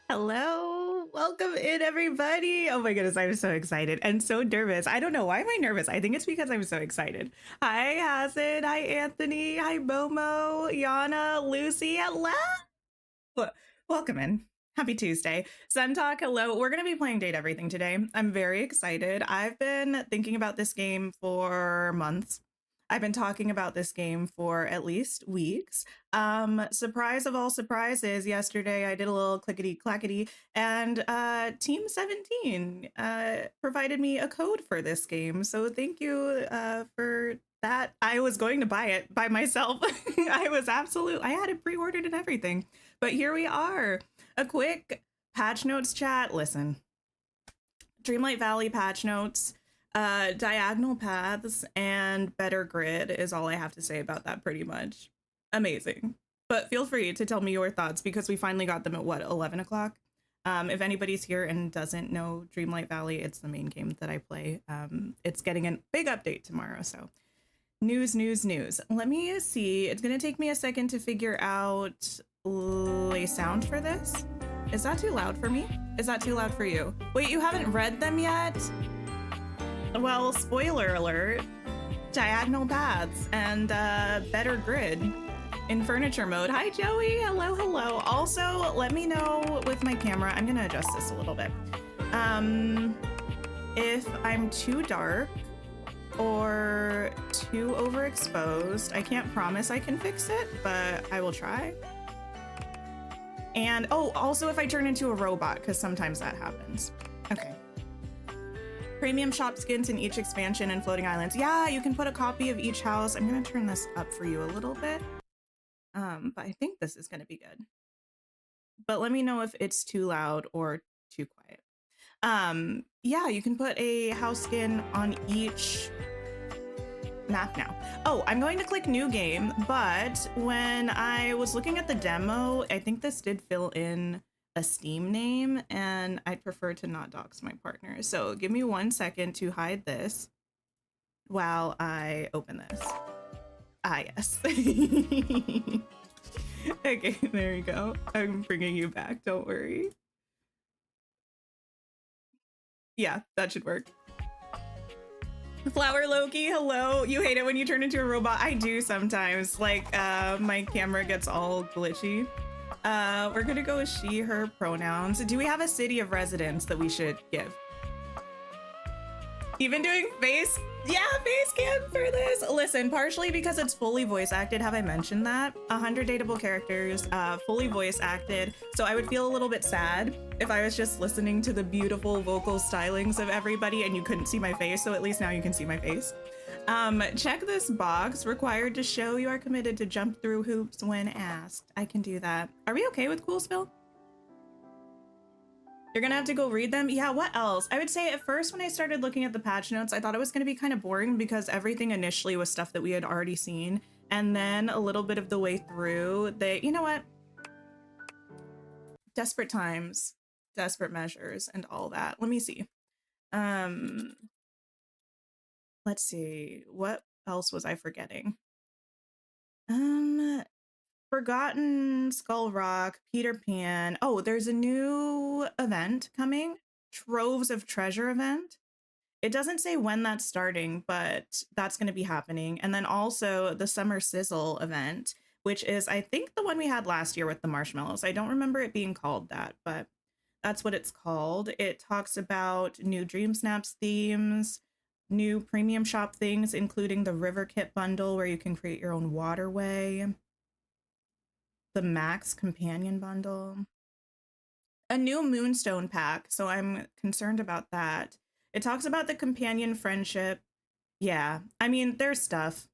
Hello, welcome in everybody. Oh my goodness, I'm so excited and so nervous. I don't know, why am I nervous? I think it's because I'm so excited. Hi Hasan, hi Anthony, hi Momo, Yana, Lucy, hello. Welcome in. Happy Tuesday. Sun Talk, hello. We're going to be playing Date Everything today. I'm very excited. I've been thinking about this game for months. I've been talking about this game for at least weeks. Surprise of all surprises, yesterday I did a little clickety-clackety and Team 17 provided me a code for this game. So thank you for that. I was going to buy it by myself. I had it pre-ordered and everything. But here we are. A quick patch notes chat. Listen, Dreamlight Valley patch notes. Diagonal paths and better grid is all I have to say about that, pretty much. Amazing. But feel free to tell me your thoughts because we finally got them at what, 11 o'clock? If anybody's here and doesn't know Dreamlight Valley, it's the main game that I play. It's getting a big update tomorrow, so news. Let me see. It's gonna take me a second to figure out a sound for this. Is that too loud for me? Is that too loud for you? Wait, you haven't read them yet? Well, spoiler alert, diagonal paths and better grid in furniture mode. Hi, Joey. Hello. Also, let me know with my camera. I'm going to adjust this a little bit. If I'm too dark or too overexposed, I can't promise I can fix it, but I will try. And, oh, also if I turn into a robot, because sometimes that happens. Okay. Premium shop skins in each expansion and floating islands. Yeah, you can put a copy of each house. I'm gonna turn this up for you a little bit. But I think this is gonna be good. But let me know if it's too loud or too quiet. Yeah, you can put a house skin on each map now. Oh, I'm going to click new game, but when I was looking at the demo, I think this did fill in a Steam name and I'd prefer to not dox my partner. So give me 1 second to hide this while I open this. Ah, yes. Okay, there you go. I'm bringing you back, don't worry. Yeah, that should work. Flower Loki, hello. You hate it when you turn into a robot? I do sometimes. Like, my camera gets all glitchy. We're gonna go with she, her pronouns. Do we have a city of residence that we should give? Even doing face cam for this. Listen, partially because it's fully voice acted. Have I mentioned that? 100 dateable characters, fully voice acted. So I would feel a little bit sad if I was just listening to the beautiful vocal stylings of everybody and you couldn't see my face. So at least now you can see my face. Check this box. Required to show you are committed to jump through hoops when asked. I can do that. Are we okay with Coolsville? You're gonna have to go read them. Yeah, what else? I would say at first when I started looking at the patch notes, I thought it was gonna be kind of boring because everything initially was stuff that we had already seen. And then a little bit of the way through, you know what? Desperate times, desperate measures, and all that. Let me see. Let's see. What else was I forgetting? Forgotten Skull Rock, Peter Pan. Oh, there's a new event coming. Troves of Treasure event. It doesn't say when that's starting, but that's going to be happening. And then also the Summer Sizzle event, which is, I think, the one we had last year with the marshmallows. I don't remember it being called that, but that's what it's called. It talks about new Dream Snaps themes, new premium shop things, including the River Kit bundle where you can create your own waterway. The Max Companion Bundle, a new Moonstone pack, so I'm concerned about that. It talks about the companion friendship. Yeah, I mean, there's stuff.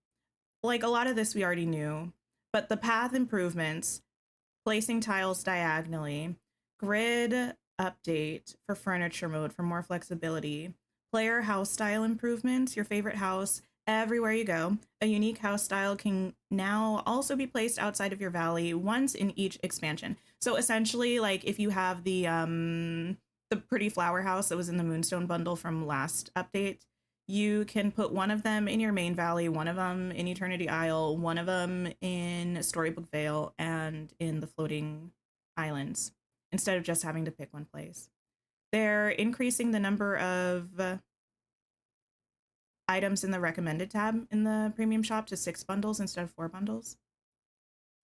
Like, a lot of this we already knew, but the path improvements, placing tiles diagonally, grid update for furniture mode for more flexibility, player house style improvements, your favorite house, everywhere you go. A unique house style can now also be placed outside of your valley once in each expansion. So essentially, like if you have the pretty flower house that was in the Moonstone bundle from last update, you can put one of them in your main valley, one of them in Eternity Isle, one of them in Storybook Vale, and in the floating islands, instead of just having to pick one place. They're increasing the number of items in the recommended tab in the premium shop to 6 bundles instead of 4 bundles.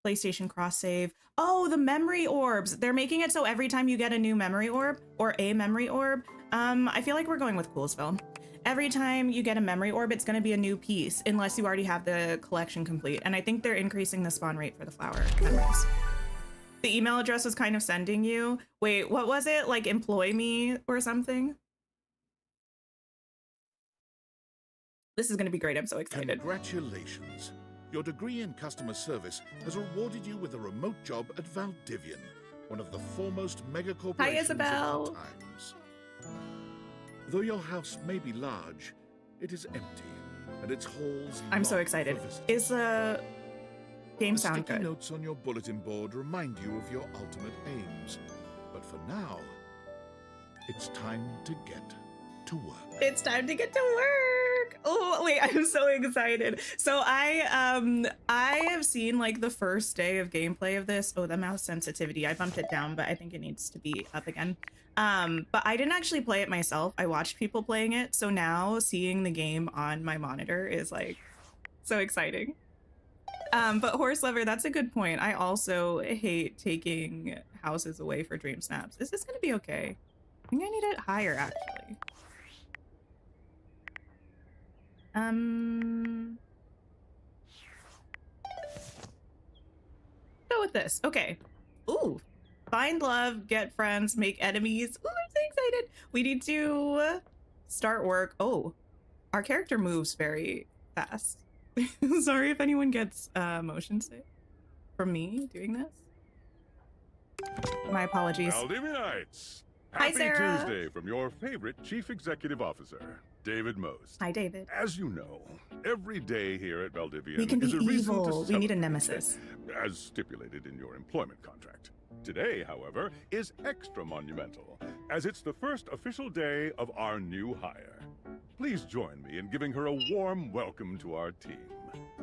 PlayStation cross save. Oh, the memory orbs. They're making it so every time you get a new memory orb or a memory orb, I feel like we're going with Coolsville. Every time you get a memory orb, it's going to be a new piece unless you already have the collection complete. And I think they're increasing the spawn rate for the flower memories. The email address was kind of sending you. Wait, what was it? Like employ me or something? This is going to be great. I'm so excited. Congratulations. Your degree in customer service has rewarded you with a remote job at Valdivian, one of the foremost mega corporations of our times. Though your house may be large, it is empty, and its halls. I'm so excited. Is the game sound good? Notes on your bulletin board remind you of your ultimate aims, but for now, it's time to get to work. It's time to get to work. Oh wait, I'm so excited. So I have seen like the first day of gameplay of this. Oh, the mouse sensitivity, I bumped it down, but I think it needs to be up again. But I didn't actually play it myself. I watched people playing it, so now seeing the game on my monitor is like so exciting. But Horse Lover, that's a good point. I also hate taking houses away for Dream Snaps. Is this gonna be okay? I think I need it higher actually. Go with this. Okay. Ooh. Find love, get friends, make enemies. Ooh, I'm so excited. We need to start work. Oh, our character moves very fast. Sorry if anyone gets motion sick from me doing this. My apologies. Valdivianites! Hi, Happy Sarah. Tuesday from your favorite Chief Executive Officer, David Most. Hi, David. As you know, every day here at Valdivian We can be is a reason to evil. We need a celebrate, nemesis. as stipulated in your employment contract. Today, however, is extra monumental, as it's the first official day of our new hire. Please join me in giving her a warm welcome to our team.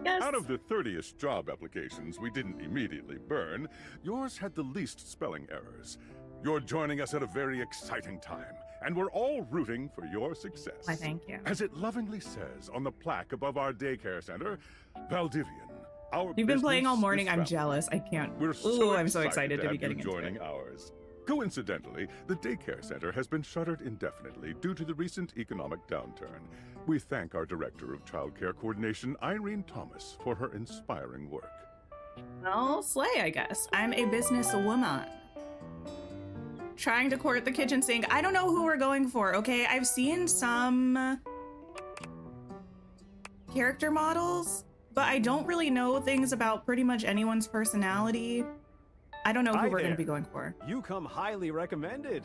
Yes. Out of the 30-ish job applications we didn't immediately burn, yours had the least spelling errors. You're joining us at a very exciting time, and we're all rooting for your success. Why, thank you. As it lovingly says on the plaque above our daycare center, Valdivian, our You've been playing all business morning. is I'm family. jealous. I can't. We're Ooh, I'm so excited excited to be have you getting into joining it. ours. Coincidentally, the daycare center has been shuttered indefinitely due to the recent economic downturn. We thank our Director of Child Care Coordination, Irene Thomas, for her inspiring work. Well, slay, I guess. I'm a businesswoman. Trying to court the kitchen sink. I don't know who we're going for, okay? I've seen some character models, but I don't really know things about pretty much anyone's personality. I don't know who we're going to be going for. You come highly recommended.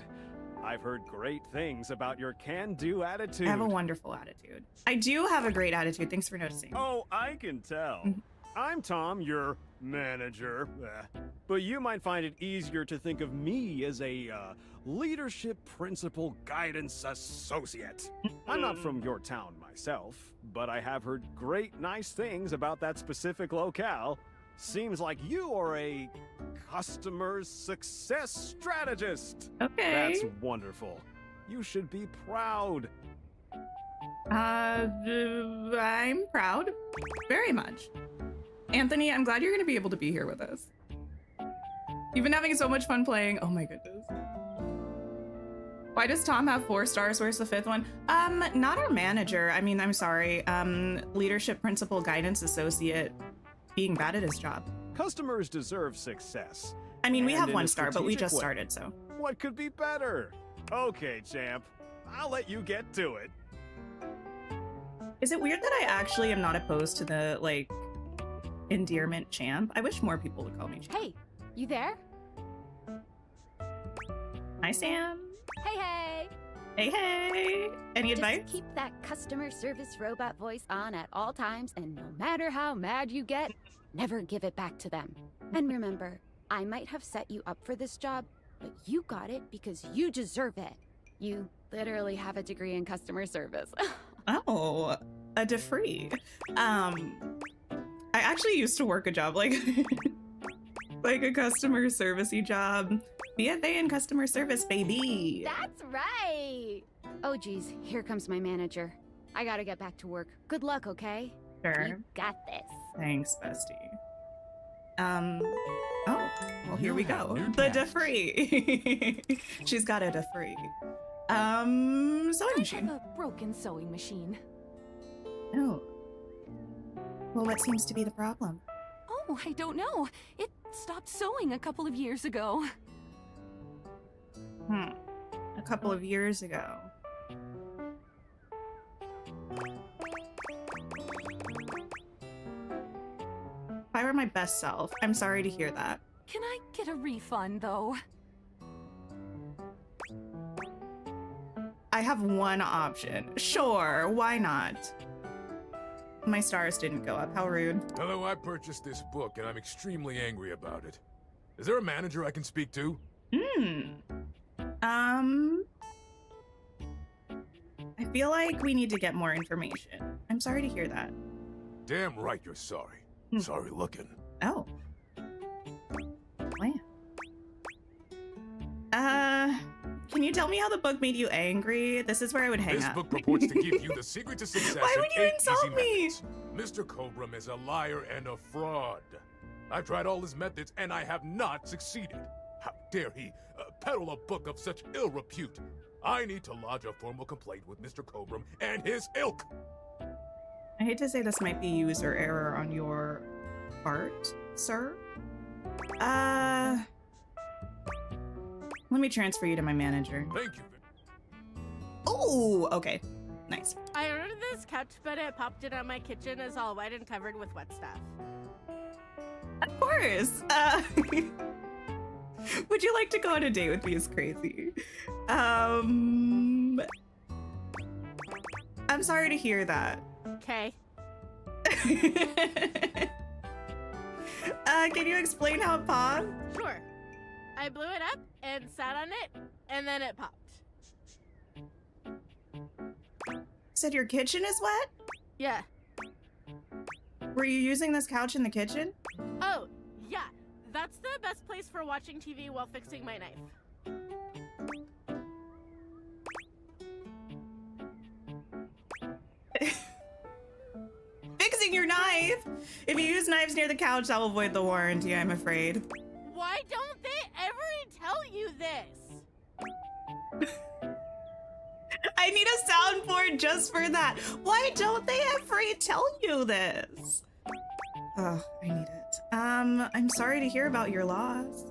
I've heard great things about your can-do attitude. I have a wonderful attitude. I do have a great attitude. Thanks for noticing. Oh, I can tell. I'm Tom, your manager. But you might find it easier to think of me as a leadership principal guidance associate. I'm not from your town myself, but I have heard great nice things about that specific locale. Seems like you are a customer success strategist. Okay. That's wonderful. You should be proud. I'm proud. Very much. Anthony, I'm glad you're going to be able to be here with us. You've been having so much fun playing. Oh my goodness. Why does Tom have 4 stars? Where's the 5th one? Not our manager. I mean, I'm sorry. Leadership principal guidance associate being bad at his job. Customers deserve success. I mean, we have 1 star, but we just started, so. What could be better? Okay, champ. I'll let you get to it. Is it weird that I actually am not opposed to the, like, endearment champ? I wish more people would call me champ. Hey, you there? Hi, Sam. Hey, hey. Hey, hey. Any advice? Just keep that customer service robot voice on at all times, and no matter how mad you get, never give it back to them. And remember, I might have set you up for this job, but you got it because you deserve it. You literally have a degree in customer service. Oh, a DeFree. I actually used to work a job like like a customer servicey job. BFA in customer service, baby. That's right. Oh, geez, here comes my manager. I gotta get back to work. Good luck, okay? Sure. You got this. Thanks, bestie. Oh, well, here we go. New The tasks. DeFree. She's got a DeFree. Sewing machine. I have a broken sewing machine. Oh. Well, what seems to be the problem? Oh, I don't know. It stopped sewing a couple of years ago. A couple of years ago. If I were my best self, I'm sorry to hear that. Can I get a refund, though? I have one option. Sure, why not? My stars didn't go up. How rude. Hello, I purchased this book and I'm extremely angry about it. Is there a manager I can speak to? I feel like we need to get more information. I'm sorry to hear that. Damn right you're sorry. Sorry looking. Oh. Wow. Can you tell me how the book made you angry? This is where I would hang This up. book purports to give you the secret to success. Why would in you 8 insult easy me? methods. Mr. Cobram is a liar and a fraud. I've tried all his methods and I have not succeeded. How dare he peddle a book of such ill repute? I need to lodge a formal complaint with Mr. Cobram and his ilk. I hate to say this might be user error on your part, sir. Let me transfer you to my manager. Thank you. Oh, okay. Nice. I ordered this couch, but it popped in on my kitchen is all white and covered with wet stuff. Of course. Would you like to go on a date with me? Is crazy. I'm sorry to hear that. Okay. Can you explain how it popped? Sure. I blew it up and sat on it, and then it popped. Said your kitchen is wet? Yeah. Were you using this couch in the kitchen? Oh, yeah. That's the best place for watching TV while fixing my knife. Fixing your knife? If you use knives near the couch, that will void the warranty, I'm afraid. Why don't they ever tell you this. I need a soundboard just for that. Why don't they ever tell you this? Oh, I need it. I'm sorry to hear about your loss.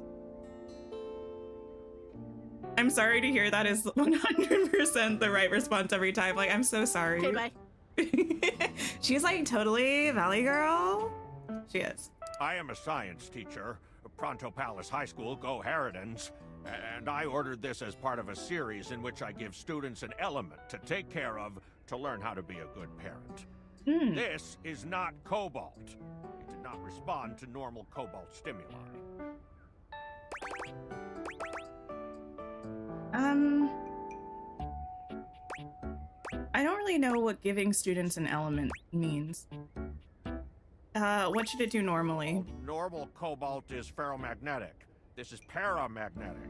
I'm sorry to hear that is 100% the right response every time. Like, I'm so sorry. Okay, bye. She's like totally Valley girl. She is. I am a science teacher, Pronto Palace High School, Go Harridans, and I ordered this as part of a series in which I give students an element to take care of to learn how to be a good parent. This is not cobalt. It did not respond to normal cobalt stimuli. I don't really know what giving students an element means. What should it do normally? Normal cobalt is ferromagnetic. This is paramagnetic.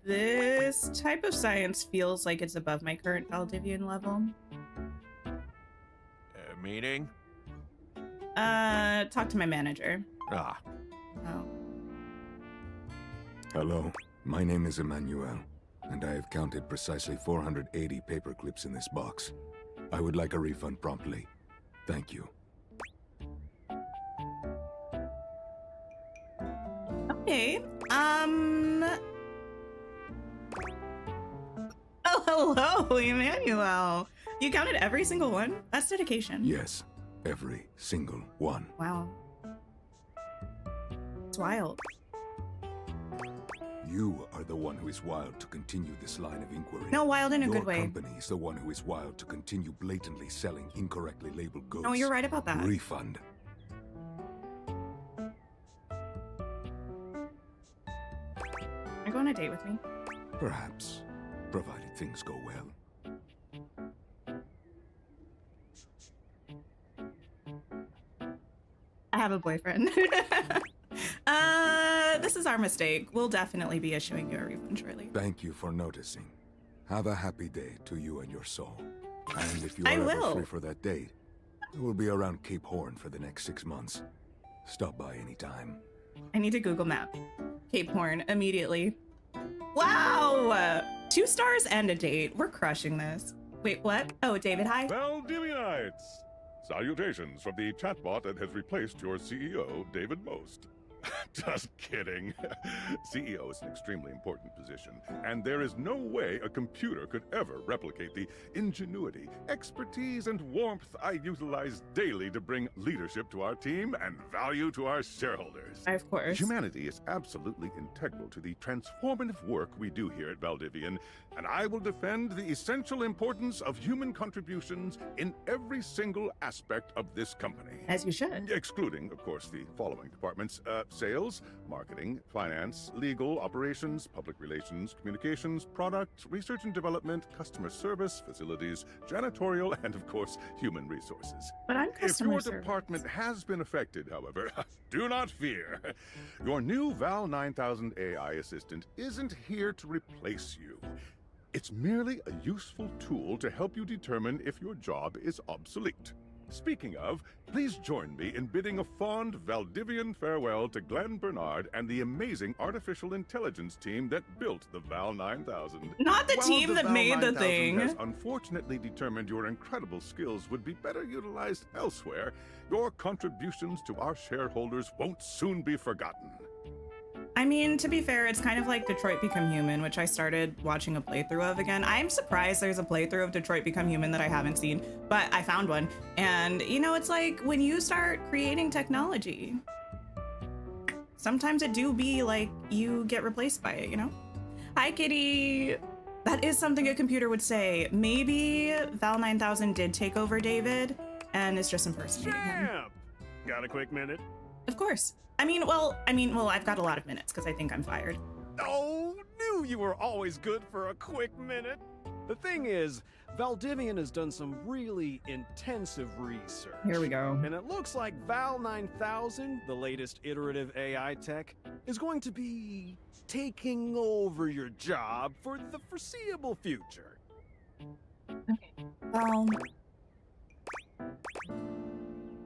This type of science feels like it's above my current Valdivian level. Meaning? Talk to my manager. Ah. Oh. Hello, my name is Emmanuel, and I have counted precisely 480 paper clips in this box. I would like a refund promptly. Thank you. Okay, Oh, hello, Emmanuel. You counted every single one? That's dedication. Yes, every single one. Wow. It's wild. You are the one who is wild to continue this line of inquiry. No, wild in a good way. Your company is the one who is wild to continue blatantly selling incorrectly labeled goods. No, you're right about that. Refund. You're going on a date with me? Perhaps, provided things go well. I have a boyfriend. This is our mistake. We'll definitely be issuing you a refund shortly. Thank you for noticing. Have a happy day to you and your soul. And if you I are ever will. free for that date, I will be around Cape Horn for the next 6 months. Stop by anytime. I need to Google map Cape Horn immediately. Wow! 2 stars and a date. We're crushing this. Wait, what? Oh, David, hi. Valdivianites! Salutations from the chatbot that has replaced your CEO, David Most. Just kidding. CEO is an extremely important position, and there is no way a computer could ever replicate the ingenuity, expertise, and warmth I utilize daily to bring leadership to our team and value to our shareholders. Of course. Humanity is absolutely integral to the transformative work we do here at Valdivian, and I will defend the essential importance of human contributions in every single aspect of this company. As you should. Excluding, of course, the following departments: sales, marketing, finance, legal, operations, public relations, communications, product, research and development, customer service, facilities, janitorial, and of course, human resources. But I'm If customer your service. department has been affected, however, do not fear. Your new Val 9000 AI assistant isn't here to replace you. It's merely a useful tool to help you determine if your job is obsolete. Speaking of, please join me in bidding a fond Valdivian farewell to Glenn Bernard and the amazing artificial intelligence team that built the Val 9000. Not the While team that Val made the 9000 thing. has unfortunately determined your incredible skills would be better utilized elsewhere, your contributions to our shareholders won't soon be forgotten. I mean, to be fair, it's kind of like Detroit Become Human, which I started watching a playthrough of again. I'm surprised there's a playthrough of Detroit Become Human that I haven't seen, but I found one. And, you know, it's like when you start creating technology, sometimes it do be like you get replaced by it, you know? Hi, kitty. That is something a computer would say. Maybe Val 9000 did take over David and is just impersonating him. Champ! Got a quick minute? Of course. I mean, well, I've got a lot of minutes because I think I'm fired. Oh, knew you were always good for a quick minute. The thing is, Valdivian has done some really intensive research. Here we go. And it looks like Val 9000, the latest iterative AI tech, is going to be taking over your job for the foreseeable future.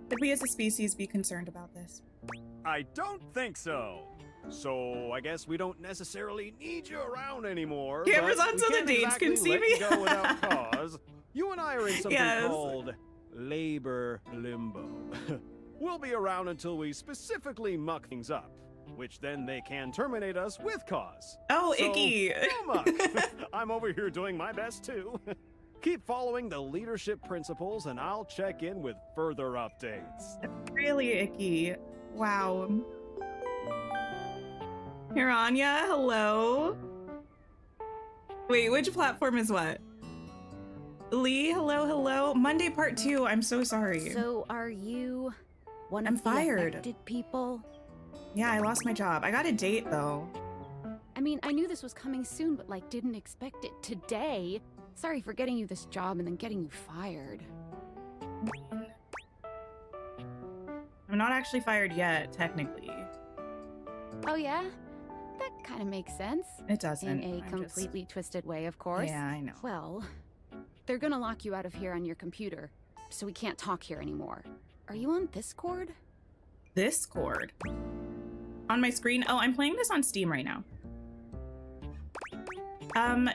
Could we as a species be concerned about this? I don't think so. So I guess we don't necessarily need you around anymore. Cameras but on we so the can't dates exactly can see let me. you go without cause. You and I are in something Yes. called labor limbo. We'll be around until we specifically muck things up, which then they can terminate us with cause. Oh, So, icky. no muck. I'm over here doing my best too. Keep following the leadership principles and I'll check in with further updates. Really icky. Wow. Hiranya, hello. Wait, which platform is what? Lee, hello, hello. Monday part 2. I'm so sorry. So are you one I'm of the fired. affected people? Yeah, I lost my job. I got a date though. I mean, I knew this was coming soon, but like didn't expect it today. Sorry for getting you this job and then getting you fired. I'm not actually fired yet, technically. Oh yeah? That kind of makes sense. It doesn't. In a I'm completely twisted way, of course. Yeah, I know. Well, they're gonna lock you out of here on your computer, so we can't talk here anymore. Are you on Discord? Discord. On my screen. Oh, I'm playing this on Steam right now.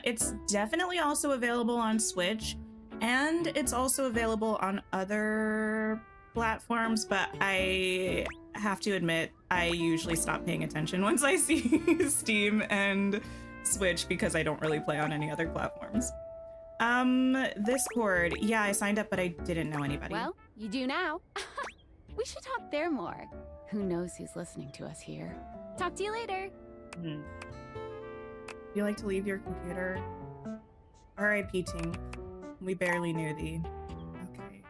It's definitely also available on Switch, and it's also available on other platforms, but I have to admit, I usually stop paying attention once I see Steam and Switch because I don't really play on any other platforms. Discord. Yeah, I signed up, but I didn't know anybody. Well, you do now. We should talk there more. Who knows who's listening to us here? Talk to you later. Hmm. You like to leave your computer? R.I.P. Tink. We barely knew thee. Okay.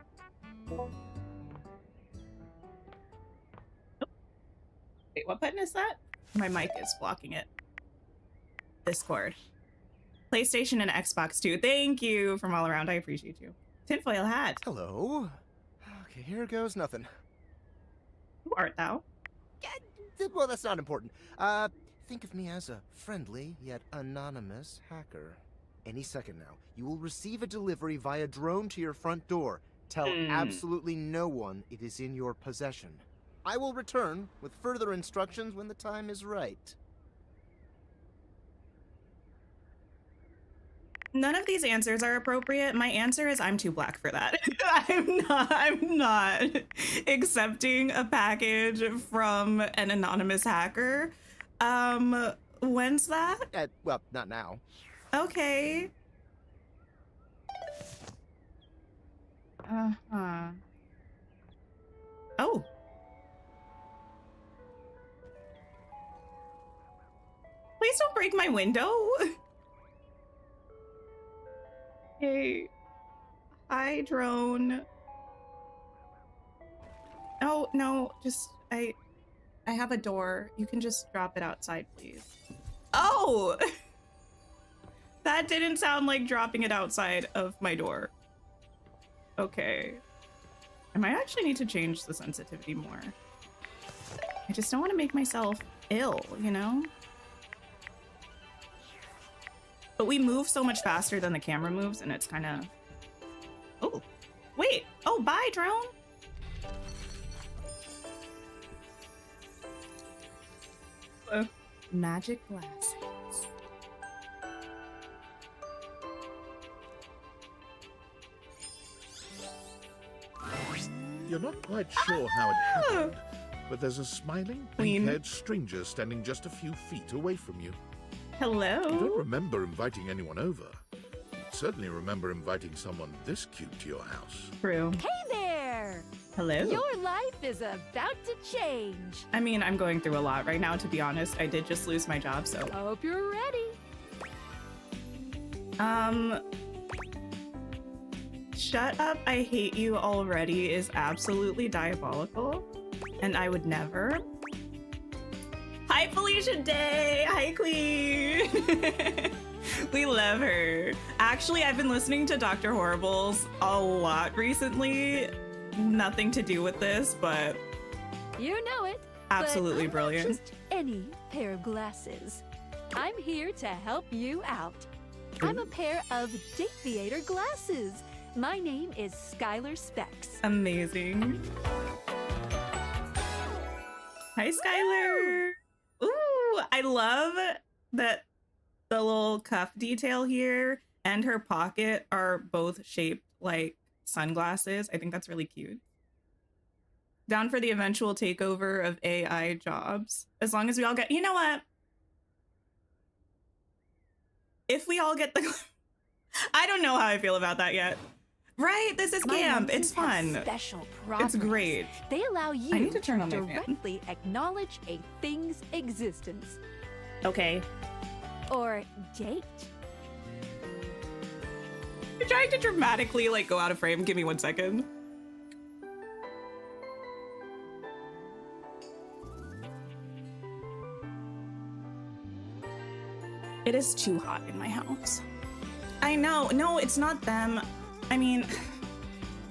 Oh. Wait, what button is that? My mic is blocking it. Discord. PlayStation and Xbox 2. Thank you from all around. I appreciate you. Tinfoil hat. Hello. Okay, here goes nothing. Who art thou? Well, that's not important. Think of me as a friendly yet anonymous hacker. Any second now, you will receive a delivery via drone to your front door. Tell absolutely no one it is in your possession. I will return with further instructions when the time is right. None of these answers are appropriate. My answer is I'm too black for that. I'm not accepting a package from an anonymous hacker. When's that? Well, not now. Okay. Uh-huh. Oh. Please don't break my window. Hey. Hi, drone. Oh, no, just, I have a door. You can just drop it outside, please. Oh! That didn't sound like dropping it outside of my door. Okay. I might actually need to change the sensitivity more. I just don't want to make myself ill, you know? But we move so much faster than the camera moves, and it's kind of... Oh, wait. Oh, bye, drone. Magic glasses. You're not quite sure how it happened, but there's a smiling, pink-haired stranger standing just a few feet away from you. Hello. You don't remember inviting anyone over. You certainly remember inviting someone this cute to your house. True. Hey there! Hello. Your life is about to change. I mean, I'm going through a lot right now, to be honest. I did just lose my job, so... Hope you're ready. Shut up, I hate you already is absolutely diabolical, and I would never. Hi, Felicia Day! Hi, Queen! We love her. Actually, I've been listening to Dr. Horrible's a lot recently. Nothing to do with this, but... You know it. Absolutely but brilliant. Not just any pair of glasses. I'm here to help you out. I'm a pair of Dateviator glasses. My name is Skylar Specs. Amazing. Hi, Skylar. Ooh, I love that the little cuff detail here and her pocket are both shaped like sunglasses. I think that's really cute. Down for the eventual takeover of AI jobs. As long as we all get, you know what? If we all get the, I don't know how I feel about that yet. Right, this is camp. It's fun. Special It's properties. great. They allow you I need to turn on my fan. directly acknowledge a thing's existence. Okay. Or date. You're trying to dramatically like go out of frame. Give me 1 second. It is too hot in my house. I know. No, it's not them. I mean,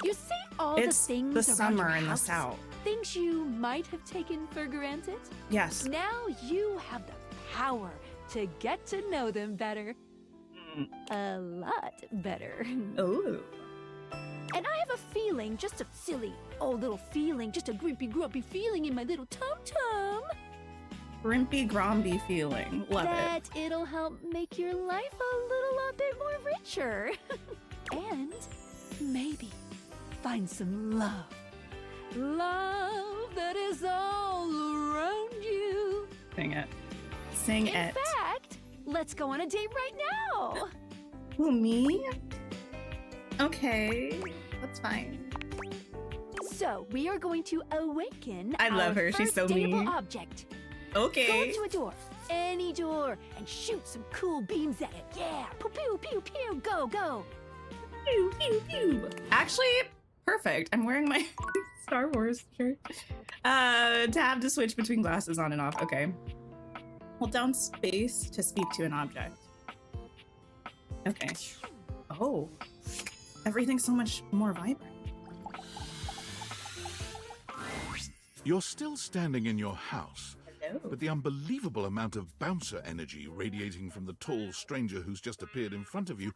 You see all it's the things the around summer your in the house, south. things you might have taken for granted. Yes. Now you have the power to get to know them better. A lot better. Oh. And I have a feeling, just a silly old little feeling, just a grimpy grumpy feeling in my little tum-tum, Grimpy Gromby feeling. Love that it. it'll help make your life a little bit more richer. And maybe find some love. Love that is all around you. Sing it. Sing In it. fact, let's go on a date right now. Who, me? Okay, that's fine. So we are going to awaken I love our her. She's first so dateable mean. object. Okay. Go up to a door, any door, and shoot some cool beams at it. Yeah, pew pew pew pew. Go go. Pew, pew, pew. Actually, perfect. I'm wearing my Star Wars shirt. Tab to switch between glasses on and off. Okay. Hold down space to speak to an object. Okay. Oh. Everything's so much more vibrant. You're still standing in your house, Hello. but the unbelievable amount of bouncer energy radiating from the tall stranger who's just appeared in front of you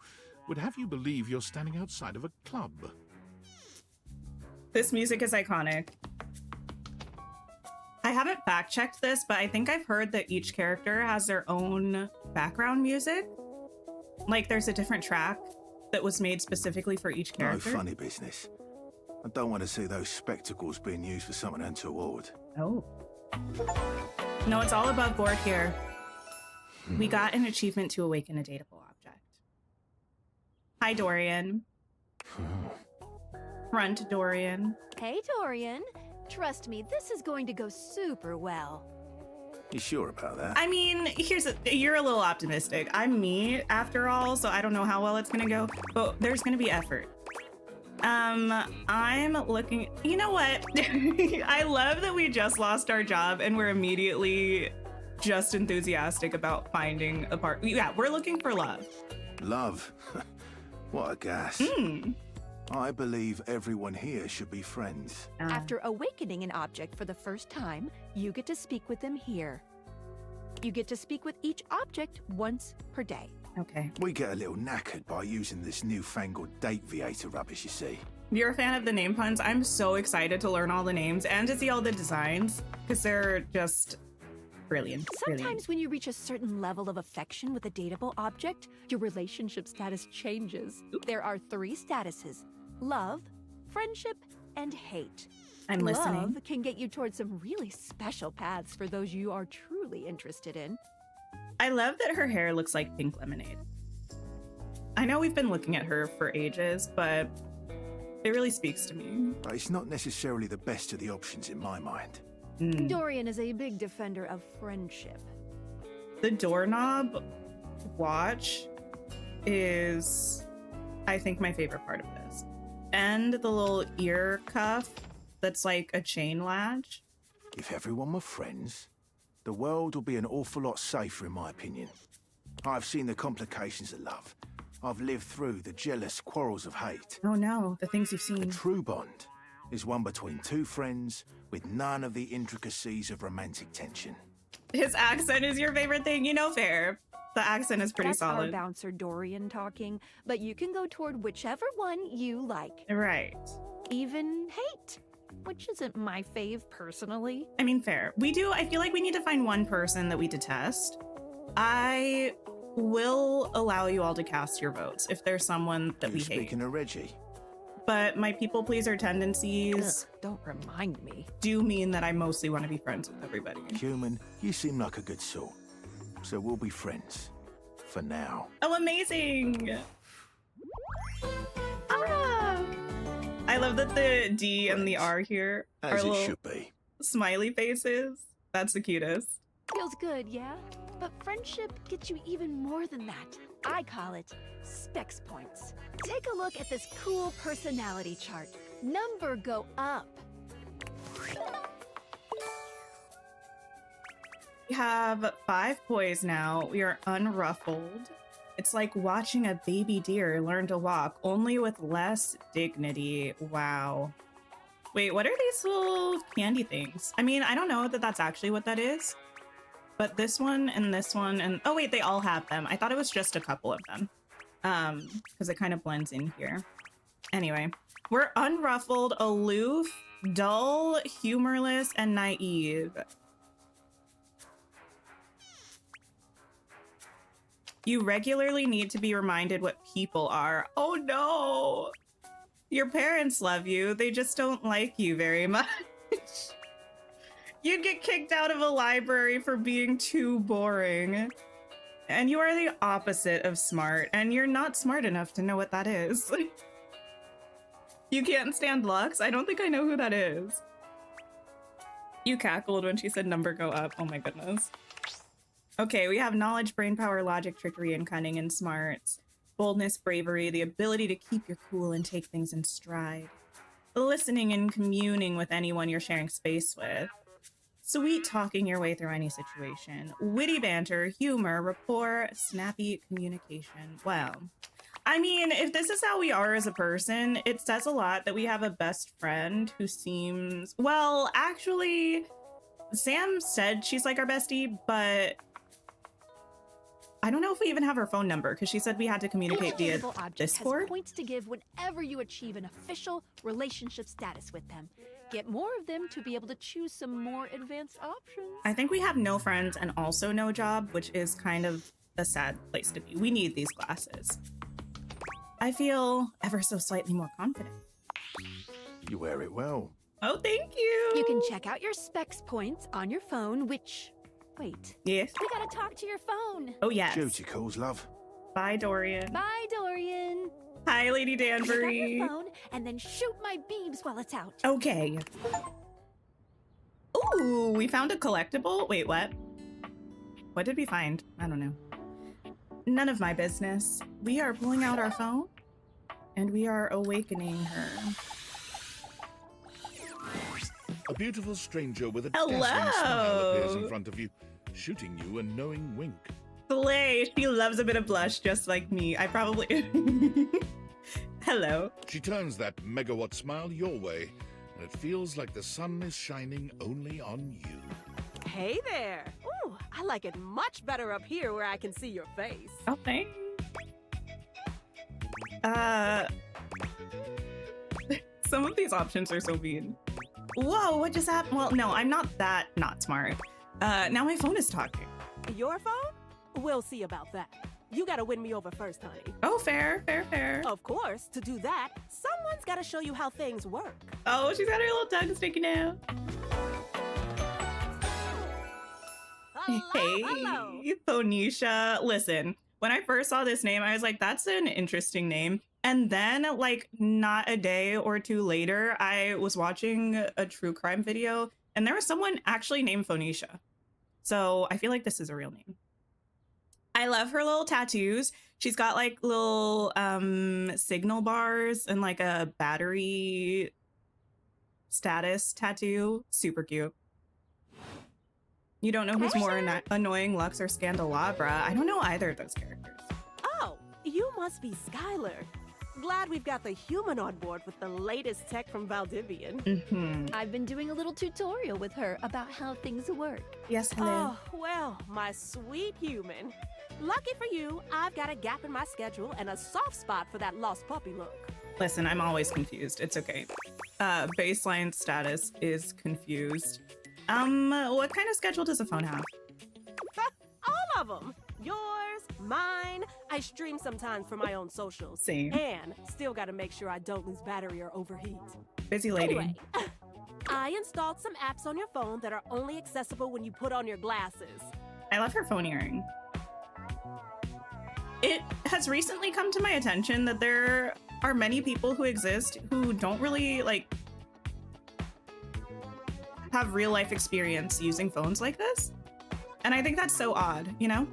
would have you believe you're standing outside of a club. This music is iconic. I haven't fact-checked this, but I think I've heard that each character has their own background music. Like there's a different track that was made specifically for each No character. funny business. I don't want to see those spectacles being used for something untoward. Oh. No, it's all above board here. We got an achievement to awaken a dateable object. Hi, Dorian. Front Dorian. Hey Dorian, trust me, this is going to go super well. You sure about that? I mean, you're a little optimistic. I'm me, after all, so I don't know how well it's gonna go, but there's gonna be effort. I'm looking, you know what? I love that we just lost our job and we're immediately just enthusiastic about finding a part. Yeah, we're looking for love. Love? What a gas. I believe everyone here should be friends. After awakening an object for the first time, you get to speak with them here. You get to speak with each object once per day. Okay. We get a little knackered by using this newfangled dateviator rubbish, you see. You're a fan of the name puns. I'm so excited to learn all the names and to see all the designs because they're just brilliant. Sometimes when you reach a certain level of affection with a dateable object, your relationship status changes. There are 3 statuses: love, friendship, and hate. I'm listening. Love can get you towards some really special paths for those you are truly interested in. I love that her hair looks like pink lemonade. I know we've been looking at her for ages, but it really speaks to me. But it's not necessarily the best of the options in my mind. Dorian is a big defender of friendship. The doorknob watch is, I think, my favorite part of this. And the little ear cuff that's like a chain latch. If everyone were friends, the world would be an awful lot safer, in my opinion. I've seen the complications of love. I've lived through the jealous quarrels of hate. Oh no, the things you've A seen. true bond is one between 2 friends with none of the intricacies of romantic tension. His accent is your favorite thing. You know, fair. The accent is pretty That's our solid. bouncer Dorian talking, but you can go toward whichever one you like. Right. Even hate. which isn't my fave personally. I mean, fair. I feel like we need to find one person that we detest. I will allow you all to cast your votes if there's someone that we hate. Speaking of Reggie. But my people pleaser tendencies don't remind me. Do mean that I mostly want to be friends with everybody. Human, you seem like a good sort. So we'll be friends. For now. Oh, amazing! Ah! I love that the D and the R here are As it little should be. smiley faces. That's the cutest. Feels good, yeah? But friendship gets you even more than that. I call it specs points. Take a look at this cool personality chart. Number go up. We have 5 boys now. We are unruffled. It's like watching a baby deer learn to walk, only with less dignity. Wow. Wait, what are these little candy things? I mean, I don't know that that's actually what that is. But this one and oh wait, they all have them. I thought it was just a couple of them. Because it kind of blends in here. Anyway, we're unruffled, aloof, dull, humorless, and naive. You regularly need to be reminded what people are. Oh no! Your parents love you, they just don't like you very much. You'd get kicked out of a library for being too boring. And you are the opposite of smart, and you're not smart enough to know what that is. You can't stand Lux? I don't think I know who that is. You cackled when she said number go up. Oh my goodness. Okay, we have knowledge, brain power, logic, trickery, and cunning, and smarts. Boldness, bravery, the ability to keep your cool and take things in stride. Listening and communing with anyone you're sharing space with. Sweet talking your way through any situation. Witty banter, humor, rapport, snappy communication. Well, I mean, if this is how we are as a person, it says a lot that we have a best friend who seems... Well, actually, Sam said she's like our bestie, but I don't know if we even have her phone number because she said we had to communicate via Discord. Has points to give whenever you achieve an official relationship status with them. Get more of them to be able to choose some more advanced options. I think we have no friends and also no job, which is kind of a sad place to be. We need these glasses. I feel ever so slightly more confident. You wear it well. Oh, thank you. You can check out your specs points on your phone, which... Wait. Yes? We gotta talk to your phone. Oh, yes. Duty calls, love. Bye, Dorian. Bye, Dorian. Hi, Lady Danbury. Check out your phone and then shoot my beams while it's out. Okay. Ooh, we found a collectible. Wait, what? What did we find? I don't know. None of my business. We are pulling out our phone and we are awakening her. A beautiful stranger with a Hello. dazzling smile appears in front of you, shooting you a knowing wink. Slay, she loves a bit of blush just like me. I probably... Hello. She turns that megawatt smile your way, and it feels like the sun is shining only on you. Hey there. Ooh, I like it much better up here where I can see your face. Oh, thanks. Some of these options are so mean. Whoa, what just happened? Well, no, I'm not that not smart. Now my phone is talking. Your phone? We'll see about that. You gotta win me over first, honey. Oh, fair, fair, fair. Of course, to do that, someone's gotta show you how things work. Oh, she's got her little tongue sticking out. Hello. Hey, Phoenicia. Listen, when I first saw this name, I was like, that's an interesting name. And then, like, not a day or two later, I was watching a true crime video, and there was someone actually named Phoenicia. So I feel like this is a real name. I love her little tattoos. She's got, like, little signal bars and, like, a battery status tattoo. Super cute. You don't know who's more annoying, Lux or Scandelabra. I don't know either of those characters. Oh, you must be Skylar. Glad we've got the human on board with the latest tech from Valdivian. Mm-hmm. I've been doing a little tutorial with her about how things work. Yes, hello. Oh, well, my sweet human. Lucky for you, I've got a gap in my schedule and a soft spot for that lost puppy look. Listen, I'm always confused. It's okay. baseline status is confused. What kind of schedule does a phone have? All of them. Yours, mine. I stream sometimes for my own socials. Same. And still gotta make sure I don't lose battery or overheat. Busy lady. Anyway, I installed some apps on your phone that are only accessible when you put on your glasses. I love her phone earring. It has recently come to my attention that there are many people who exist who don't really, like, have real life experience using phones like this. And I think that's so odd, you know?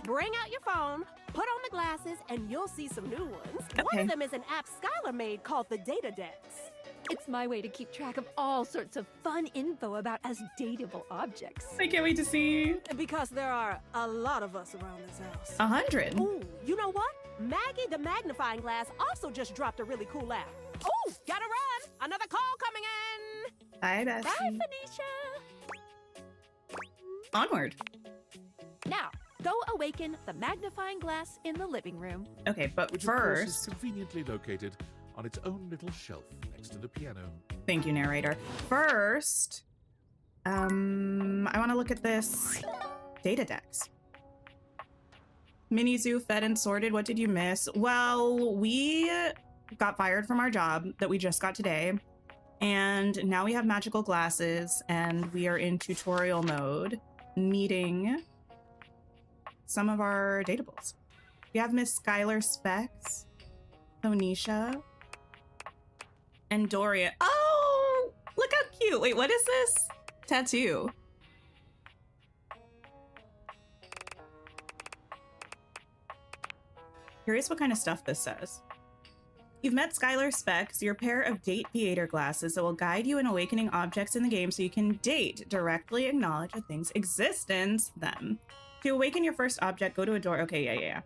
Bring out your phone, put on the glasses, and you'll see some new ones. Okay. One of them is an app Skylar made called the Dateables. It's my way to keep track of all sorts of fun info about us dateable objects. I can't wait to see. Because there are a lot of us around this house. 100. Ooh, you know what? Maggie the magnifying glass also just dropped a really cool app. Ooh, gotta run! Another call coming in! Bye, Bessie. Bye, Phoenicia! Onward. Now, go awaken the magnifying glass in the living room. Okay, but Which, of course, is first... conveniently located on its own little shelf next to the piano. Thank you, narrator. First, I want to look at this data dex. Mini zoo, fed and sorted. What did you miss? Well, we got fired from our job that we just got today. And now we have magical glasses and we are in tutorial mode, meeting some of our dateables. We have Miss Skylar Specs, Phoenicia, and Dorian. Oh, look how cute. Wait, what is this? Tattoo. Curious what kind of stuff this says. You've met Skylar Specs, your pair of dateviator glasses that will guide you in awakening objects in the game so you can date, directly acknowledge a thing's existence, them. To awaken your first object, go to a door. Okay, yeah.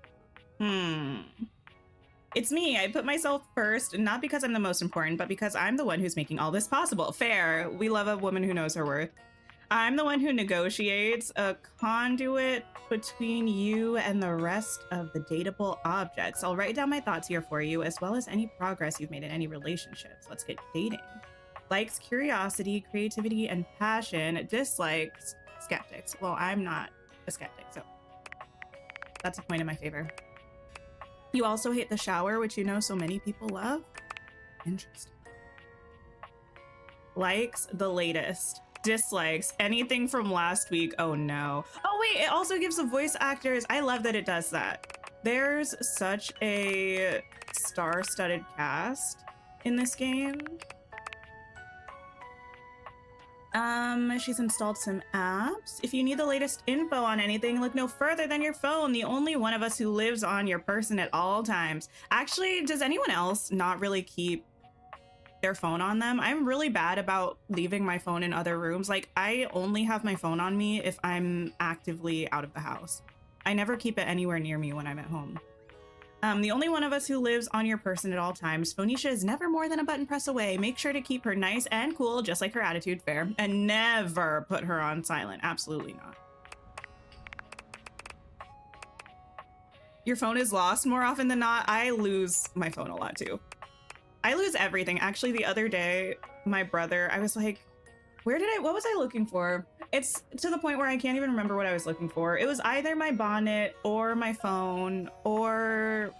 It's me. I put myself first, not because I'm the most important, but because I'm the one who's making all this possible. Fair. We love a woman who knows her worth. I'm the one who negotiates a conduit between you and the rest of the dateable objects. I'll write down my thoughts here for you, as well as any progress you've made in any relationships. Let's get dating. Likes, curiosity, creativity, and passion. Dislikes, skeptics. Well, I'm not a skeptic, so that's a point in my favor. You also hate the shower, which you know so many people love. Interesting. Likes, the latest. Dislikes, anything from last week. Oh no. Oh wait, it also gives the voice actors. I love that it does that. There's such a star-studded cast in this game. She's installed some apps. If you need the latest info on anything, look no further than your phone. The only one of us who lives on your person at all times. Actually, does anyone else not really keep their phone on them? I'm really bad about leaving my phone in other rooms. Like, I only have my phone on me if I'm actively out of the house. I never keep it anywhere near me when I'm at home. The only one of us who lives on your person at all times. Phoenicia is never more than a button press away. Make sure to keep her nice and cool, just like her attitude, fair. And never put her on silent. Absolutely not. Your phone is lost more often than not. I lose my phone a lot too. I lose everything. Actually, the other day, my brother, I was like, what was I looking for? It's to the point where I can't even remember what I was looking for. It was either my bonnet or my phone or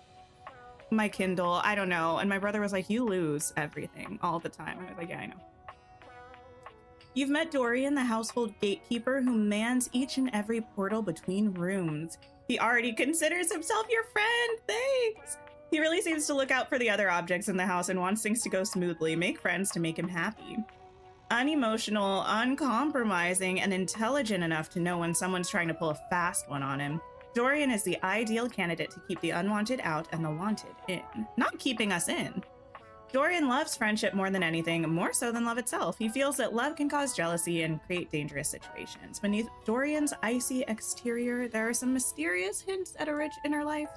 my Kindle. I don't know. And my brother was like, you lose everything all the time. I was like, yeah, I know. You've met Dorian, the household gatekeeper who mans each and every portal between rooms. He already considers himself your friend. Thanks. He really seems to look out for the other objects in the house and wants things to go smoothly. Make friends to make him happy. Unemotional, uncompromising, and intelligent enough to know when someone's trying to pull a fast one on him. Dorian is the ideal candidate to keep the unwanted out and the wanted in. Not keeping us in. Dorian loves friendship more than anything, more so than love itself. He feels that love can cause jealousy and create dangerous situations. Beneath Dorian's icy exterior, there are some mysterious hints at a rich inner life.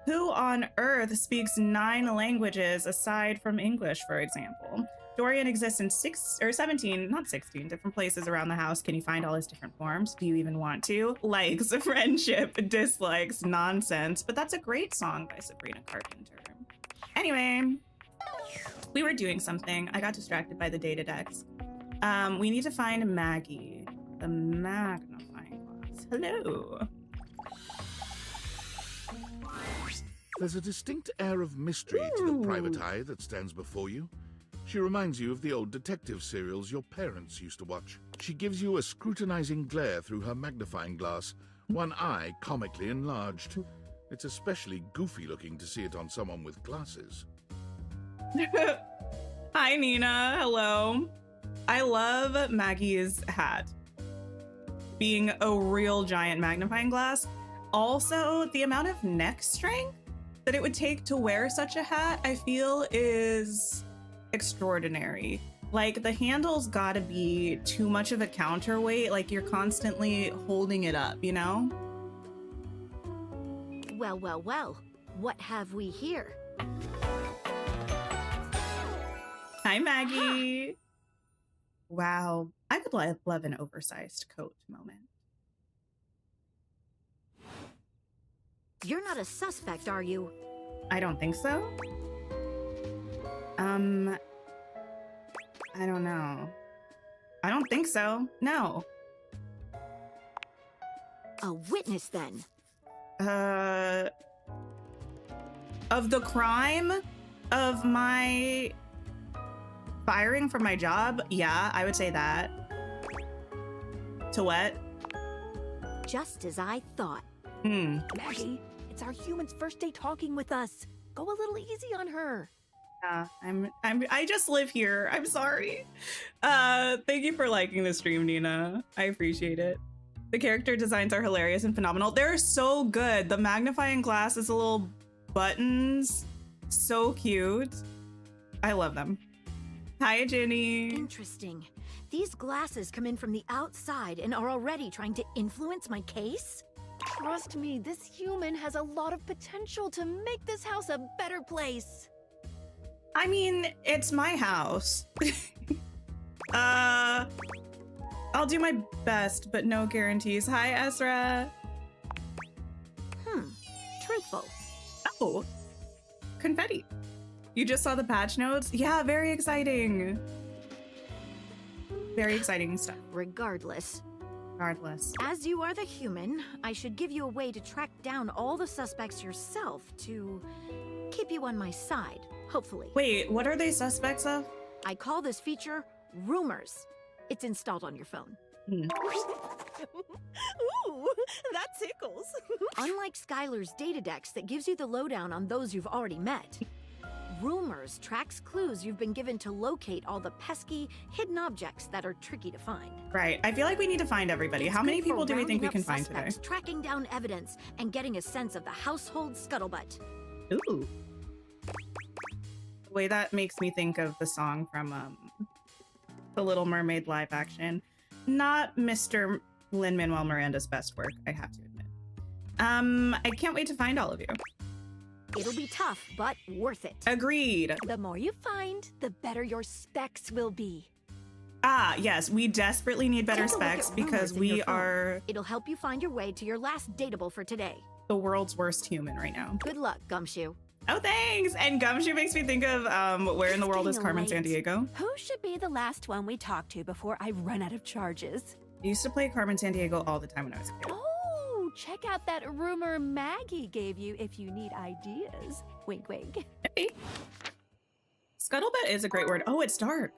Who on earth speaks 9 languages aside from English, for example? Dorian exists in 17 different places around the house. Can you find all his different forms? Do you even want to? Likes, friendship, dislikes, nonsense. But that's a great song by Sabrina Carpenter. Anyway, We were doing something. I got distracted by the data decks. We need to find Maggie, the magnifying glass. Hello. There's a distinct air of mystery to the private eye that stands before you. She reminds you of the old detective serials your parents used to watch. She gives you a scrutinizing glare through her magnifying glass, one eye comically enlarged. It's especially goofy looking to see it on someone with glasses. Hi, Nina. Hello. I love Maggie's hat being a real giant magnifying glass. Also, the amount of neck strength that it would take to wear such a hat, I feel, is extraordinary. Like, the handle's gotta be too much of a counterweight. Like, you're constantly holding it up, you know? Well, well, well. What have we here? Hi, Maggie. Wow. I would love an oversized coat moment. You're not a suspect, are you? I don't think so. I don't know. I don't think so. No. A witness, then? Of the crime of my firing from my job? Yeah, I would say that. To what? Just as I thought. Maggie, it's our human's first day talking with us. Go a little easy on her. Yeah, I just live here. I'm sorry. Thank you for liking the stream, Nina. I appreciate it. The character designs are hilarious and phenomenal. They're so good. The magnifying glass is a little buttons. So cute. I love them. Hi, Jenny. Interesting. These glasses come in from the outside and are already trying to influence my case? Trust me, this human has a lot of potential to make this house a better place. I mean, it's my house. I'll do my best, but no guarantees. Hi, Ezra. Truthful. Oh, confetti. You just saw the patch notes? Yeah, very exciting. Very exciting stuff. Regardless. Regardless. As you are the human, I should give you a way to track down all the suspects yourself to keep you on my side, hopefully. Wait, what are they suspects of? I call this feature Rumors. It's installed on your phone. Ooh, that tickles. Unlike Skylar's Datadex that gives you the lowdown on those you've already met, Rumors tracks clues you've been given to locate all the pesky, hidden objects that are tricky to find. Right. I feel like we need to find everybody. How many people do we think we can find today? Tracking down evidence and getting a sense of the household scuttlebutt. Ooh. The way that makes me think of the song from The Little Mermaid live action. Not Mr. Lin-Manuel Miranda's best work, I have to admit. I can't wait to find all of you. It'll be tough, but worth it. Agreed. The more you find, the better your specs will be. Ah, yes, we desperately need better specs because we are... It'll help you find your way to your last dateable for today. The world's worst human right now. Good luck, Gumshoe. Oh, thanks! And Gumshoe makes me think of, where in the world is Carmen Sandiego? Who should be the last one we talk to before I run out of charges? I used to play Carmen Sandiego all the time when I was a kid. Oh, check out that rumor Maggie gave you if you need ideas. Wink, wink. Hey. Scuttlebutt is a great word. Oh, it's dark.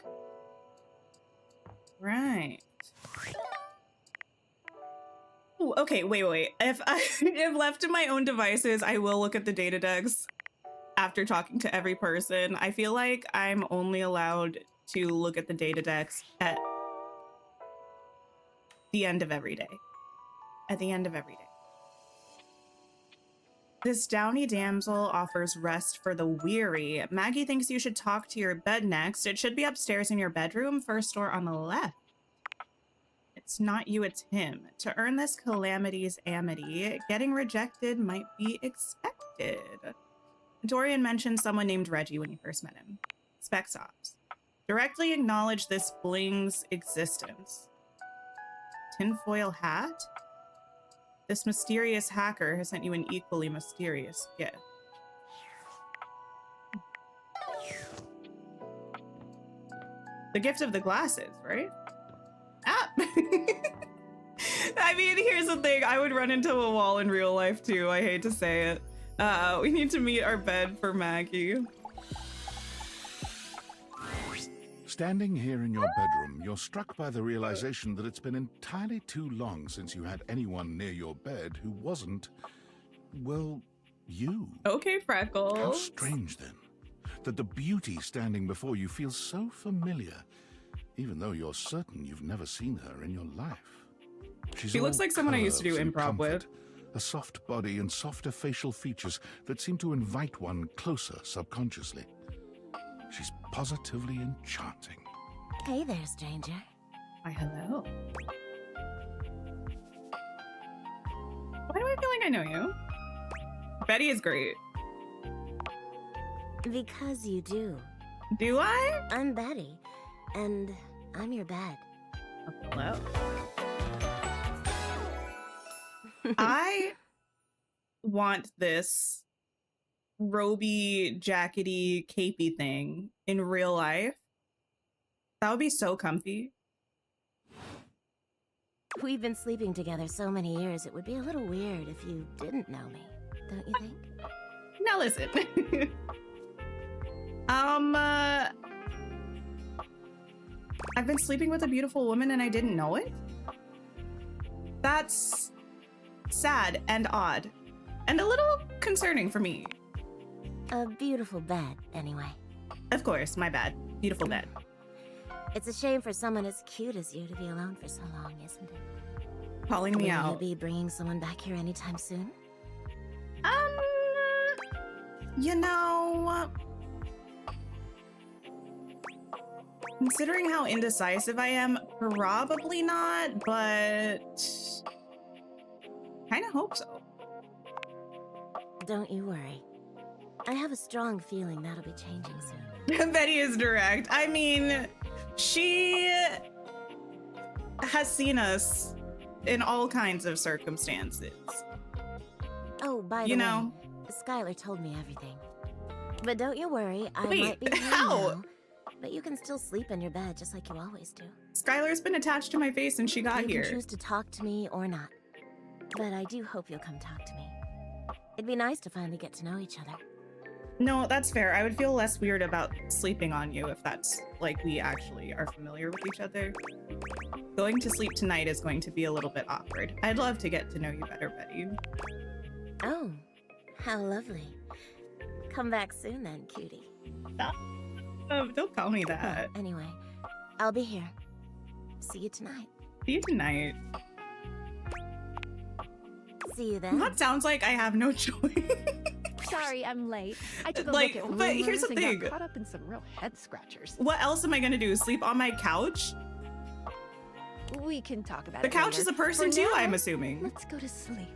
Right. Ooh, okay, wait. If left to my own devices, I will look at the data decks after talking to every person. I feel like I'm only allowed to look at the data decks at the end of every day. At the end of every day. This downy damsel offers rest for the weary. Maggie thinks you should talk to your bed next. It should be upstairs in your bedroom, first door on the left. It's not you, it's him. To earn this calamity's amity, getting rejected might be expected. Dorian mentioned someone named Reggie when you first met him. Specs ops. Directly acknowledge this bling's existence. Tinfoil hat? This mysterious hacker has sent you an equally mysterious gift. The gift of the glasses, right? Ah! I mean, here's the thing. I would run into a wall in real life too. I hate to say it. We need to meet our bed for Maggie. Standing here in your bedroom, you're struck by the realization that it's been entirely too long since you had anyone near your bed who wasn't, well, you. Okay, Freckles. How strange then, that the beauty standing before you feels so familiar, even though you're certain you've never seen her in your life. She looks like someone I used to do improv with. A soft body and softer facial features that seem to invite one closer subconsciously. She's positively enchanting. Hey there, stranger. Why, hello. Why do I feel like I know you? Betty is great. Because you do. Do I? I'm Betty, and I'm your bed. Oh, hello. I want this roby, jackety, capey thing in real life. That would be so comfy. We've been sleeping together so many years, it would be a little weird if you didn't know me, don't you think? Now listen. I've been sleeping with a beautiful woman and I didn't know it? That's sad and odd. And a little concerning for me. A beautiful bed, anyway. Of course, my bad. Beautiful bed. It's a shame for someone as cute as you to be alone for so long, isn't it? Calling me out. Will you be bringing someone back here anytime soon? You know, considering how indecisive I am, probably not, but kind of hope so. Don't you worry. I have a strong feeling that'll be changing soon. Betty is direct. I mean, she has seen us in all kinds of circumstances. Oh, by the way, Skylar told me everything. But don't you worry, I might be here now, but you can still sleep in your bed just like you always do. Skylar's been attached to my face since she got here. You can choose to talk to me or not. But I do hope you'll come talk to me. It'd be nice to finally get to know each other. No, that's fair. I would feel less weird about sleeping on you if that's like we actually are familiar with each other. Going to sleep tonight is going to be a little bit awkward. I'd love to get to know you better, Betty. Oh, how lovely. Come back soon then, cutie. Don't call me that. Oh, anyway, I'll be here. See you tonight. See you tonight. See you then. That sounds like I have no choice. Sorry, I'm late. I took a like, look at but here's the rumors thing. and got caught up in some real head scratchers. What else am I gonna do? Sleep on my couch? We can talk about the it couch later. is a person For too, now, I'm assuming. Let's go to sleep.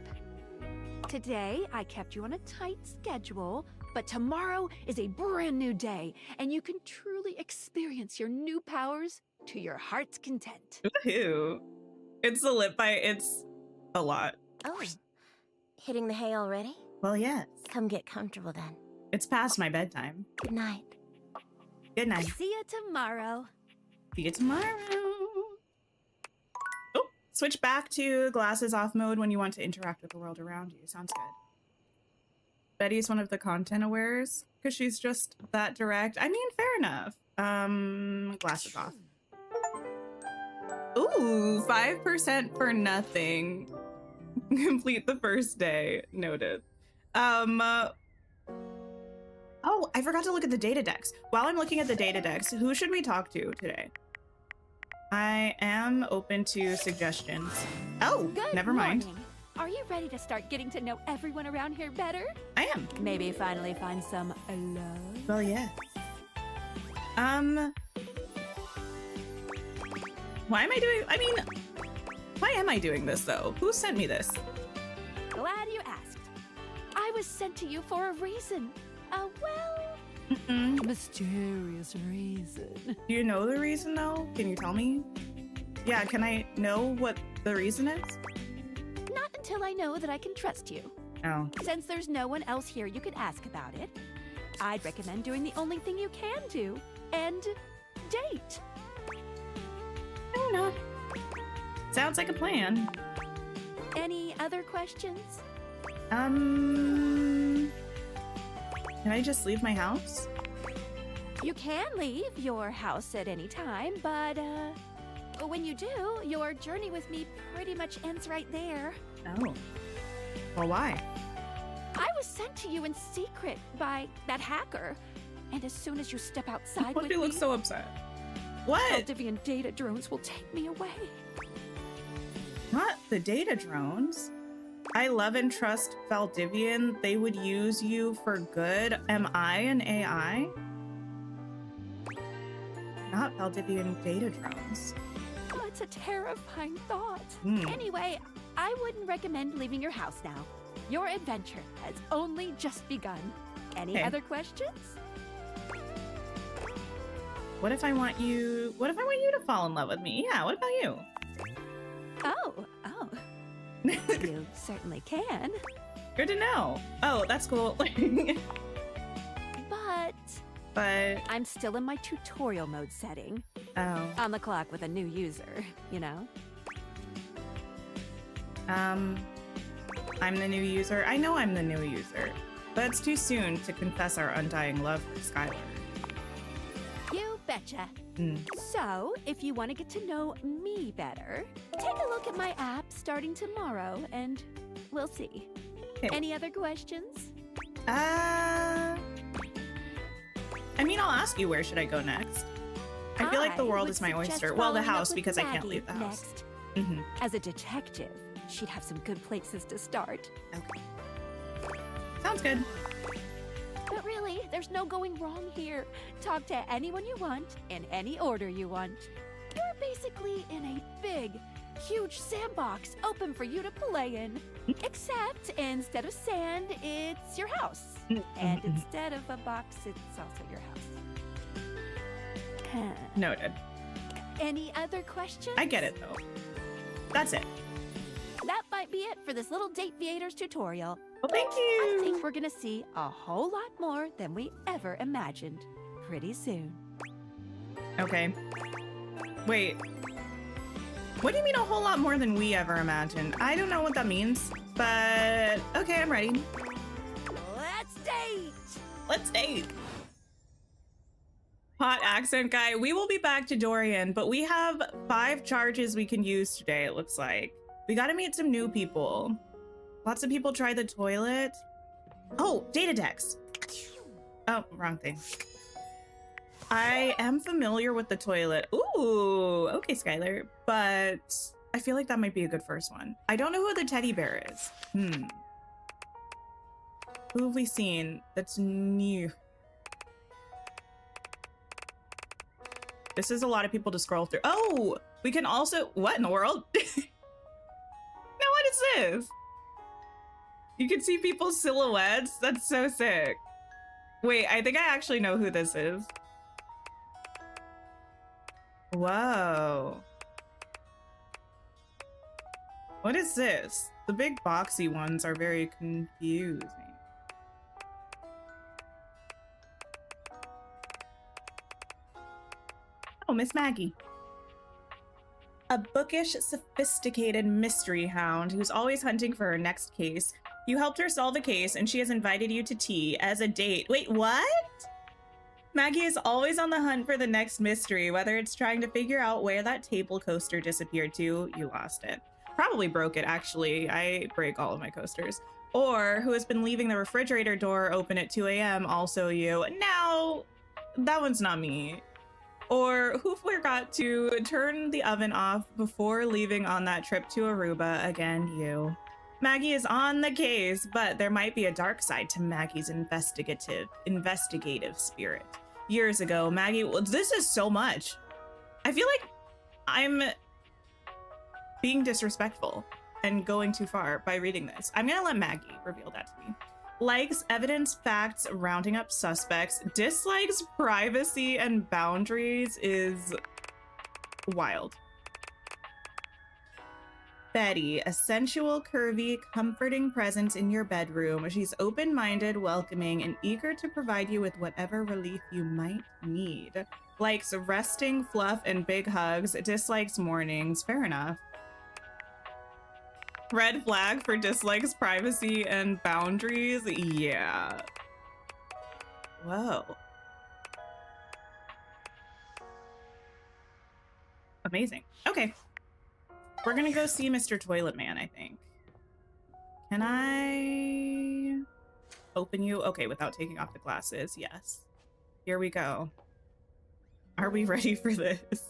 Today, I kept you on a tight schedule, but tomorrow is a brand new day, and you can truly experience your new powers to your heart's content. Woohoo. It's the lip bite. It's a lot. Oh, hitting the hay already? Well, yes. Come get comfortable then. It's past my bedtime. Good night. Good night. See you tomorrow. See you tomorrow. Oh, switch back to glasses off mode when you want to interact with the world around you. Sounds good. Betty's one of the content awares because she's just that direct. I mean, fair enough. Glasses off. Ooh, 5% for nothing. Complete the first day. Noted. Oh, I forgot to look at the data decks. While I'm looking at the data decks, who should we talk to today? I am open to suggestions. Oh, Good never mind. morning. Are you ready to start getting to know everyone around here better? I am. Maybe finally find some love? Well, yes. Why am I doing, why am I doing this though? Who sent me this? Glad you asked. I was sent to you for a reason. Mysterious reason. Do you know the reason though? Can you tell me? Yeah, can I know what the reason is? Not until I know that I can trust you. Oh. Since there's no one else here you can ask about it, I'd recommend doing the only thing you can do, and date. I don't know. Sounds like a plan. Any other questions? Can I just leave my house? You can leave your house at any time, but when you do, your journey with me pretty much ends right there. Oh. Well, why? I was sent to you in secret by that hacker. And as soon as you step outside Why with do you look me, so upset? What? Valdivian data drones will take me away. Not the data drones. I love and trust Valdivian. They would use you for good. Am I an AI? Not Valdivian data drones. Oh, it's a terrifying thought. Hmm. Anyway, I wouldn't recommend leaving your house now. Your adventure has only just begun. Any Okay. other questions? What if I want you to fall in love with me? Yeah, what about you? Oh. You certainly can. Good to know. Oh, that's cool. But I'm still in my tutorial mode setting. Oh. On the clock with a new user, you know? I'm the new user. I know I'm the new user, but it's too soon to confess our undying love for Skylar. You betcha. Mm. So, if you want to get to know me better, take a look at my app starting tomorrow, and we'll see. Okay. Any other questions? I mean, I'll ask you, where should I go next? I feel like the world would is my suggest oyster. Well, the following up house, with because I can't Maggie leave the house. next. Mm-hmm. As a detective, she'd have some good places to start. Okay. Sounds good. But really, there's no going wrong here. Talk to anyone you want, in any order you want. You're basically in a big, huge sandbox open for you to play in. Except instead of sand, it's your house. And instead of a box, it's also your house. Noted. Any other questions? I get it, though. That's it. That might be it for this little Dateviators tutorial. Well, thank you. I think we're gonna see a whole lot more than we ever imagined pretty soon. Okay. Wait. What do you mean a whole lot more than we ever imagined? I don't know what that means, but okay, I'm ready. Let's date! Let's date. Hot accent guy. We will be back to Dorian, but we have 5 charges we can use today, it looks like. We gotta meet some new people. Lots of people try the toilet. Oh, data decks. Oh, wrong thing. I am familiar with the toilet. Ooh, okay, Skylar. But I feel like that might be a good first one. I don't know who the teddy bear is. Who have we seen that's new? This is a lot of people to scroll through. Oh, we can also, what in the world? Now what is this? You can see people's silhouettes. That's so sick. Wait, I think I actually know who this is. Whoa. What is this? The big boxy ones are very confusing. Oh, Miss Maggie. A bookish, sophisticated mystery hound who's always hunting for her next case. You helped her solve a case and she has invited you to tea as a date. Wait, what? Maggie is always on the hunt for the next mystery, whether it's trying to figure out where that table coaster disappeared to, you lost it. Probably broke it, actually. I break all of my coasters. Or who has been leaving the refrigerator door open at 2 a.m., also you. Now, that one's not me. Or who forgot to turn the oven off before leaving on that trip to Aruba, again, you. Maggie is on the case, but there might be a dark side to Maggie's investigative spirit. Years ago, Maggie, well, this is so much. I feel like I'm being disrespectful and going too far by reading this. I'm gonna let Maggie reveal that to me. Likes evidence, facts, rounding up suspects. Dislikes privacy and boundaries is wild. Betty, a sensual, curvy, comforting presence in your bedroom. She's open-minded, welcoming, and eager to provide you with whatever relief you might need. Likes resting, fluff, and big hugs. Dislikes mornings. Fair enough. Red flag for dislikes privacy and boundaries. Yeah. Whoa. Amazing. Okay. We're gonna go see Mr. Toilet Man, I think. Can I open you? Okay, without taking off the glasses. Yes. Here we go. Are we ready for this?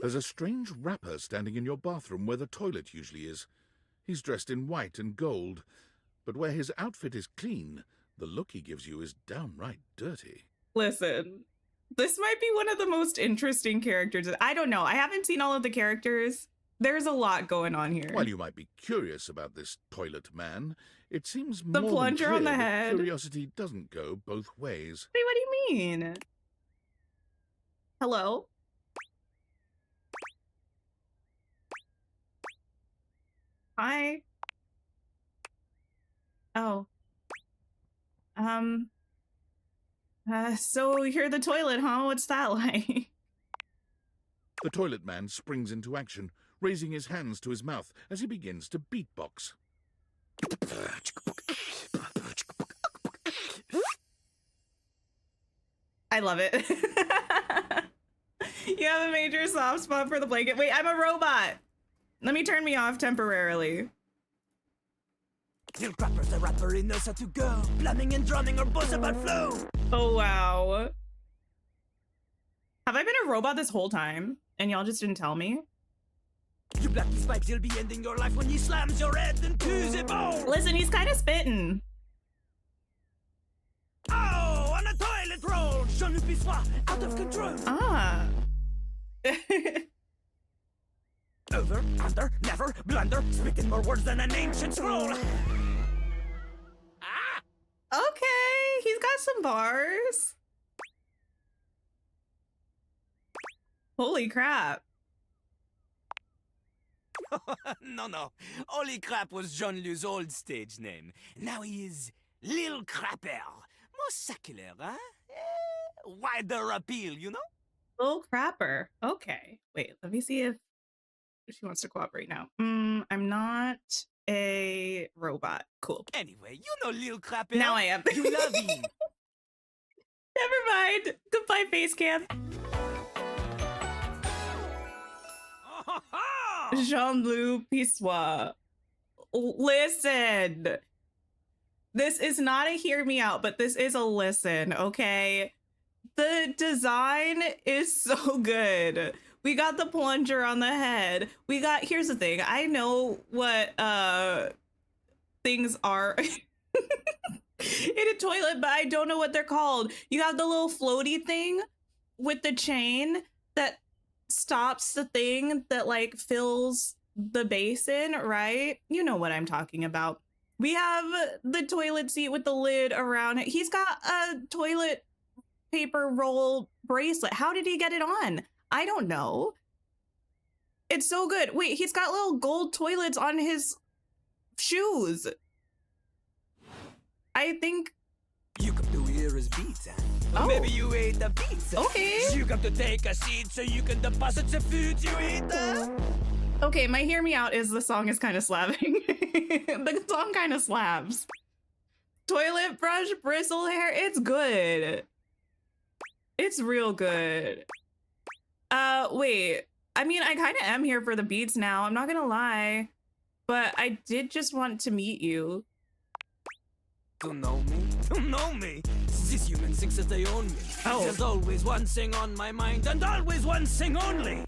There's a strange rapper standing in your bathroom where the toilet usually is. He's dressed in white and gold, but where his outfit is clean, the look he gives you is downright dirty. Listen, this might be one of the most interesting characters. I don't know. I haven't seen all of the characters. There's a lot going on here. While you might be curious about this toilet man, it seems the more plunger than clear on the that head. curiosity doesn't go both ways. Wait, what do you mean? Hello? Hi. Oh. So you're the toilet, huh? What's that like? The toilet man springs into action, raising his hands to his mouth as he begins to beatbox. I love it. You have a major soft spot for the blanket. Wait, I'm a robot. Let me turn me off temporarily. Your crapper's a rapper, he knows how to go. Plumbing and drumming or buzz about flow. Oh, wow. Have I been a robot this whole time? And y'all just didn't tell me? You black these pipes, you'll be ending your life when he slams your head into the bone. Listen, he's kind of spitting. Oh, on a toilet roll. Jean-Luc Pissoir, out of control. Ah. Over, under, never, blunder, speaking more words than an ancient scroll. Okay, he's got some bars. Holy crap. No. Holy crap was Jean-Luc's old stage name. Now he is Lil Crapper. More secular, huh? Wider appeal, you know? Lil Crapper. Okay. Wait, let me see if she wants to cooperate now. I'm not a robot. Cool. Anyway, you know Lil Crapper. Now I am. You love him. Never mind. Goodbye, face cam. Jean-Luc Pissoir. Listen. This is not a hear me out, but this is a listen, okay? The design is so good. We got the plunger on the head. We got, here's the thing. I know what things are in a toilet, but I don't know what they're called. You have the little floaty thing with the chain that stops the thing that like fills the basin, right? You know what I'm talking about. We have the toilet seat with the lid around it. He's got a toilet paper roll bracelet. How did he get it on? I don't know. It's so good. Wait, he's got little gold toilets on his shoes. I think you come to hear his beats, huh? Oh. Maybe you ate the pizza. Okay. You come to take a seat so you can deposit the food you eat. Okay, my hear me out is the song is kind of slapping. The song kind of slaps. Toilet brush, bristle hair, it's good. It's real good. Wait. I mean, I kind of am here for the beats now. I'm not gonna lie. But I did just want to meet you. To know me? To know me? This human thinks that they own me. Oh. There's always one thing on my mind and always one thing only.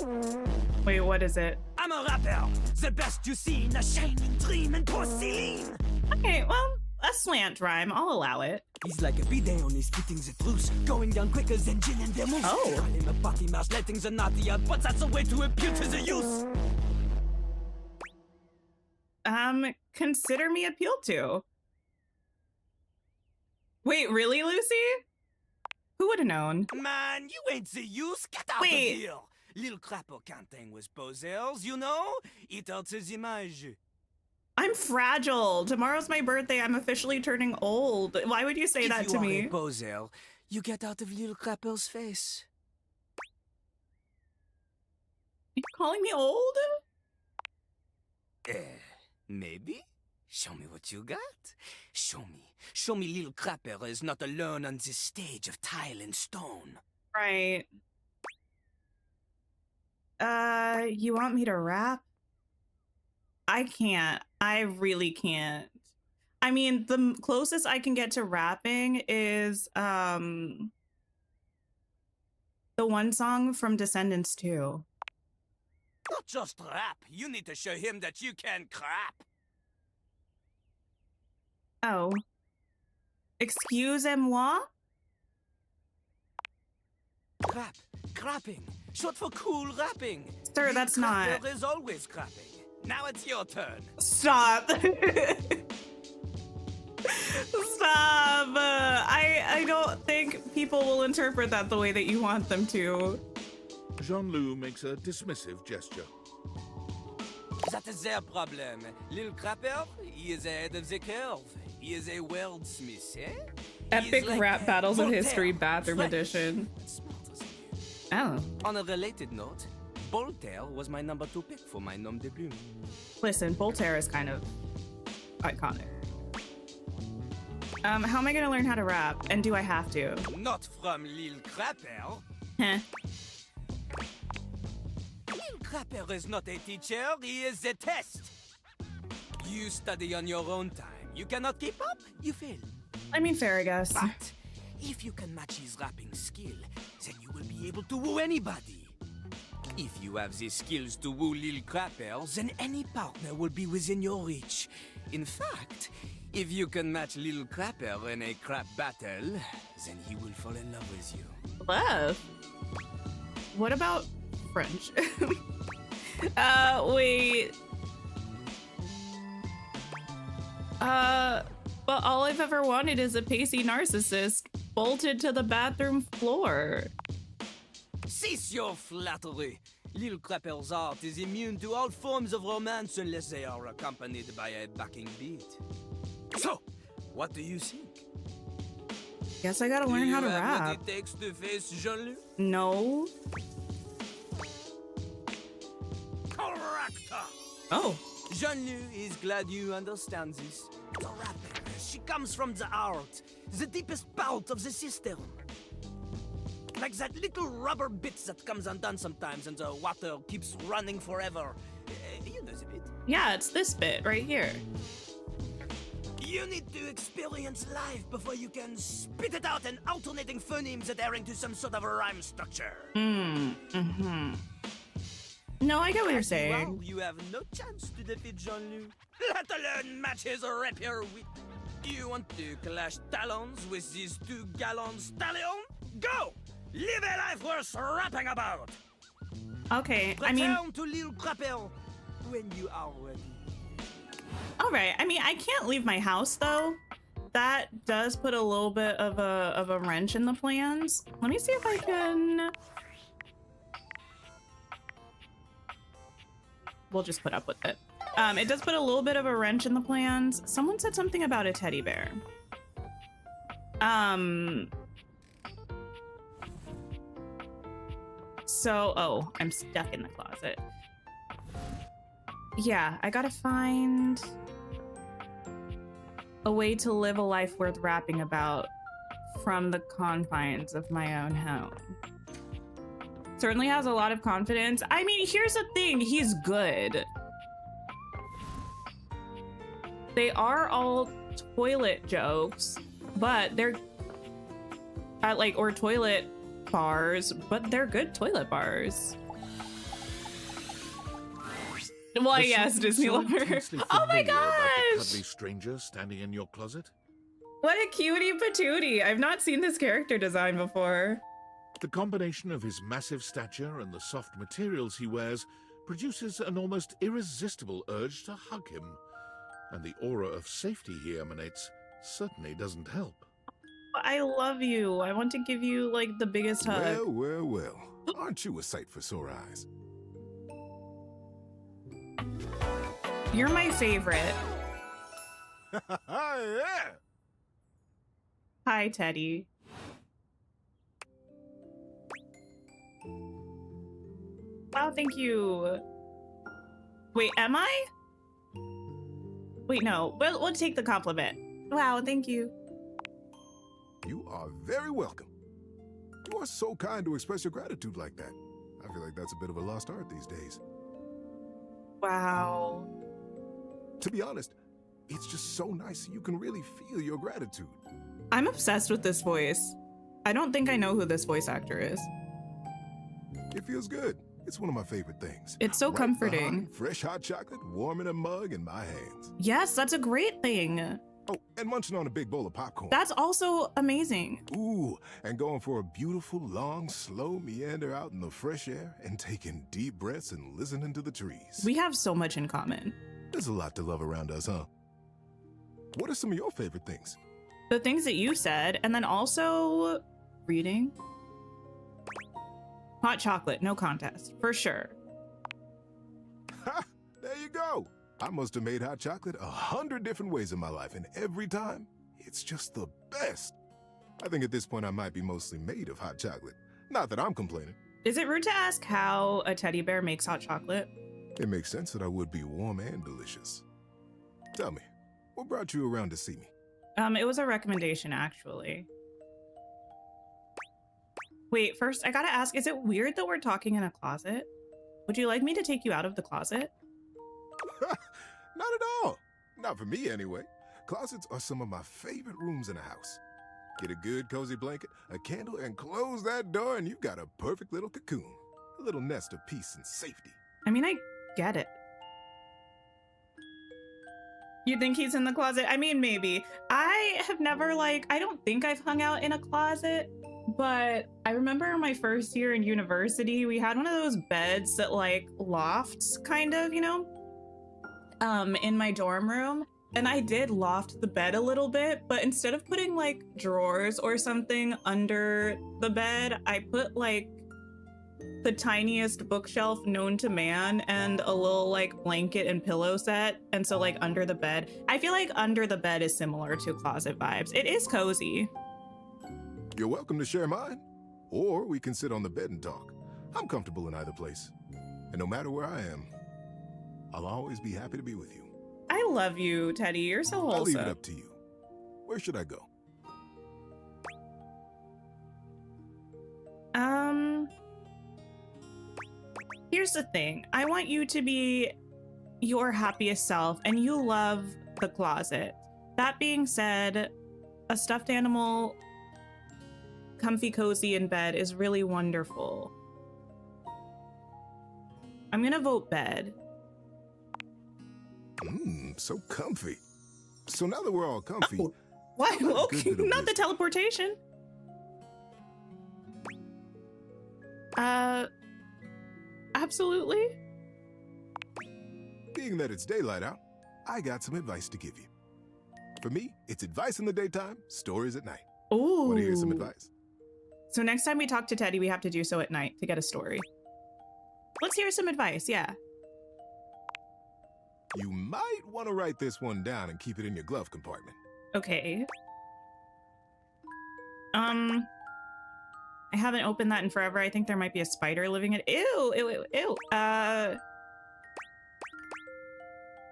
Wait, what is it? I'm a rapper. The best you seen, a shining dream in porcelain. Okay, well, a slant rhyme. I'll allow it. He's like a bidet, only spitting the truth, going down quicker than gin and vermouth. Oh. Call him a potty mouse, letting the naughty out, but that's a way to appeal to the youth. Consider me appealed to. Wait, really, Lucy? Who would have known? Man, you ain't the youth. Get out Wait. of here. Little Crapper can't hang with posers, you know? It hurts his image. I'm fragile. Tomorrow's my birthday. I'm officially turning old. Why would you say that to me? If you are a poser, you get out of Little Crapper's face. You calling me old? Maybe? Show me what you got. Show me. Show me Little Crapper is not alone on this stage of tile and stone. Right. You want me to rap? I can't. I really can't. I mean, the closest I can get to rapping is the one song from Descendants 2. Not just rap. You need to show him that you can crap. Oh. Excusez-moi? Crap. Crapping. Short for cool rapping. Sir, that's not. Crapper is always crapping. Now it's your turn. Stop. Stop. I don't think people will interpret that the way that you want them to. Jean-Loup makes a dismissive gesture. That is their problem. Little Crapper, he is ahead of the curve. He is a wordsmith, eh? Epic like rap battles of Voltaire, history bathroom French, edition. smarter than you. Oh. On a related note, Voltaire was my number 2 pick for my nom de plume. Listen, Voltaire is kind of iconic. How am I gonna learn how to rap? And do I have to? Not from Little Crapper. Heh. Little Crapper is not a teacher, he is a test. You study on your own time. You cannot keep up, you fail. I mean, fair, I guess. But if you can match his rapping skill, then you will be able to woo anybody. If you have the skills to woo Little Crapper, then any partner will be within your reach. In fact, if you can match Little Crapper in a crap battle, then he will fall in love with you. Love? What about French? Wait. But all I've ever wanted is a pacey narcissist bolted to the bathroom floor. Cease your flattery. Little Crapper's art is immune to all forms of romance unless they are accompanied by a backing beat. So, what do you think? Guess I gotta learn how to rap. What it takes to face Jean-Loup? No. Correct. Oh. Jean-Loup is glad you understand this. The rapper, she comes from the heart, the deepest part of the system. Like that little rubber bit that comes undone sometimes and the water keeps running forever. You know the bit. Yeah, it's this bit right here. You need to experience life before you can spit it out in alternating phonemes adhering to some sort of a rhyme structure. Mm-hmm. No, I get what you're saying. Well, you have no chance to defeat Jean-Loup, let alone match his rapier wit. You want to clash talons with these 2 gallon stallions? Go! Live a life worth rapping about! Okay, Return I mean... to Little Crapper when you are ready. Alright, I mean, I can't leave my house, though. That does put a little bit of a wrench in the plans. Let me see if I can... We'll just put up with it. It does put a little bit of a wrench in the plans. Someone said something about a teddy bear. So, oh, I'm stuck in the closet. Yeah, I gotta find a way to live a life worth rapping about from the confines of my own home. Certainly has a lot of confidence. I mean, here's the thing, he's good. They are all toilet jokes, but they're or toilet bars, but they're good toilet bars. Well, yes, Disney lover. Oh my gosh! Cuddly stranger standing in your closet? What a cutie patootie. I've not seen this character design before. The combination of his massive stature and the soft materials he wears produces an almost irresistible urge to hug him. And the aura of safety he emanates certainly doesn't help. I love you. I want to give you, like, the biggest hug. Well. Aren't you a sight for sore eyes? You're my favorite. Yeah. Hi, Teddy. Wow, thank you. Wait, am I? Wait, no. We'll take the compliment. Wow, thank you. You are very welcome. You are so kind to express your gratitude like that. I feel like that's a bit of a lost art these days. Wow. To be honest, it's just so nice you can really feel your gratitude. I'm obsessed with this voice. I don't think I know who this voice actor is. It feels good. It's one of my favorite things. It's so comforting. Behind fresh hot chocolate, warm in a mug in my hands. Yes, that's a great thing. Oh, and munching on a big bowl of popcorn. That's also amazing. Ooh, and going for a beautiful, long, slow meander out in the fresh air and taking deep breaths and listening to the trees. We have so much in common. There's a lot to love around us, huh? What are some of your favorite things? The things that you said, and then also reading. Hot chocolate, no contest, for sure. Ha! There you go. I must have made hot chocolate 100 different ways in my life, and every time, it's just the best. I think at this point I might be mostly made of hot chocolate. Not that I'm complaining. Is it rude to ask how a teddy bear makes hot chocolate? It makes sense that I would be warm and delicious. Tell me, what brought you around to see me? It was a recommendation, actually. Wait, first, I gotta ask, is it weird that we're talking in a closet? Would you like me to take you out of the closet? Not at all. Not for me, anyway. Closets are some of my favorite rooms in a house. Get a good, cozy blanket, a candle, and close that door, and you've got a perfect little cocoon. A little nest of peace and safety. I mean, I get it. You think he's in the closet? I mean, maybe. I have never, I don't think I've hung out in a closet, but I remember my first year in university, we had one of those beds that, lofts, kind of, you know? In my dorm room, and I did loft the bed a little bit, but instead of putting drawers or something under the bed, I put the tiniest bookshelf known to man and a little blanket and pillow set. And so under the bed, I feel like under the bed is similar to closet vibes. It is cozy. You're welcome to share mine, or we can sit on the bed and talk. I'm comfortable in either place, and no matter where I am, I'll always be happy to be with you. I love you, Teddy. You're so wholesome. I'll leave it up to you. Where should I go? Here's the thing. I want you to be your happiest self, and you love the closet. That being said, a stuffed animal, comfy cozy in bed is really wonderful. I'm gonna vote bed. So comfy. So now that we're all comfy, why? Okay, not the teleportation. Absolutely. Being that it's daylight out, I got some advice to give you. For me, it's advice in the daytime, stories at night. Ooh. Want to hear some advice? So next time we talk to Teddy, we have to do so at night to get a story. Let's hear some advice, yeah. You might want to write this one down and keep it in your glove compartment. Okay. I haven't opened that in forever. I think there might be a spider living in it. Ew, ew, ew, ew.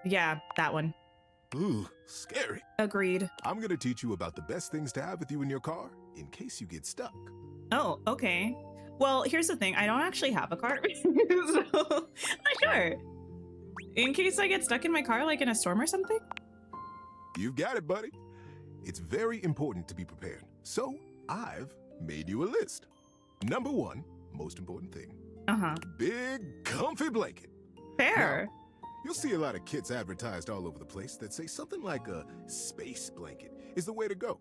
Yeah, that one. Ooh, scary. Agreed. I'm gonna teach you about the best things to have with you in your car in case you get stuck. Oh, okay. Well, here's the thing. I don't actually have a car, so not sure. In case I get stuck in my car, in a storm or something? You've got it, buddy. It's very important to be prepared. So, I've made you a list. Number 1, most important thing. Big, comfy blanket. Fair. Now, you'll see a lot of kits advertised all over the place that say something like a space blanket is the way to go.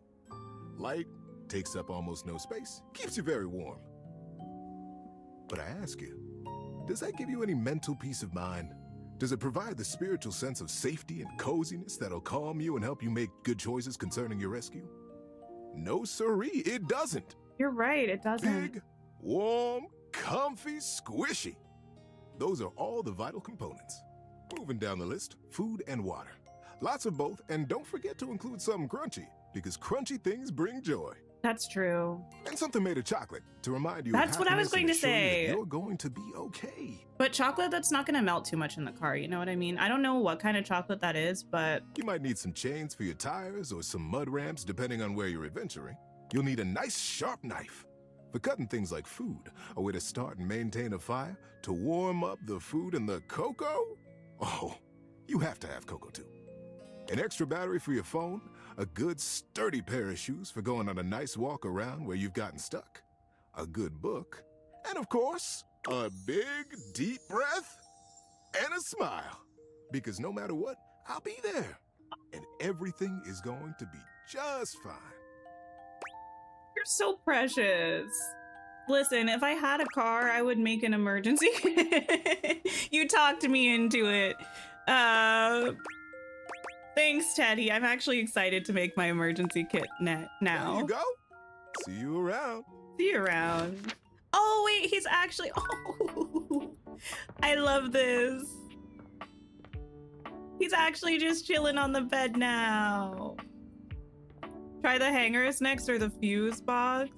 Light, takes up almost no space, keeps you very warm. But I ask you, does that give you any mental peace of mind? Does it provide the spiritual sense of safety and coziness that'll calm you and help you make good choices concerning your rescue? No siree, it doesn't. You're right, it doesn't. Big, warm, comfy, squishy. Those are all the vital components. Moving down the list, food and water. Lots of both, and don't forget to include something crunchy, because crunchy things bring joy. That's true. And something made of chocolate to remind you That's of what I was happiness going and to assure you say. that you're going to be okay. But chocolate that's not going to melt too much in the car, you know what I mean? I don't know what kind of chocolate that is, but... You might need some chains for your tires or some mud ramps, depending on where you're adventuring. You'll need a nice, sharp knife for cutting things like food, a way to start and maintain a fire, to warm up the food and the cocoa. Oh, you have to have cocoa too. An extra battery for your phone, a good sturdy pair of shoes for going on a nice walk around where you've gotten stuck, a good book, and of course, a big, deep breath and a smile. Because no matter what, I'll be there. And everything is going to be just fine. You're so precious. Listen, if I had a car, I would make an emergency. You talked me into it. Thanks, Teddy. I'm actually excited to make my emergency kit now. There you go. See you around. See you around. Oh, wait, he's actually... Oh, I love this. He's actually just chilling on the bed now. Try the hangers next or the fuse box.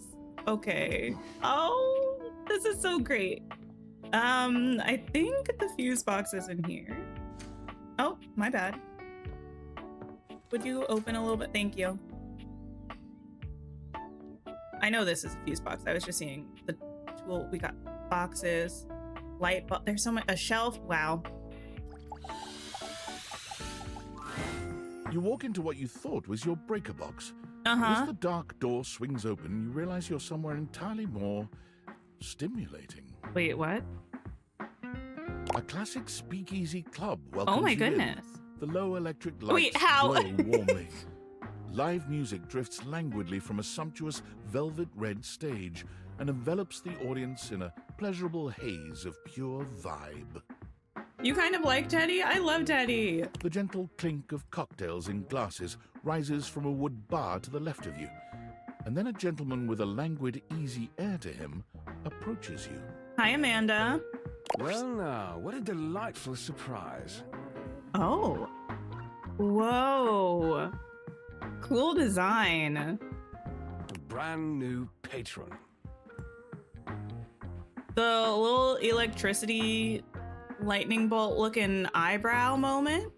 Okay. Oh, this is so great. I think the fuse box is in here. Oh, my bad. Would you open a little bit? Thank you. I know this is a fuse box. I was just seeing the tool. We got boxes, light bulb. There's so much. A shelf. Wow. You walk into what you thought was your breaker box. Uh-huh. As the dark door swings open, you realize you're somewhere entirely more stimulating. Wait, what? A classic speakeasy club welcomes Oh my you in. goodness. The low electric lights Wait, how? glow warmly. Live music drifts languidly from a sumptuous velvet red stage and envelops the audience in a pleasurable haze of pure vibe. You kind of like Teddy? I love Teddy. The gentle clink of cocktails in glasses rises from a wood bar to the left of you, and then a gentleman with a languid, easy air to him approaches you. Hi, Amanda. Well now, what a delightful surprise. Oh. Whoa. Cool design. A brand new patron. The little electricity lightning bolt looking eyebrow moment.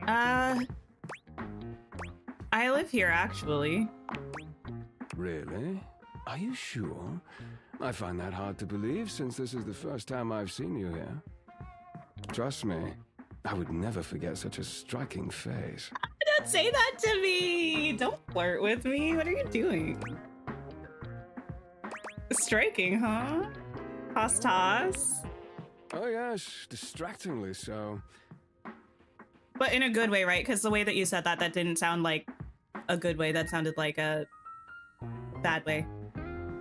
I live here actually. Really? Are you sure? I find that hard to believe since this is the first time I've seen you here. Trust me, I would never forget such a striking face. Don't say that to me! Don't flirt with me. What are you doing? Striking, huh? Toss toss. Oh yes, distractingly so. But in a good way, right? Because the way that you said that didn't sound like a good way. That sounded like a bad way.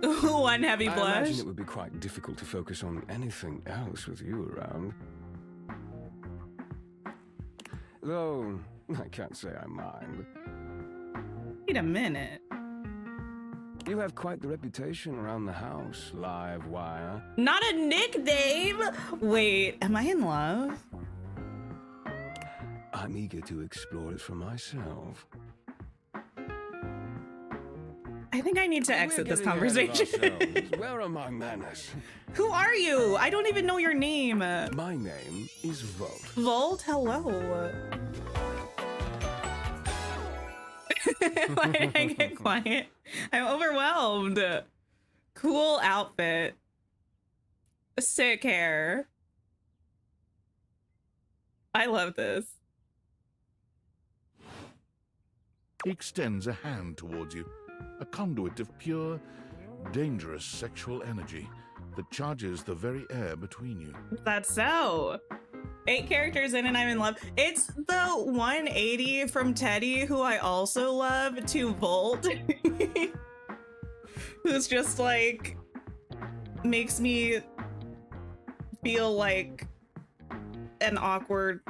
One heavy I blush. imagine it would be quite difficult to focus on anything else with you around. Though, I can't say I mind. Wait a minute. You have quite the reputation around the house, live wire. Not a nickname! Wait, am I in love? I'm eager to explore it for myself. I think I need to exit this conversation. Where are my manners? Who are you? I don't even know your name. My name is Volt. Volt? Hello. Why did I get quiet? I'm overwhelmed. Cool outfit. Sick hair. I love this. He extends a hand towards you, a conduit of pure, dangerous sexual energy that charges the very air between you. That's so. 8 characters in and I'm in love. It's the 180 from Teddy, who I also love, to Volt. Who's just like, makes me feel like an awkward,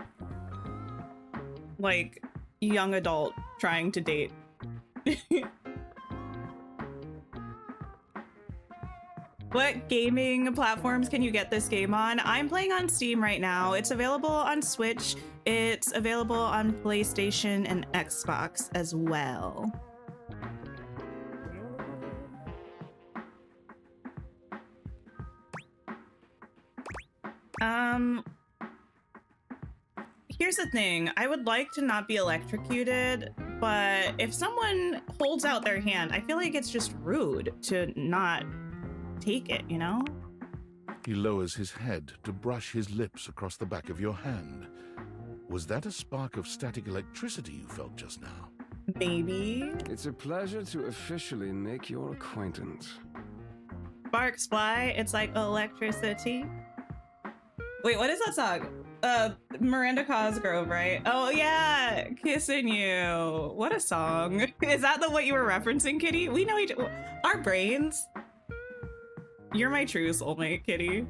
like, young adult trying to date. What gaming platforms can you get this game on? I'm playing on Steam right now. It's available on Switch. It's available on PlayStation and Xbox as well. Here's the thing. I would like to not be electrocuted, but if someone holds out their hand, I feel like it's just rude to not take it, you know? He lowers his head to brush his lips across the back of your hand. Was that a spark of static electricity you felt just now? Maybe. It's a pleasure to officially make your acquaintance. Sparks fly, it's like electricity. Wait, what is that song? Miranda Cosgrove, right? Oh yeah, Kissing You. What a song. Is that what you were referencing, Kitty? We know our brains. You're my true soulmate, Kitty.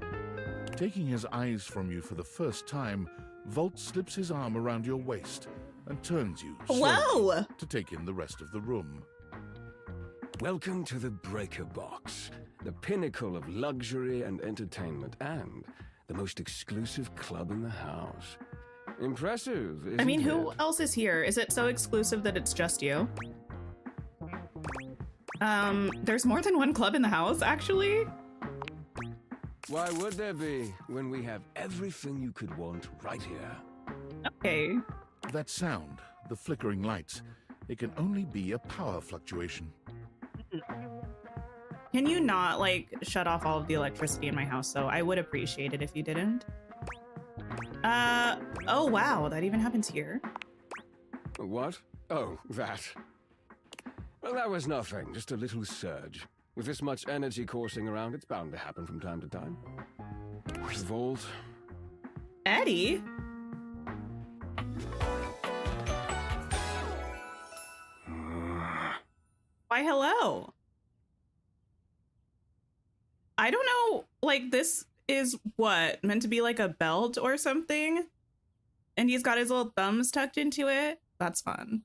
Taking his eyes from you for the first time, Volt slips his arm around your waist and turns you slowly to take in the rest of the room. Welcome to the Breaker Box, the pinnacle of luxury and entertainment, and the most exclusive club in the house. Impressive, isn't I mean, it? who else is here? Is it so exclusive that it's just you? There's more than one club in the house, actually? Why would there be, when we have everything you could want right here? Okay. That sound, the flickering lights, it can only be a power fluctuation. Can you not, like, shut off all of the electricity in my house, though? I would appreciate it if you didn't. Oh wow, that even happens here. What? Oh, that. Well, that was nothing, just a little surge. With this much energy coursing around, it's bound to happen from time to time. Volt. Eddie? Why, hello. I don't know, like, this is what, meant to be like a belt or something? And he's got his little thumbs tucked into it? That's fun.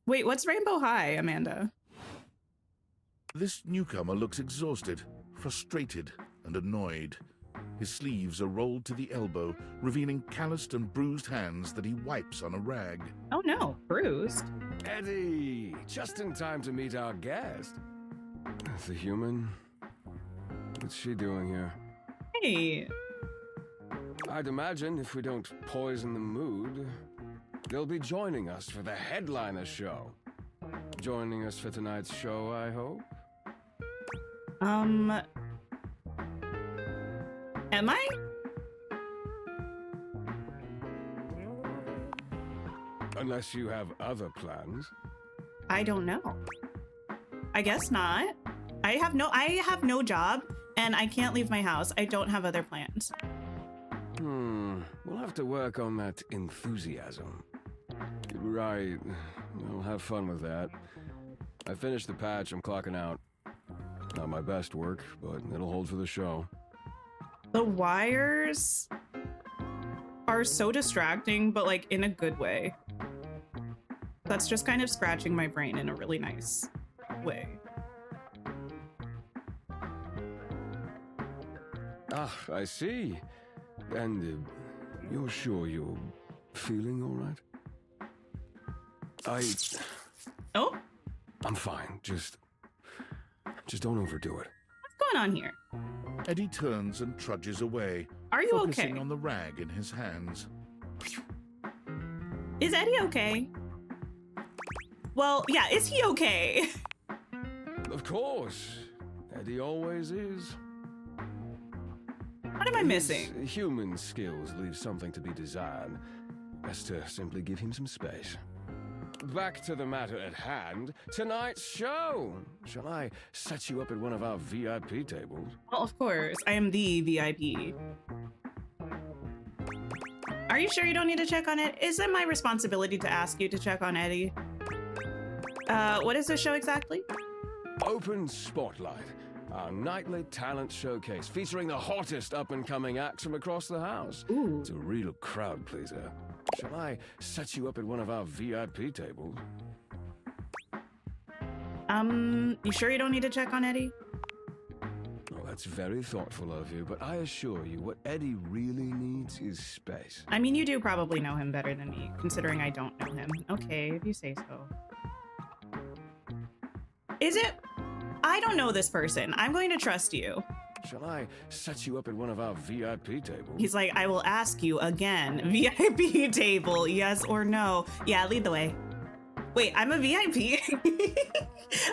Wait, what's Rainbow High, Amanda? This newcomer looks exhausted, frustrated, and annoyed. His sleeves are rolled to the elbow, revealing calloused and bruised hands that he wipes on a rag. Oh no, bruised. Eddie, just in time to meet our guest. The human. What's she doing here? Hey. I'd imagine if we don't poison the mood, they'll be joining us for the headliner show. Joining us for tonight's show, I hope? Am I? Unless you have other plans. I don't know. I guess not. I have no job and I can't leave my house. I don't have other plans. We'll have to work on that enthusiasm. Right. We'll have fun with that. I finished the patch. I'm clocking out. Not my best work, but it'll hold for the show. The wires are so distracting, but like in a good way. That's just kind of scratching my brain in a really nice way. Ah, I see. And you're sure you're feeling all right? Oh? I'm fine. Just don't overdo it. What's going on here? Eddie turns and trudges away, Are you focusing okay? on the rag in his hands. Is Eddie okay? Well, yeah, is he okay? Of course. Eddie always is. What am I missing? His human skills leave something to be desired. Best to simply give him some space. Back to the matter at hand. Tonight's show. Shall I set you up at one of our VIP tables? Well, of course. I am the VIP. Are you sure you don't need to check on it? Is it my responsibility to ask you to check on Eddie? What is the show exactly? Open Spotlight. Our nightly talent showcase featuring the hottest up-and-coming acts from across the house. Ooh. It's a real crowd pleaser. Shall I set you up at one of our VIP tables? You sure you don't need to check on Eddie? That's very thoughtful of you, but I assure you, what Eddie really needs is space. I mean, you do probably know him better than me, considering I don't know him. Okay, if you say so. Is it? I don't know this person. I'm going to trust you. Shall I set you up at one of our VIP tables? He's like, I will ask you again. VIP table, yes or no? Yeah, lead the way. Wait, I'm a VIP?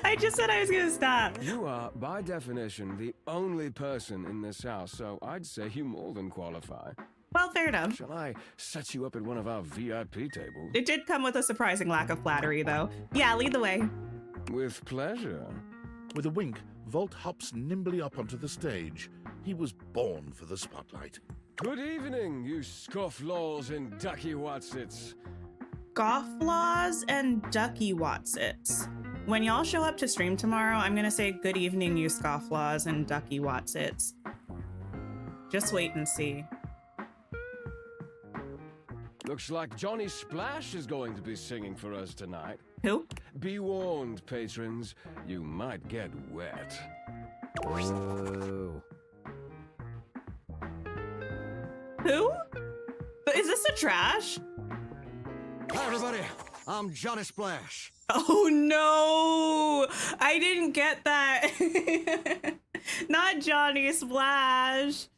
I just said I was gonna stop. You are, by definition, the only person in this house, so I'd say you more than qualify. Well, fair enough. Shall I set you up at one of our VIP tables? It did come with a surprising lack of flattery, though. Yeah, lead the way. With pleasure. With a wink, Volt hops nimbly up onto the stage. He was born for the spotlight. Good evening, you scofflaws and ducky watsits. Scofflaws and ducky watsits. When y'all show up to stream tomorrow, I'm gonna say good evening, you scofflaws and ducky watsits. Just wait and see. Looks like Johnny Splash is going to be singing for us tonight. Who? Be warned, patrons. You might get wet. Whoa. Who? Is this a trash? Hi, everybody. I'm Johnny Splash. Oh, no. I didn't get that. Not Johnny Splash.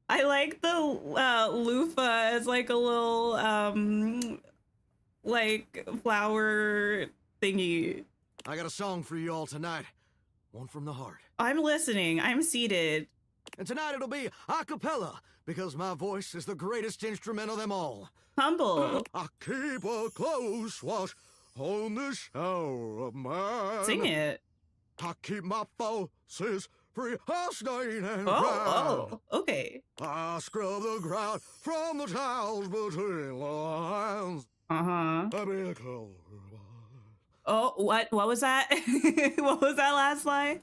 I like the loofah as like a little, like flower thingy. I got a song for you all tonight. One from the heart. I'm listening. I'm seated. And tonight it'll be a cappella, because my voice is the greatest instrument of them all. Humble. I keep a close watch on this hour of mine. Sing it. I keep my forces free of stain and grime. Oh, okay. I scrub the ground from the tiles between the lines. Uh-huh. I be a color. Oh, what was that? What was that last line?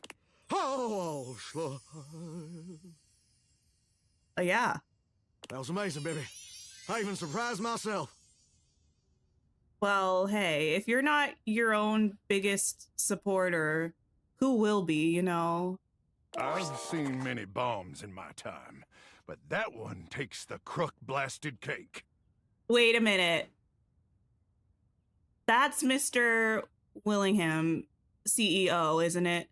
Oh, yeah. That was amazing, baby. I even surprised myself. Well, hey, if you're not your own biggest supporter, who will be, you know? I've seen many bombs in my time, but that one takes the crook-blasted cake. Wait a minute. That's Mr. Willingham, CEO, isn't it?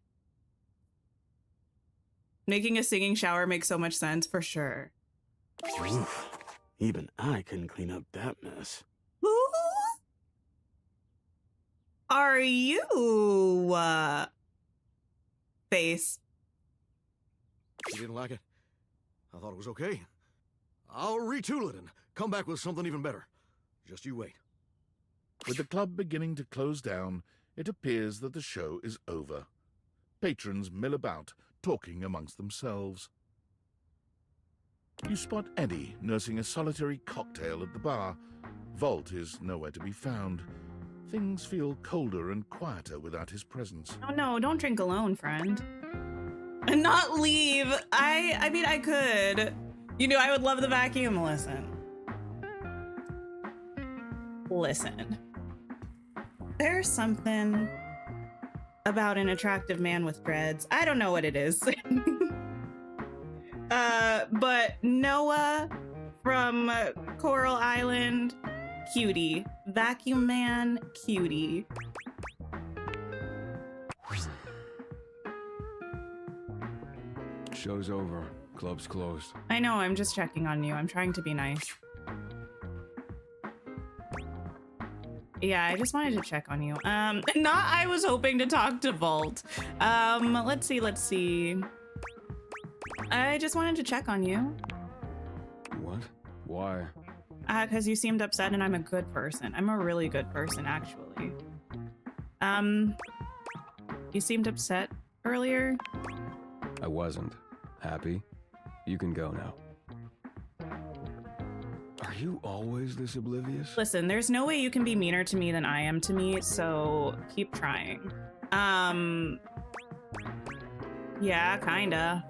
Making a singing shower makes so much sense, for sure. Oof. Even I couldn't clean up that mess. Who are you, face? You didn't like it? I thought it was okay. I'll retool it and come back with something even better. Just you wait. With the club beginning to close down, it appears that the show is over. Patrons mill about, talking amongst themselves. You spot Eddie nursing a solitary cocktail at the bar. Volt is nowhere to be found. Things feel colder and quieter without his presence. Oh no, don't drink alone, friend. And not leave. I mean, I could. You know, I would love the vacuum. Listen. There's something about an attractive man with dreads. I don't know what it is. But Noah from Coral Island, cutie. Vacuum man, cutie. Show's over. Club's closed. I know, I'm just checking on you. I'm trying to be nice. Yeah, I just wanted to check on you. Not I was hoping to talk to Volt. Let's see. I just wanted to check on you. What? Why? Because you seemed upset and I'm a good person. I'm a really good person, actually. You seemed upset earlier. I wasn't. Happy? You can go now. Are you always this oblivious? Listen, there's no way you can be meaner to me than I am to me, so keep trying. Yeah, kinda.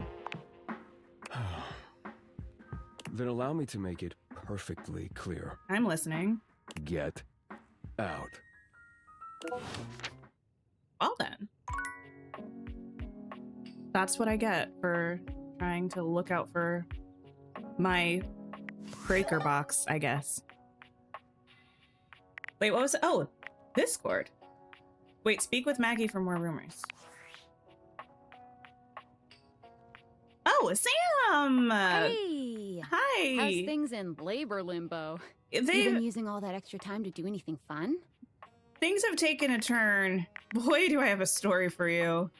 Then allow me to make it perfectly clear. I'm listening. Get out. Well then. That's what I get for trying to look out for my breaker box, I guess. Wait, what was it? Oh, Discord. Wait, speak with Maggie for more rumors. Oh, Sam! Hey! Hi! How's things in labor limbo? You been using all that extra time to do anything fun? Things have taken a turn. Boy, do I have a story for you.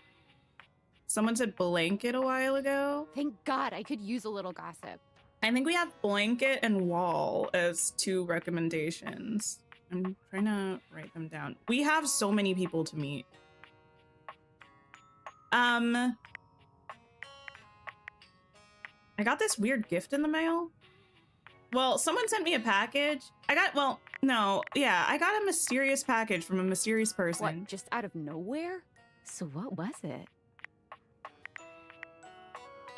Someone said blanket a while ago. Thank God, I could use a little gossip. I think we have blanket and wall as 2 recommendations. I'm trying to write them down. We have so many people to meet. I got this weird gift in the mail. Well, someone sent me a package. I got a mysterious package from a mysterious person. What, just out of nowhere? So what was it?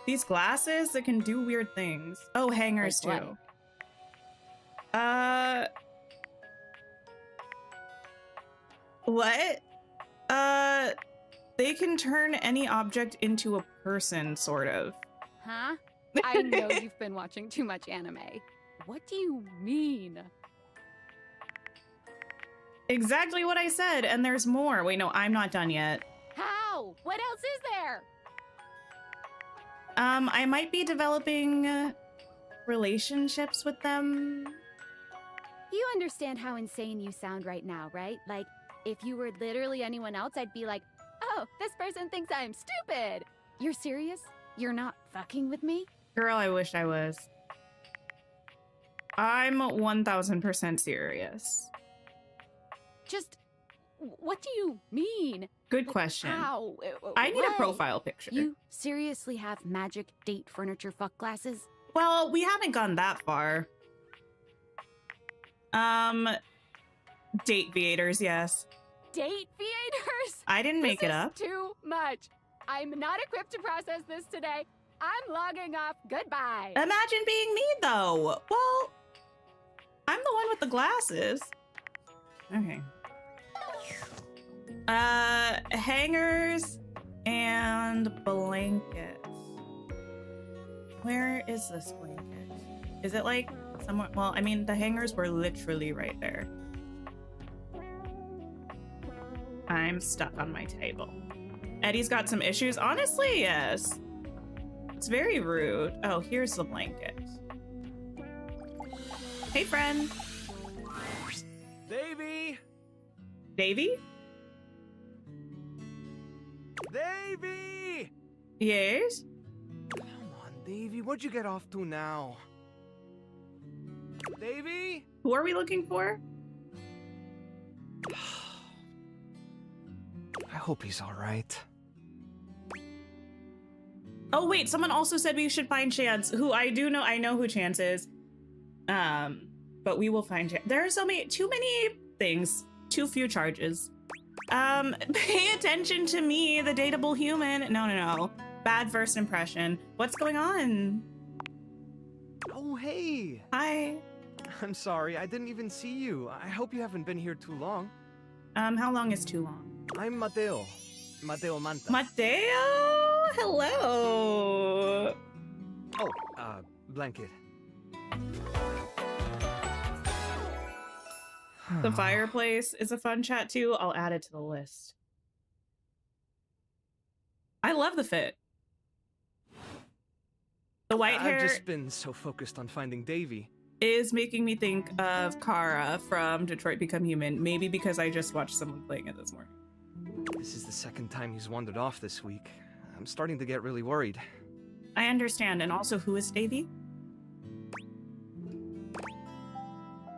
These glasses that can do weird things. Oh, hangers Like too. What? They can turn any object into a person, sort of. Huh? I know you've been watching too much anime. What do you mean? Exactly what I said, and there's more. Wait, no, I'm not done yet. How? What else is there? I might be developing relationships with them. You understand how insane you sound right now, right? Like, if you were literally anyone else, I'd be like, oh, this person thinks I'm stupid. You're serious? You're not fucking with me? Girl, I wish I was. I'm 1000% serious. Just, what do you mean? Good question. How? I need a Why? profile picture. You seriously have magic date furniture fuck glasses? Well, we haven't gone that far. Dateviators, yes. Dateviators? I didn't make it up. Too much. I'm not equipped to process this today. I'm logging off. Goodbye. Imagine being me, though. Well, I'm the one with the glasses. Okay. Hangers and blankets. Where is this blanket? Is it like somewhere? Well, I mean, the hangers were literally right there. I'm stuck on my table. Eddie's got some issues. Honestly, yes. It's very rude. Oh, here's the blanket. Hey, friend. Davy! Davy? Davy! Yes? Come on, Davy. What'd you get off to now? Davy? Who are we looking for? I hope he's all right. Oh, wait. Someone also said we should find Chance, who I do know. I know who Chance is. But we will find Chance. There are too many things. Too few charges. Pay attention to me, the dateable human. No. Bad first impression. What's going on? Oh, hey. Hi. I'm sorry, I didn't even see you. I hope you haven't been here too long. How long is too long? I'm Mateo. Mateo Manta. Mateo? Hello. Oh, blanket. The fireplace is a fun chat too. I'll add it to the list. I love the fit. The white hair I've just been so focused on finding Davy. Is making me think of Kara from Detroit Become Human. Maybe because I just watched someone playing it this morning. This is the second time he's wandered off this week. I'm starting to get really worried. I understand. And also, who is Davy?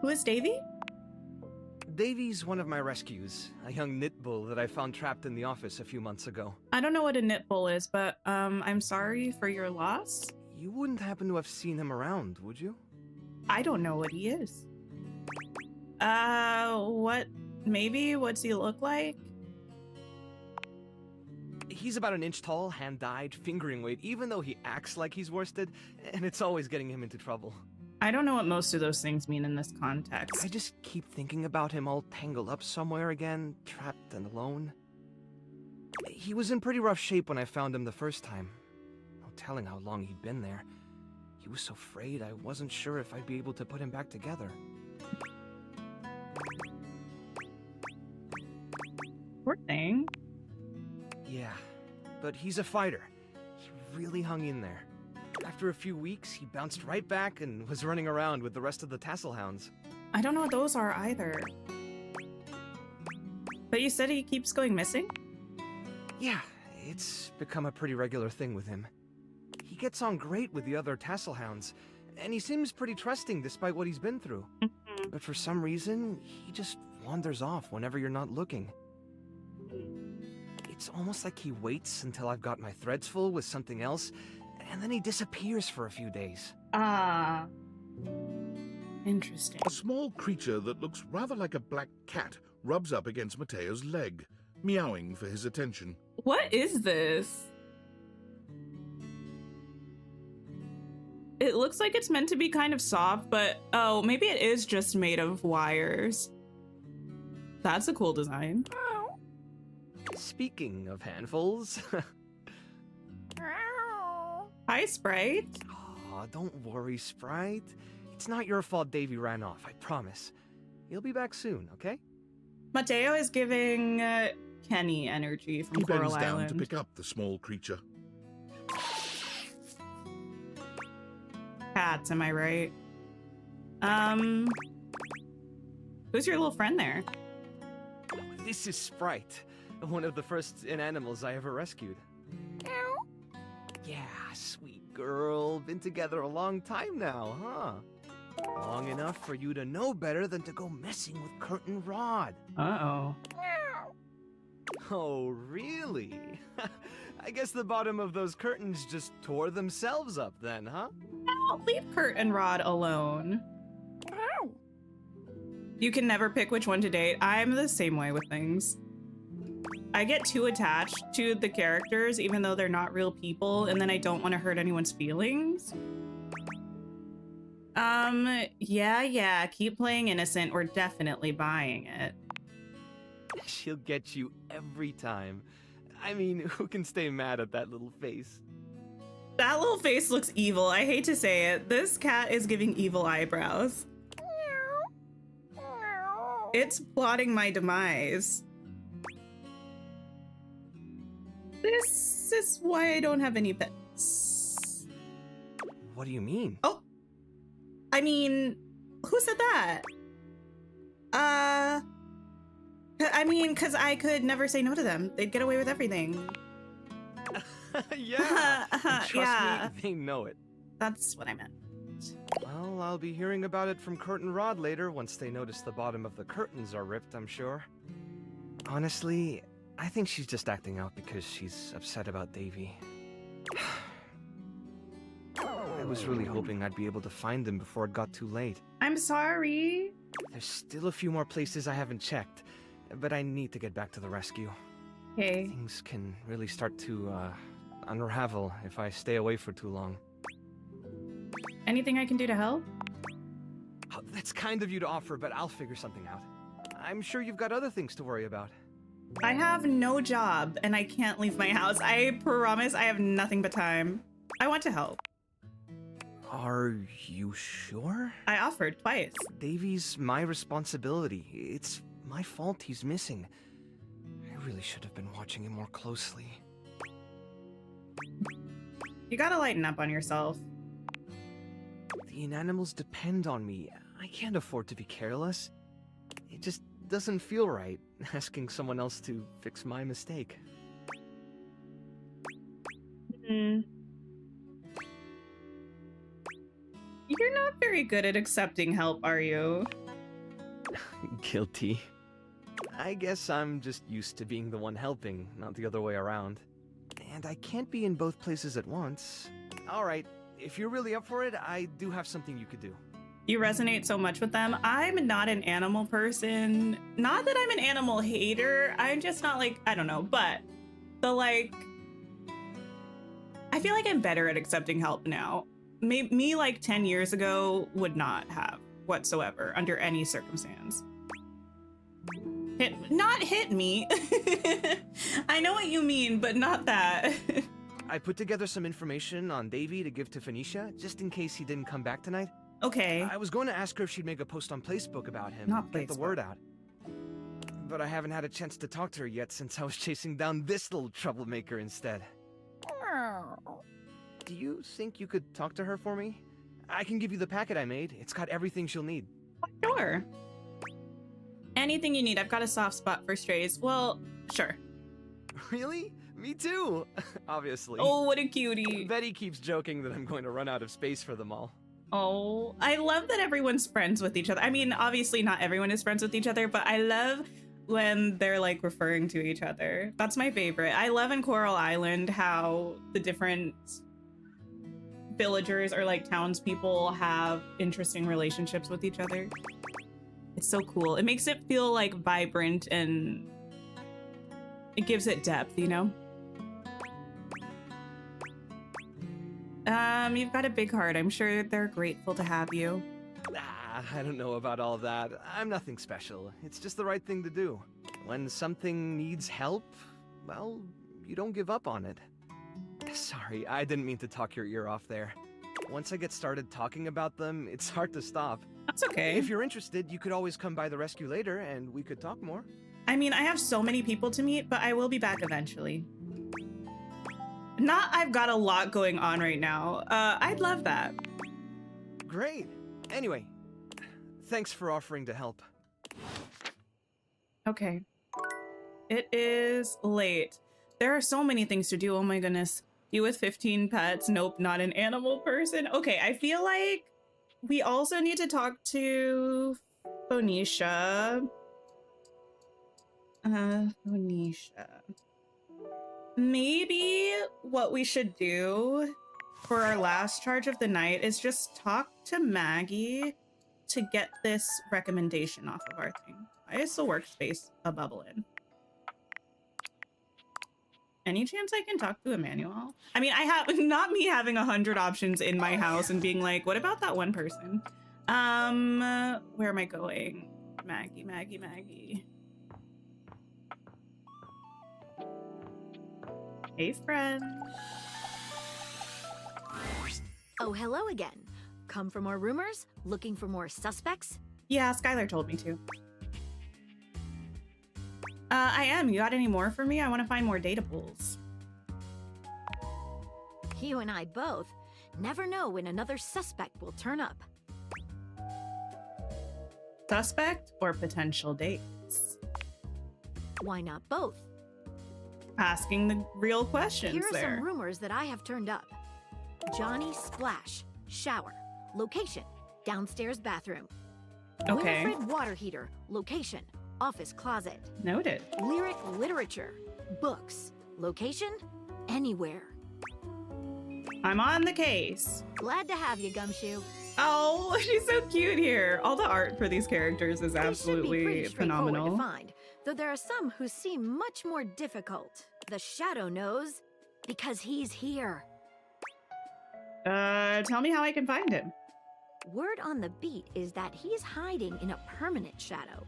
Who is Davy? Davy's one of my rescues, a young knit bull that I found trapped in the office a few months ago. I don't know what a knit bull is, but I'm sorry for your loss. You wouldn't happen to have seen him around, would you? I don't know what he is. What? Maybe? What's he look like? He's about an inch tall, hand-dyed, fingering weight, even though he acts like he's worsted, and it's always getting him into trouble. I don't know what most of those things mean in this context. I just keep thinking about him all tangled up somewhere again, trapped and alone. He was in pretty rough shape when I found him the first time. No telling how long he'd been there. He was so frayed I wasn't sure if I'd be able to put him back together. Poor thing. Yeah, but he's a fighter. He really hung in there. After a few weeks, he bounced right back and was running around with the rest of the tassel hounds. I don't know what those are either. But you said he keeps going missing? Yeah, it's become a pretty regular thing with him. He gets on great with the other tassel hounds, and he seems pretty trusting despite what he's been through. But for some reason, he just wanders off whenever you're not looking. It's almost like he waits until I've got my threads full with something else, and then he disappears for a few days. Ah. Interesting. A small creature that looks rather like a black cat rubs up against Mateo's leg, meowing for his attention. What is this? It looks like it's meant to be kind of soft, but oh, maybe it is just made of wires. That's a cool design. Speaking of handfuls... Hi, Sprite. Aw, don't worry, Sprite. It's not your fault Davy ran off, I promise. He'll be back soon, okay? Mateo is giving Kenny energy from He Coral bends down Island. to pick up the small creature. Cats, am I right? Who's your little friend there? This is Sprite, one of the first inanimals I ever rescued. Yeah, sweet girl. Been together a long time now, huh? Long enough for you to know better than to go messing with Curtain Rod. Uh-oh. Oh, really? I guess the bottom of those curtains just tore themselves up then, huh? No, leave Curtain Rod alone. You can never pick which one to date. I'm the same way with things. I get too attached to the characters, even though they're not real people, and then I don't want to hurt anyone's feelings. Yeah, keep playing innocent. We're definitely buying it. She'll get you every time. I mean, who can stay mad at that little face? That little face looks evil. I hate to say it. This cat is giving evil eyebrows. It's plotting my demise. This is why I don't have any pets. What do you mean? Oh, I mean, who said that? I mean, because I could never say no to them. They'd get away with everything. Yeah. Trust yeah. me, they know it. That's what I meant. Well, I'll be hearing about it from Curtain Rod later once they notice the bottom of the curtains are ripped, I'm sure. Honestly, I think she's just acting out because she's upset about Davy. I was really hoping I'd be able to find him before it got too late. I'm sorry. There's still a few more places I haven't checked, but I need to get back to the rescue. Okay. Things can really start to, unravel if I stay away for too long. Anything I can do to help? Oh, that's kind of you to offer, but I'll figure something out. I'm sure you've got other things to worry about. I have no job and I can't leave my house. I promise I have nothing but time. I want to help. Are you sure? I offered twice. Davy's my responsibility. It's my fault he's missing. I really should have been watching him more closely. You gotta lighten up on yourself. The inanimals depend on me. I can't afford to be careless. It just doesn't feel right, asking someone else to fix my mistake. You're not very good at accepting help, are you? Guilty. I guess I'm just used to being the one helping, not the other way around. And I can't be in both places at once. Alright, if you're really up for it, I do have something you could do. You resonate so much with them. I'm not an animal person. Not that I'm an animal hater. I'm just not like, I don't know, but the like, I feel like I'm better at accepting help now. Me like 10 years ago would not have whatsoever under any circumstance. Not hit me. I know what you mean, but not that. I put together some information on Davy to give to Phoenicia, just in case he didn't come back tonight. Okay. I was going to ask her if she'd make a post on Facebook about him. Not get the Facebook. word out. But I haven't had a chance to talk to her yet since I was chasing down this little troublemaker instead. Do you think you could talk to her for me? I can give you the packet I made. It's got everything she'll need. Sure. Anything you need. I've got a soft spot for strays. Well, sure. Really? Me too. Obviously. Oh, what a cutie. Betty keeps joking that I'm going to run out of space for them all. Oh, I love that everyone's friends with each other. I mean, obviously not everyone is friends with each other, but I love when they're like referring to each other. That's my favorite. I love in Coral Island how the different villagers or like townspeople have interesting relationships with each other. It's so cool. It makes it feel like vibrant and it gives it depth, you know? You've got a big heart. I'm sure they're grateful to have you. I don't know about all that. I'm nothing special. It's just the right thing to do. When something needs help, well, you don't give up on it. Sorry, I didn't mean to talk your ear off there. Once I get started talking about them, it's hard to stop. That's okay. If you're interested, you could always come by the rescue later and we could talk more. I mean, I have so many people to meet, but I will be back eventually. Not I've got a lot going on right now. I'd love that. Great. Anyway, thanks for offering to help. Okay. It is late. There are so many things to do. Oh my goodness. You with 15 pets? Nope, not an animal person. Okay, I feel like we also need to talk to Phoenicia. Phoenicia. Maybe what we should do for our last charge of the night is just talk to Maggie to get this recommendation off of our thing. Why is the workspace a bubble in? Any chance I can talk to Emmanuel? I mean, I have not me having 100 options in my house and being like, what about that one person? Where am I going? Maggie, Maggie, Maggie. Hey, friend. Oh, hello again. Come for more rumors? Looking for more suspects? Yeah, Skylar told me to. I am. You got any more for me? I want to find more dateables. You and I both. Never know when another suspect will turn up. Suspect or potential dates? Why not both? Asking the real questions Here are there. some rumors that I have turned up. Johnny Splash, shower, location, downstairs bathroom. Okay. Winifred water heater, location, office closet. Noted. Lyric literature, books, location, anywhere. I'm on the case. Glad to have you, Gumshoe. Oh, she's so cute here. All the art for these characters is absolutely phenomenal. To find, though there are some who seem much more difficult. The Shadow knows because he's here. Tell me how I can find him. Word on the beat is that he's hiding in a permanent shadow.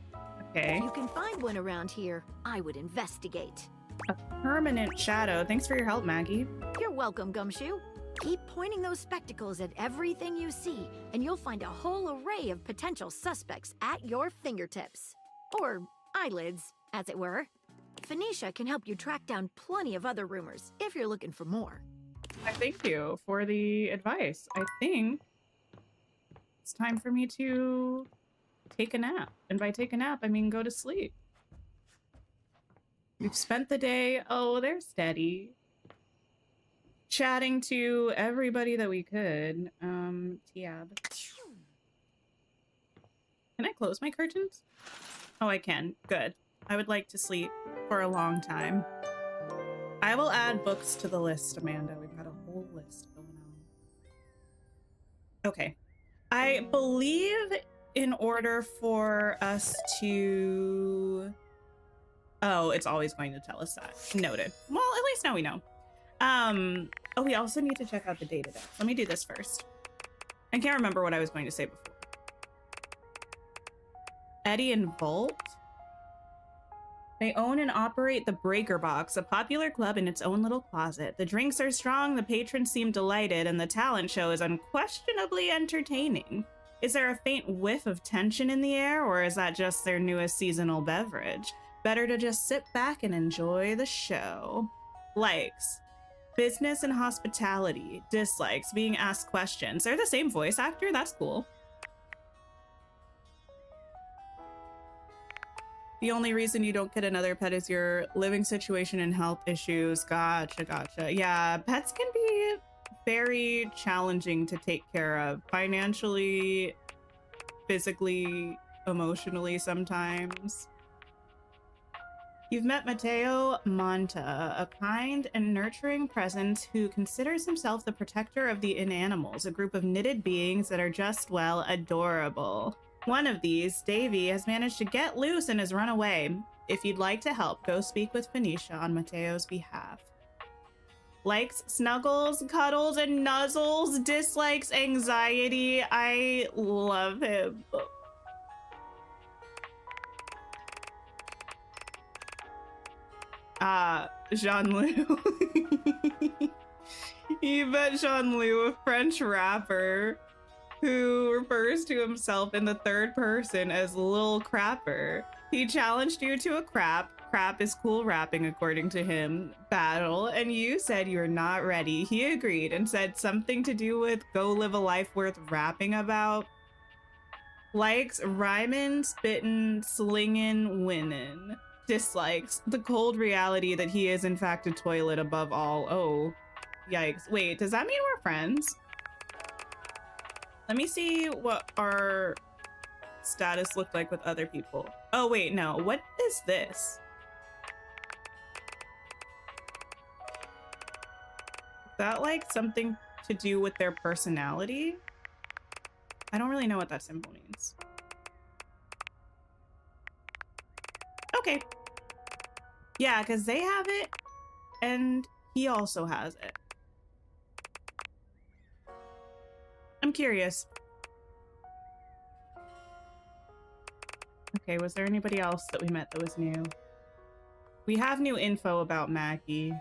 Okay. If you can find one around here, I would investigate. A permanent shadow. Thanks for your help, Maggie. You're welcome, Gumshoe. Keep pointing those spectacles at everything you see, and you'll find a whole array of potential suspects at your fingertips. Or eyelids, as it were. Phoenicia can help you track down plenty of other rumors, if you're looking for more. I thank you for the advice. I think it's time for me to take a nap. And by take a nap, I mean go to sleep. We've spent the day, oh, they're steady, chatting to everybody that we could. Tiab. Can I close my curtains? Oh, I can. Good. I would like to sleep for a long time. I will add books to the list, Amanda. We've got a whole list going on. Okay. I believe in order for us to... Oh, it's always going to tell us that. Noted. Well, at least now we know. Oh, we also need to check out the data decks. Let me do this first. I can't remember what I was going to say before. Eddie and Volt? They own and operate the Breaker Box, a popular club in its own little closet. The drinks are strong, the patrons seem delighted, and the talent show is unquestionably entertaining. Is there a faint whiff of tension in the air, or is that just their newest seasonal beverage? Better to just sit back and enjoy the show. Likes: business and hospitality. Dislikes: being asked questions. They're the same voice actor? That's cool. The only reason you don't get another pet is your living situation and health issues. Gotcha, gotcha. Yeah, pets can be very challenging to take care of. Financially, physically, emotionally sometimes. You've met Mateo Monta, a kind and nurturing presence who considers himself the protector of the inanimals, a group of knitted beings that are just, well, adorable. One of these, Davy, has managed to get loose and has run away. If you'd like to help, go speak with Phoenicia on Mateo's behalf. Likes: snuggles, cuddles, and nuzzles. Dislikes: anxiety. I love him. Jean-Loup. Yves Jean-Loup, a French rapper who refers to himself in the third person as Lil Crapper. He challenged you to a crap is cool rapping according to him, battle, and you said you're not ready. He agreed and said something to do with go live a life worth rapping about. Likes: rhymin', spittin', slingin', winnin'. Dislikes: the cold reality that he is in fact a toilet above all. Oh, yikes. Wait, does that mean we're friends? Let me see what our status looked like with other people. Oh, wait, no. What is this? Is that like something to do with their personality? I don't really know what that symbol means. Okay. Yeah, because they have it and he also has it. I'm curious. Okay, was there anybody else that we met that was new? We have new info about Maggie,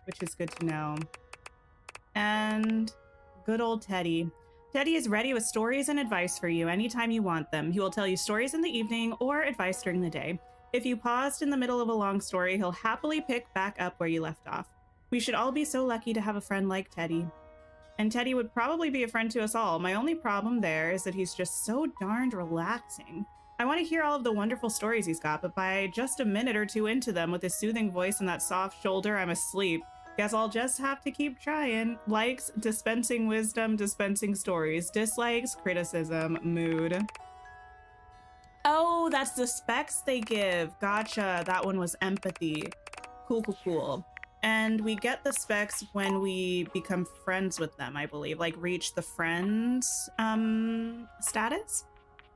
which is good to know. And good old Teddy. Teddy is ready with stories and advice for you anytime you want them. He will tell you stories in the evening or advice during the day. If you paused in the middle of a long story, he'll happily pick back up where you left off. We should all be so lucky to have a friend like Teddy. And Teddy would probably be a friend to us all. My only problem there is that he's just so darned relaxing. I want to hear all of the wonderful stories he's got, but by just a minute or two into them with his soothing voice and that soft shoulder, I'm asleep. Guess I'll just have to keep trying. Likes: dispensing wisdom, dispensing stories. Dislikes: criticism, mood. Oh, that's the specs they give. Gotcha. That one was empathy. Cool, cool, cool. And we get the specs when we become friends with them, I believe, like reach the friends status.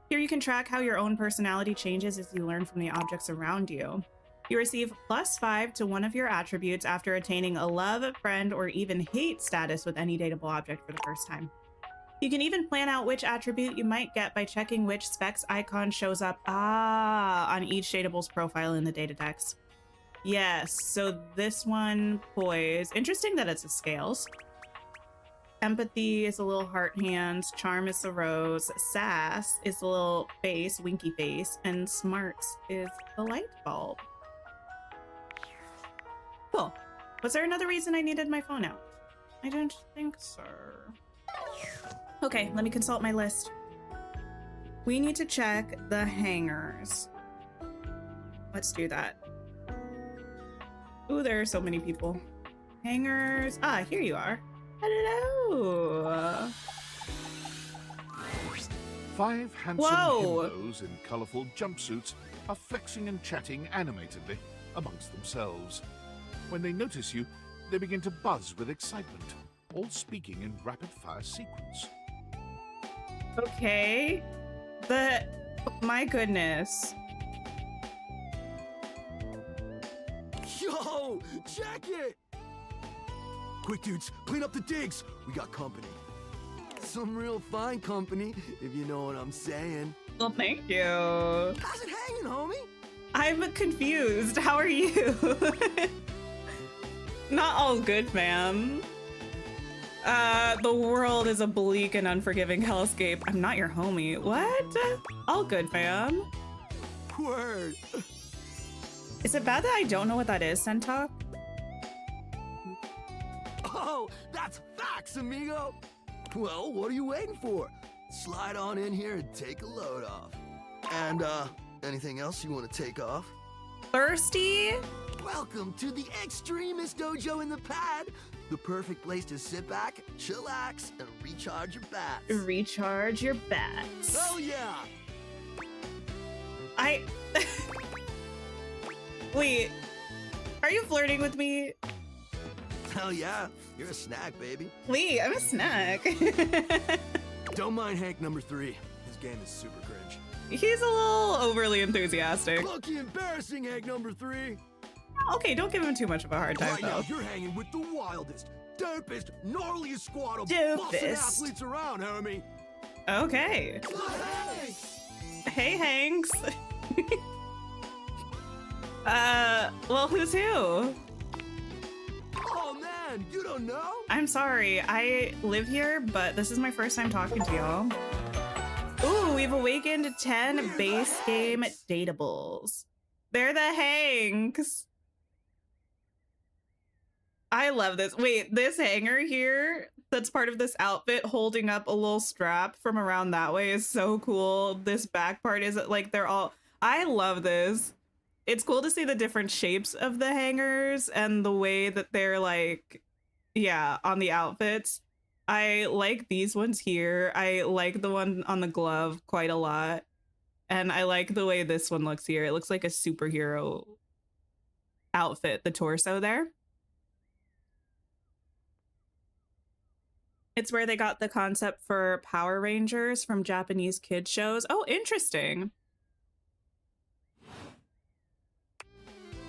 Here you can track how your own personality changes as you learn from the objects around you. You receive +5 to one of your attributes after attaining a love, friend, or even hate status with any dateable object for the first time. You can even plan out which attribute you might get by checking which specs icon shows up on each dateable's profile in the data decks. Yes, so this one, poise. Interesting that it's a scales. Empathy is a little heart hands, charm is a rose, sass is a little face, winky face, and smarts is the light bulb. Cool. Was there another reason I needed my phone out? I don't think so. Okay, let me consult my list. We need to check the hangers. Let's do that. Ooh, there are so many people. Hangers. Ah, here you are. Hello. 5 handsome himbos in colourful jumpsuits are flexing and chatting animatedly amongst themselves. When they notice you, they begin to buzz with excitement, all speaking in rapid-fire sequence. Okay. My goodness. Yo, check it! Quick, dudes, clean up the digs. We got company. Some real fine company, if you know what I'm saying. Well, thank you. How's it hanging, homie? I'm confused. How are you? Not all good, ma'am. The world is a bleak and unforgiving hellscape. I'm not your homie. What? All good, fam. Word. Is it bad that I don't know what that is, Centaur? Oh, that's facts, amigo. Well, what are you waiting for? Slide on in here and take a load off. And, anything else you want to take off? Thirsty? Welcome to the extremist dojo in the pad. The perfect place to sit back, chillax, and recharge your bats. Recharge your bats. Oh, yeah. Wait, are you flirting with me? Hell yeah, you're a snack, baby. Wait, I'm a snack. Don't mind Hank number 3. His game is super cringe. He's a little overly enthusiastic. Lucky embarrassing, Hank number 3. Okay, don't give him too much of a hard time, Right though. now, you're hanging with the wildest, dopest, gnarliest squad of Dopest. busted athletes around, homie. Okay. Hey, Hanks. Well, who's who? Oh, man, you don't know? I'm sorry, I live here, but this is my first time talking to y'all. Ooh, we've awakened 10 base game dateables. They're the Hanks. I love this. Wait, this hanger here that's part of this outfit holding up a little strap from around that way is so cool. This back part is like they're all... I love this. It's cool to see the different shapes of the hangers and the way that they're like, yeah, on the outfits. I like these ones here. I like the one on the glove quite a lot. And I like the way this one looks here. It looks like a superhero outfit, the torso there. It's where they got the concept for Power Rangers from Japanese kids shows. Oh, interesting.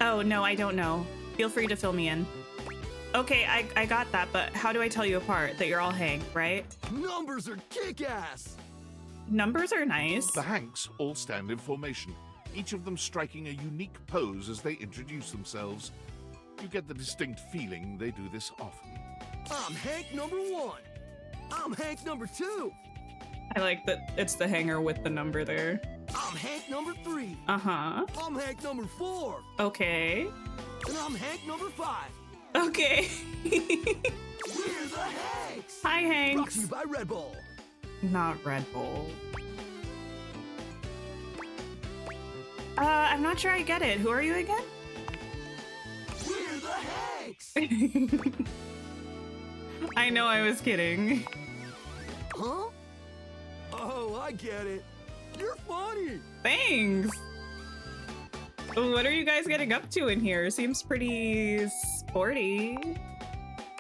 Oh, no, I don't know. Feel free to fill me in. Okay, I got that, but how do I tell you apart that you're all Hank, right? Numbers are kick-ass. Numbers are nice. The Hanks all stand in formation, each of them striking a unique pose as they introduce themselves. You get the distinct feeling they do this often. I'm Hank number 1. I'm Hank number 2. I like that it's the hanger with the number there. I'm Hank number 3. Uh-huh. I'm Hank number 4. Okay. And I'm Hank number 5. Okay. We're the Hanks. Hi, Hanks. Brought to you by Red Bull. Not Red Bull. I'm not sure I get it. Who are you again? We're the Hanks. I know I was kidding. Huh? Oh, I get it. You're funny. Thanks. What are you guys getting up to in here? Seems pretty sporty.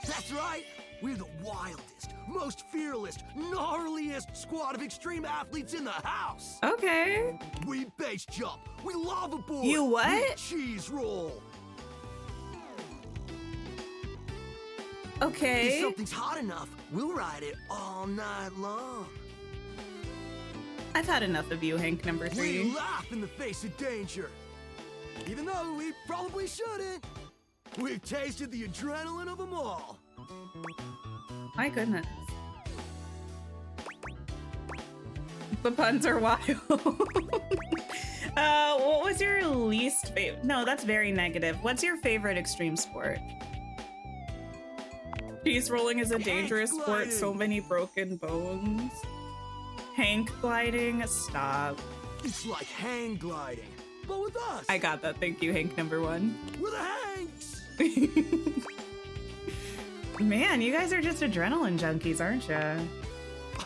That's right. We're the wildest, most fearless, gnarliest squad of extreme athletes in the house. Okay. We base jump. We lava board. You what? We cheese roll. Okay. If something's hot enough, we'll ride it all night long. I've had enough of you, Hank number 3. We laugh in the face of danger. Even though we probably shouldn't. We've tasted the adrenaline of them all. My goodness. The puns are wild. What was your least favorite? No, that's very negative. What's your favorite extreme sport? Cheese rolling is a dangerous sport. So many broken bones. Hank gliding? Stop. It's like hang gliding, but with us. I got that. Thank you, Hank number 1. We're the Hanks. Man, you guys are just adrenaline junkies, aren't you?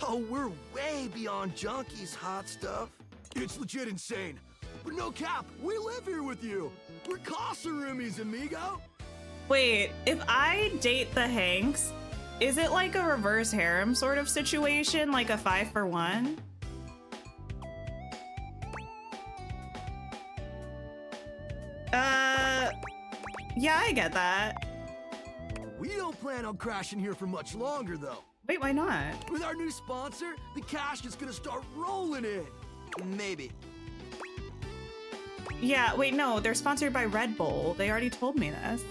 Oh, we're way beyond junkies, hot stuff. It's legit insane. But no cap, we live here with you. We're casa roomies, amigo. Wait, if I date the Hanks, is it like a reverse harem sort of situation? Like a 5-for-1? Yeah, I get that. We don't plan on crashing here for much longer, though. Wait, why not? With our new sponsor, the cash is gonna start rolling in. Maybe. Yeah, wait, no, they're sponsored by Red Bull. They already told me this.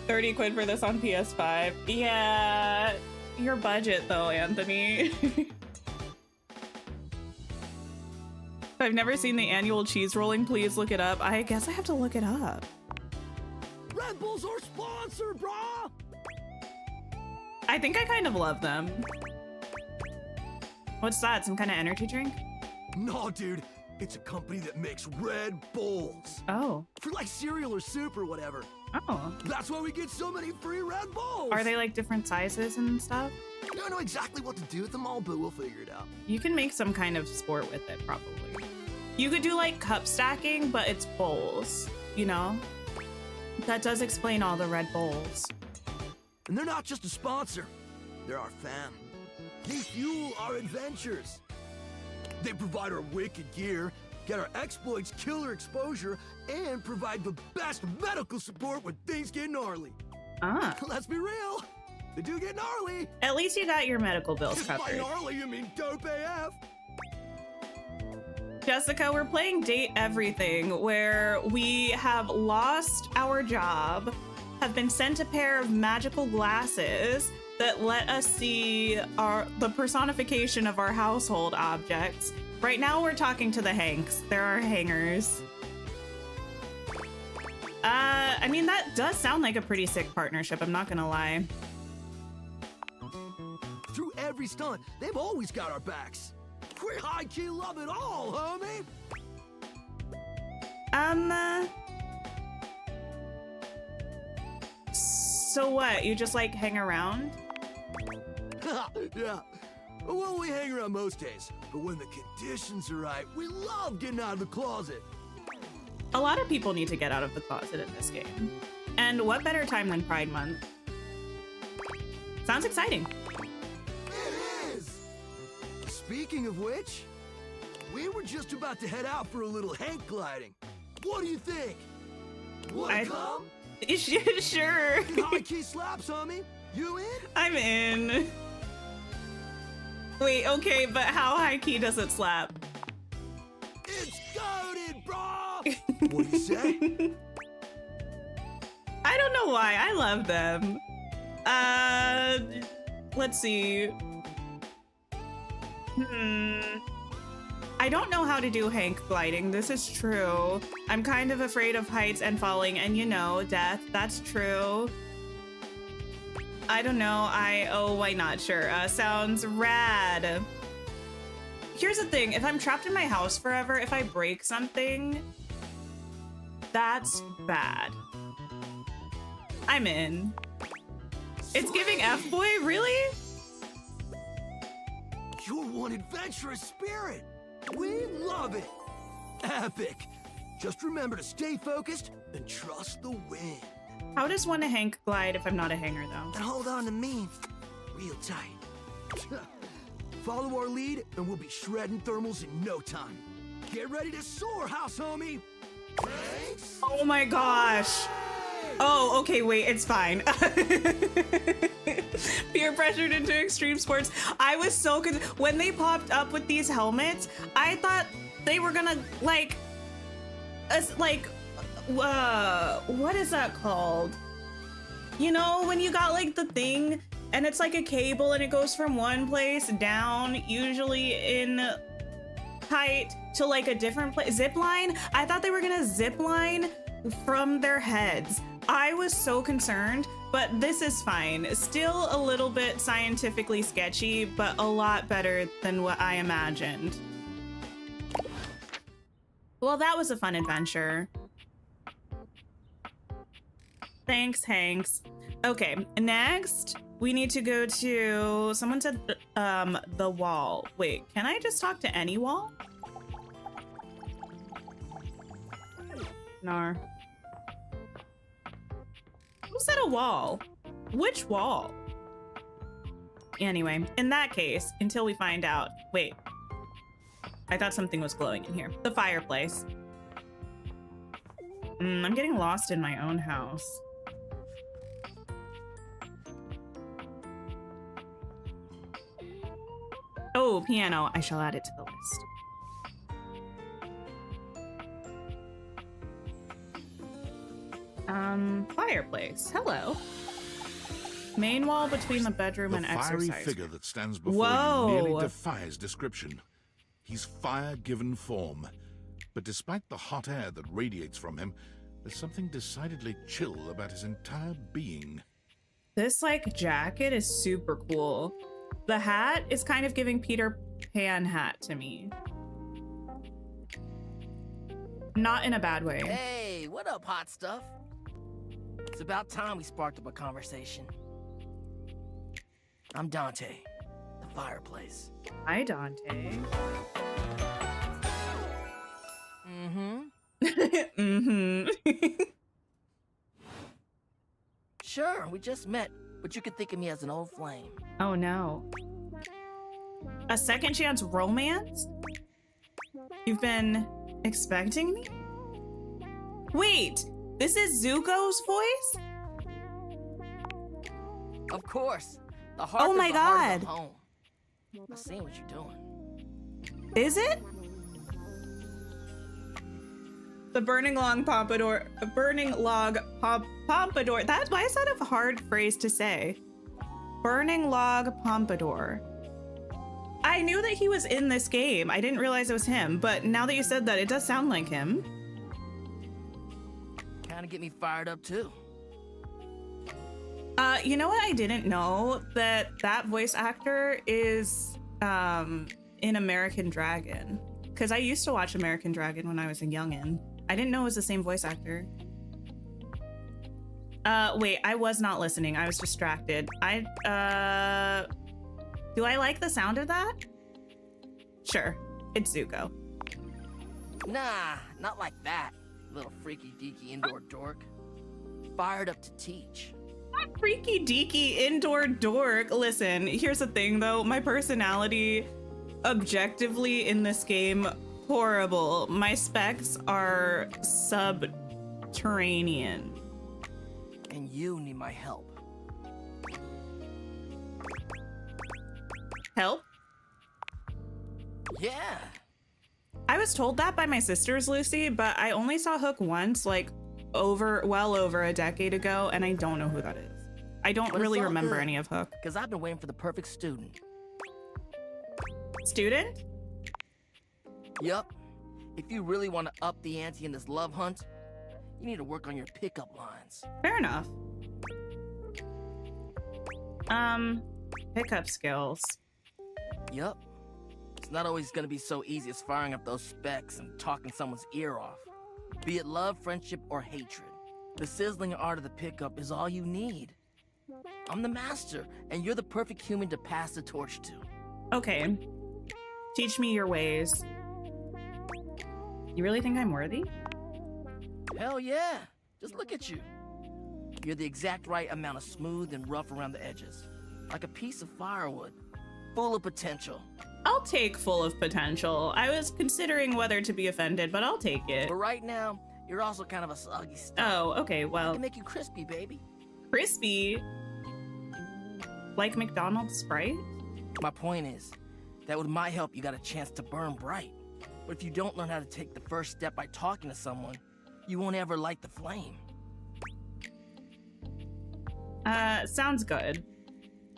30 quid for this on PS5. Yeah, your budget though, Anthony. I've never seen the annual cheese rolling. Please look it up. I guess I have to look it up. Red Bull's our sponsor, brah! I think I kind of love them. What's that? Some kind of energy drink? No, dude. It's a company that makes Red Bulls. Oh. For like cereal or soup or whatever. Oh. That's why we get so many free Red Bulls. Are they like different sizes and stuff? I don't know exactly what to do with them all, but we'll figure it out. You can make some kind of sport with it, probably. You could do like cup stacking, but it's bowls, you know? That does explain all the Red Bulls. And they're not just a sponsor. They're our fam. They fuel our adventures. They provide our wicked gear, get our exploits killer exposure, and provide the best medical support when things get gnarly. Ah. Let's be real. They do get gnarly. At least you got your medical bills By covered. gnarly, you mean dope AF. Jessica, we're playing Date Everything, where we have lost our job, have been sent a pair of magical glasses that let us see the personification of our household objects. Right now we're talking to the Hanks. There are hangers. I mean, that does sound like a pretty sick partnership, I'm not gonna lie. Through every stunt, they've always got our backs. We high-key love it all, homie! So what, you just like hang around? Yeah. Well, we hang around most days, but when the conditions are right, we love getting out of the closet. A lot of people need to get out of the closet in this game. And what better time than Pride Month? Sounds exciting. It is! Speaking of which, we were just about to head out for a little Hank gliding. What do you think? Wanna come? Sure. High-key slaps, homie. You in? I'm in. Wait, okay, but how high key does it slap? It's goated, bro! What do you say? I don't know why. I love them. Let's see. I don't know how to do Hank gliding. This is true. I'm kind of afraid of heights and falling, and you know, death. That's true. I don't know. Oh, why not? Sure. Sounds rad. Here's the thing. If I'm trapped in my house forever, if I break something, that's bad. I'm in. It's giving F-boy, really? You're one adventurous spirit. We love it. Epic. Just remember to stay focused and trust the wind. How does one Hank glide if I'm not a hanger, though? And hold on to me real tight. Follow our lead, and we'll be shredding thermals in no time. Get ready to soar, house homie. Thanks. Oh my gosh. Oh, okay, wait, it's fine. Peer pressured into extreme sports. I was so good. When they popped up with these helmets, I thought they were gonna, like, what is that called? You know, when you got like the thing and it's like a cable and it goes from one place down, usually in height, to like a different place. Zip line? I thought they were gonna zip line from their heads. I was so concerned, but this is fine. Still a little bit scientifically sketchy, but a lot better than what I imagined. Well, that was a fun adventure. Thanks, Hanks. Okay, next we need to go to, someone said the wall. Wait, can I just talk to any wall? No. Who said a wall? Which wall? Anyway, in that case, until we find out. Wait, I thought something was glowing in here. The fireplace. I'm getting lost in my own house. Oh, piano. I shall add it to the list. Fireplace. Hello. Main wall between the bedroom and exercise. The fiery figure that stands before you nearly defies description. He's fire given form. But despite the hot air that radiates from him, there's something decidedly chill about his entire being. This, like, jacket is super cool. The hat is kind of giving Peter Pan hat to me. Not in a bad way. Hey, what up, hot stuff? It's about time we sparked up a conversation. I'm Dante, the fireplace. Hi, Dante. Sure, we just met, but you can think of me as an old flame. Oh no. A second chance romance? You've been expecting me? Wait, this is Zuko's voice? Of course. The heart oh is my the heart god. of home. I see what you're doing. Is it? The burning log pompadour. That's why is that a hard phrase to say? Burning log pompadour. I knew that he was in this game. I didn't realize it was him, but now that you said that, it does sound like him. Kind of get me fired up too. You know what I didn't know? That voice actor is in American Dragon. Because I used to watch American Dragon when I was a youngin'. I didn't know it was the same voice actor. Wait, I was not listening. I was distracted. Do I like the sound of that? Sure, it's Zuko. Nah, not like that. Little freaky deaky indoor dork. Fired up to teach. Not freaky deaky indoor dork. Listen, here's the thing though. My personality, objectively in this game, horrible. My specs are subterranean. And you need my help. Help? Yeah. I was told that by my sisters, Lucy, but I only saw Hook once, like well over a decade ago, and I don't know who that is. I don't really remember any of Hook. Because I've been waiting for the perfect student. Student? Yup. If you really want to up the ante in this love hunt, you need to work on your pickup lines. Fair enough. Pickup skills. Yup. It's not always gonna be so easy as firing up those specs and talking someone's ear off. Be it love, friendship, or hatred. The sizzling art of the pickup is all you need. I'm the master, and you're the perfect human to pass the torch to. Okay. Teach me your ways. You really think I'm worthy? Hell yeah. Just look at you. You're the exact right amount of smooth and rough around the edges. Like a piece of firewood. Full of potential. I'll take full of potential. I was considering whether to be offended, but I'll take it. But right now, you're also kind of a soggy stuff. Oh, okay, well. I can make you crispy, baby. Crispy? Like McDonald's Sprite? My point is, that with my help, you got a chance to burn bright. But if you don't learn how to take the first step by talking to someone, you won't ever light the flame. Sounds good.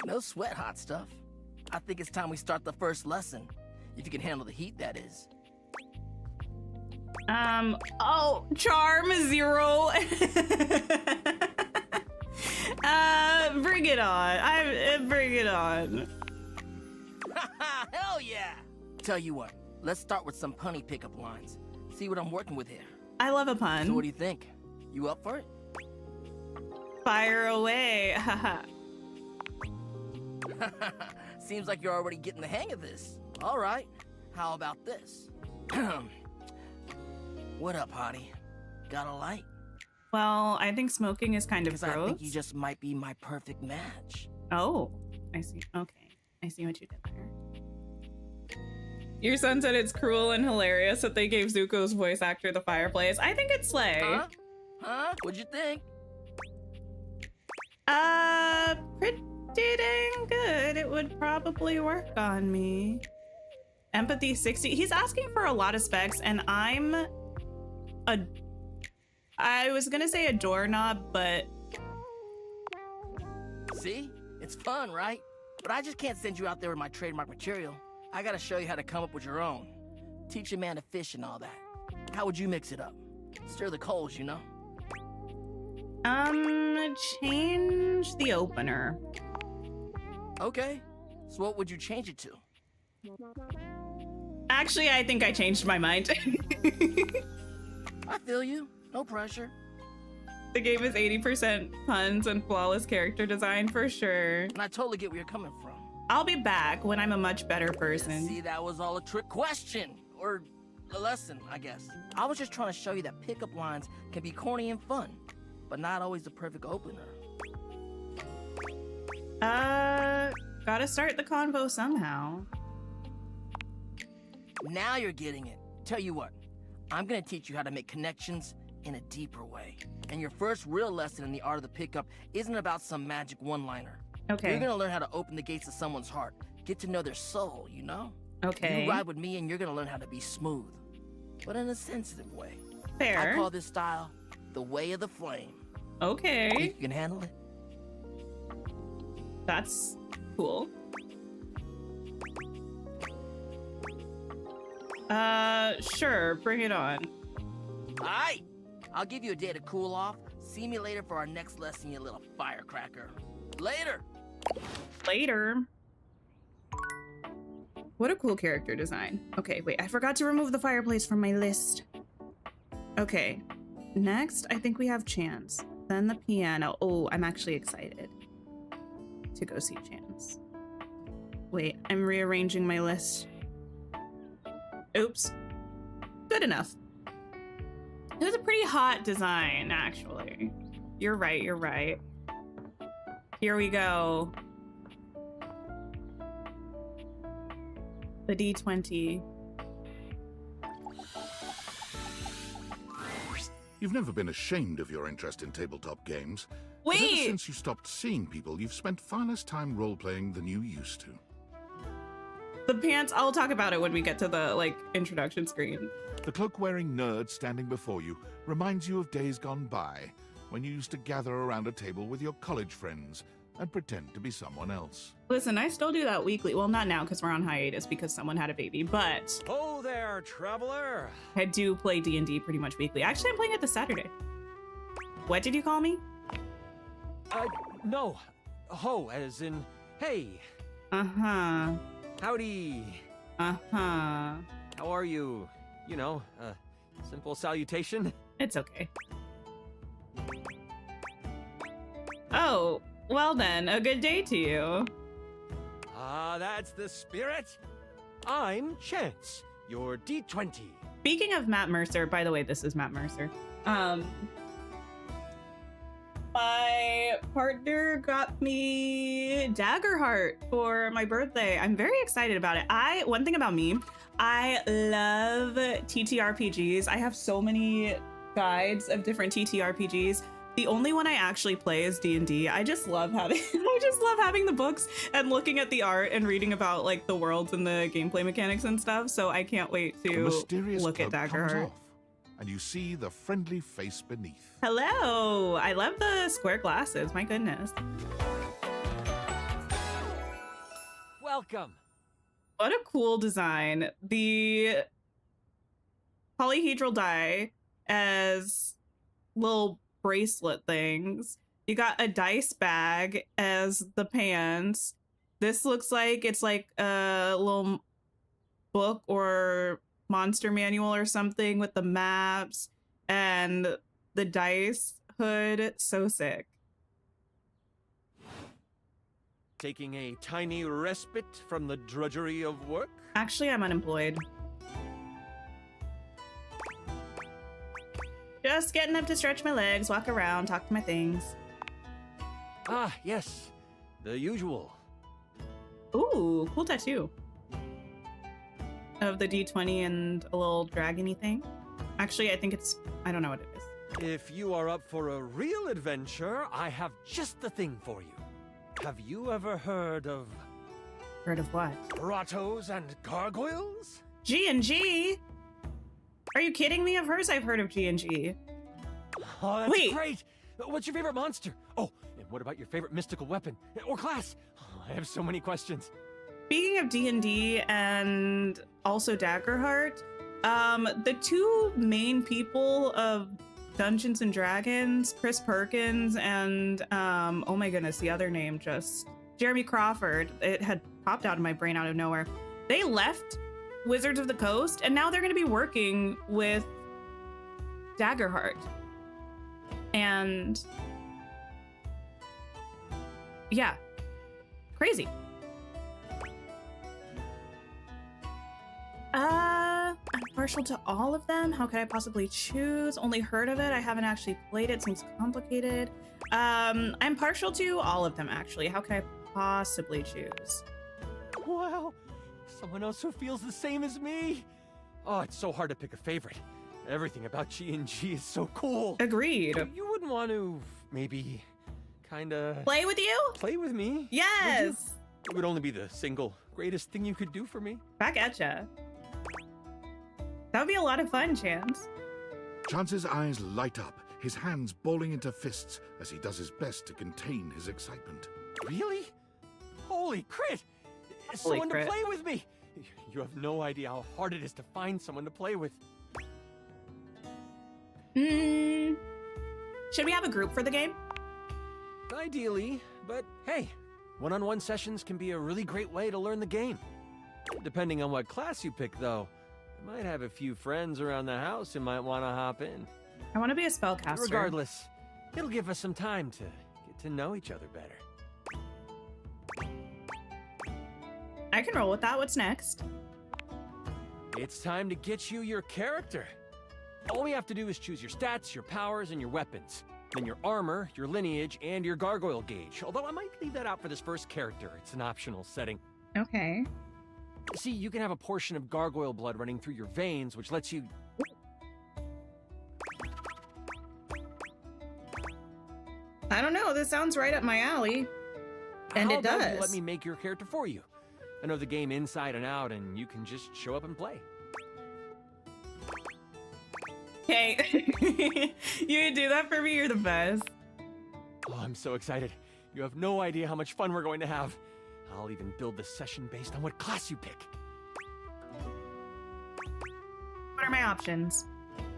No sweat, hot stuff. I think it's time we start the first lesson. If you can handle the heat, that is. Oh, charm 0. Bring it on. Bring it on. Hell yeah! Tell you what, let's start with some punny pickup lines. See what I'm working with here. I love a pun. So what do you think? You up for it? Fire away. Haha. Seems like you're already getting the hang of this. All right, how about this? What up, hottie? Got a light? Well, I think smoking is kind of gross. I think you just might be my perfect match. Oh, I see. Okay, I see what you did there. Your son said it's cruel and hilarious that they gave Zuko's voice actor the fireplace. I think it's slay. Huh? What'd you think? Pretty dang good. It would probably work on me. Empathy 60. He's asking for a lot of specs, and I'm I was gonna say a doorknob, but... See? It's fun, right? But I just can't send you out there with my trademark material. I gotta show you how to come up with your own. Teach a man to fish and all that. How would you mix it up? Stir the coals, you know? Change the opener. Okay. So what would you change it to? Actually, I think I changed my mind. I feel you. No pressure. The game is 80% puns and flawless character design for sure. And I totally get where you're coming from. I'll be back when I'm a much better person. See, that was all a trick question. Or a lesson, I guess. I was just trying to show you that pickup lines can be corny and fun, but not always the perfect opener. Gotta start the convo somehow. Now you're getting it. Tell you what, I'm gonna teach you how to make connections in a deeper way. And your first real lesson in the art of the pickup isn't about some magic one-liner. Okay. You're gonna learn how to open the gates of someone's heart, get to know their soul, you know? Okay. You ride with me and you're gonna learn how to be smooth, but in a sensitive way. Fair. I call this style the way of the flame. Okay. Think you can handle it? That's cool. Sure, bring it on. Alright, I'll give you a day to cool off. See me later for our next lesson, you little firecracker. Later! Later. What a cool character design. Okay, wait, I forgot to remove the fireplace from my list. Okay, next, I think we have Chance. Then the piano. Oh, I'm actually excited to go see Chance. Wait, I'm rearranging my list. Oops. Good enough. It was a pretty hot design, actually. You're right, you're right. Here we go. The D20. You've never been ashamed of your interest in tabletop games. Wait! But ever since you stopped seeing people, you've spent far less time role-playing than you used to. The pants, I'll talk about it when we get to the, like, introduction screen. The cloak-wearing nerd standing before you reminds you of days gone by, when you used to gather around a table with your college friends and pretend to be someone else. Listen, I still do that weekly. Well, not now, because we're on hiatus because someone had a baby, but... Oh there, traveler! I do play D&D pretty much weekly. Actually, I'm playing it this Saturday. What did you call me? No. Ho, as in, hey. Uh-huh. Howdy. Uh-huh. How are you? You know, simple salutation. It's okay. Oh, well then, a good day to you. Ah, that's the spirit. I'm Chance, your D20. Speaking of Matt Mercer, by the way, this is Matt Mercer. My partner got me Daggerheart for my birthday. I'm very excited about it. One thing about me, I love TTRPGs. I have so many guides of different TTRPGs. The only one I actually play is D&D. I just love having the books and looking at the art and reading about like the worlds and the gameplay mechanics and stuff. So I can't wait to look at Daggerheart. And you see the friendly face beneath. Hello! I love the square glasses, my goodness. Welcome. What a cool design. The polyhedral die as little bracelet things. You got a dice bag as the pants. This looks like it's like a little book or monster manual or something with the maps and the dice hood. So sick. Taking a tiny respite from the drudgery of work? Actually, I'm unemployed. Just getting up to stretch my legs, walk around, talk to my things. Ah, yes. The usual. Ooh, cool tattoo. Of the D20 and a little dragony thing. Actually, I think it's... I don't know what it is. If you are up for a real adventure, I have just the thing for you. Have you ever heard of... Heard of what? Grottos and gargoyles? G&G? Are you kidding me? Of course I've heard of G&G. Oh, that's great! What's your favorite monster? Oh, and what about your favorite mystical weapon? Or class? Oh, I have so many questions. Speaking of D&D and also Daggerheart, the two main people of Dungeons and Dragons, Chris Perkins and oh my goodness, the other name, just Jeremy Crawford. It had popped out of my brain out of nowhere. They left Wizards of the Coast and now they're going to be working with Daggerheart. And yeah, crazy. I'm partial to all of them. How could I possibly choose? Only heard of it. I haven't actually played it. Seems complicated. I'm partial to all of them, actually. How could I possibly choose? Wow, someone else who feels the same as me. Oh, it's so hard to pick a favorite. Everything about G&G is so cool. Agreed. You wouldn't want to maybe kinda play with you? Play with me? Yes. It would only be the single greatest thing you could do for me. Back at ya. That would be a lot of fun, Chance. Chance's eyes light up, his hands balling into fists as he does his best to contain his excitement. Really? Holy crit! Someone to play with me! You have no idea how hard it is to find someone to play with. Should we have a group for the game? Ideally, but hey, one-on-one sessions can be a really great way to learn the game. Depending on what class you pick, though. I might have a few friends around the house who might want to hop in. I want to be a spellcaster. Regardless, it'll give us some time to get to know each other better. I can roll with that. What's next? It's time to get you your character. All we have to do is choose your stats, your powers, and your weapons. Then your armor, your lineage, and your gargoyle gauge. Although I might leave that out for this first character. It's an optional setting. Okay. See, you can have a portion of gargoyle blood running through your veins, which lets you... I don't know. This sounds right up my alley. And it does. You let me make your character for you. I know the game inside and out, and you can just show up and play. Hey, you can do that for me. You're the best. Oh, I'm so excited. You have no idea how much fun we're going to have. I'll even build the session based on what class you pick. What are my options?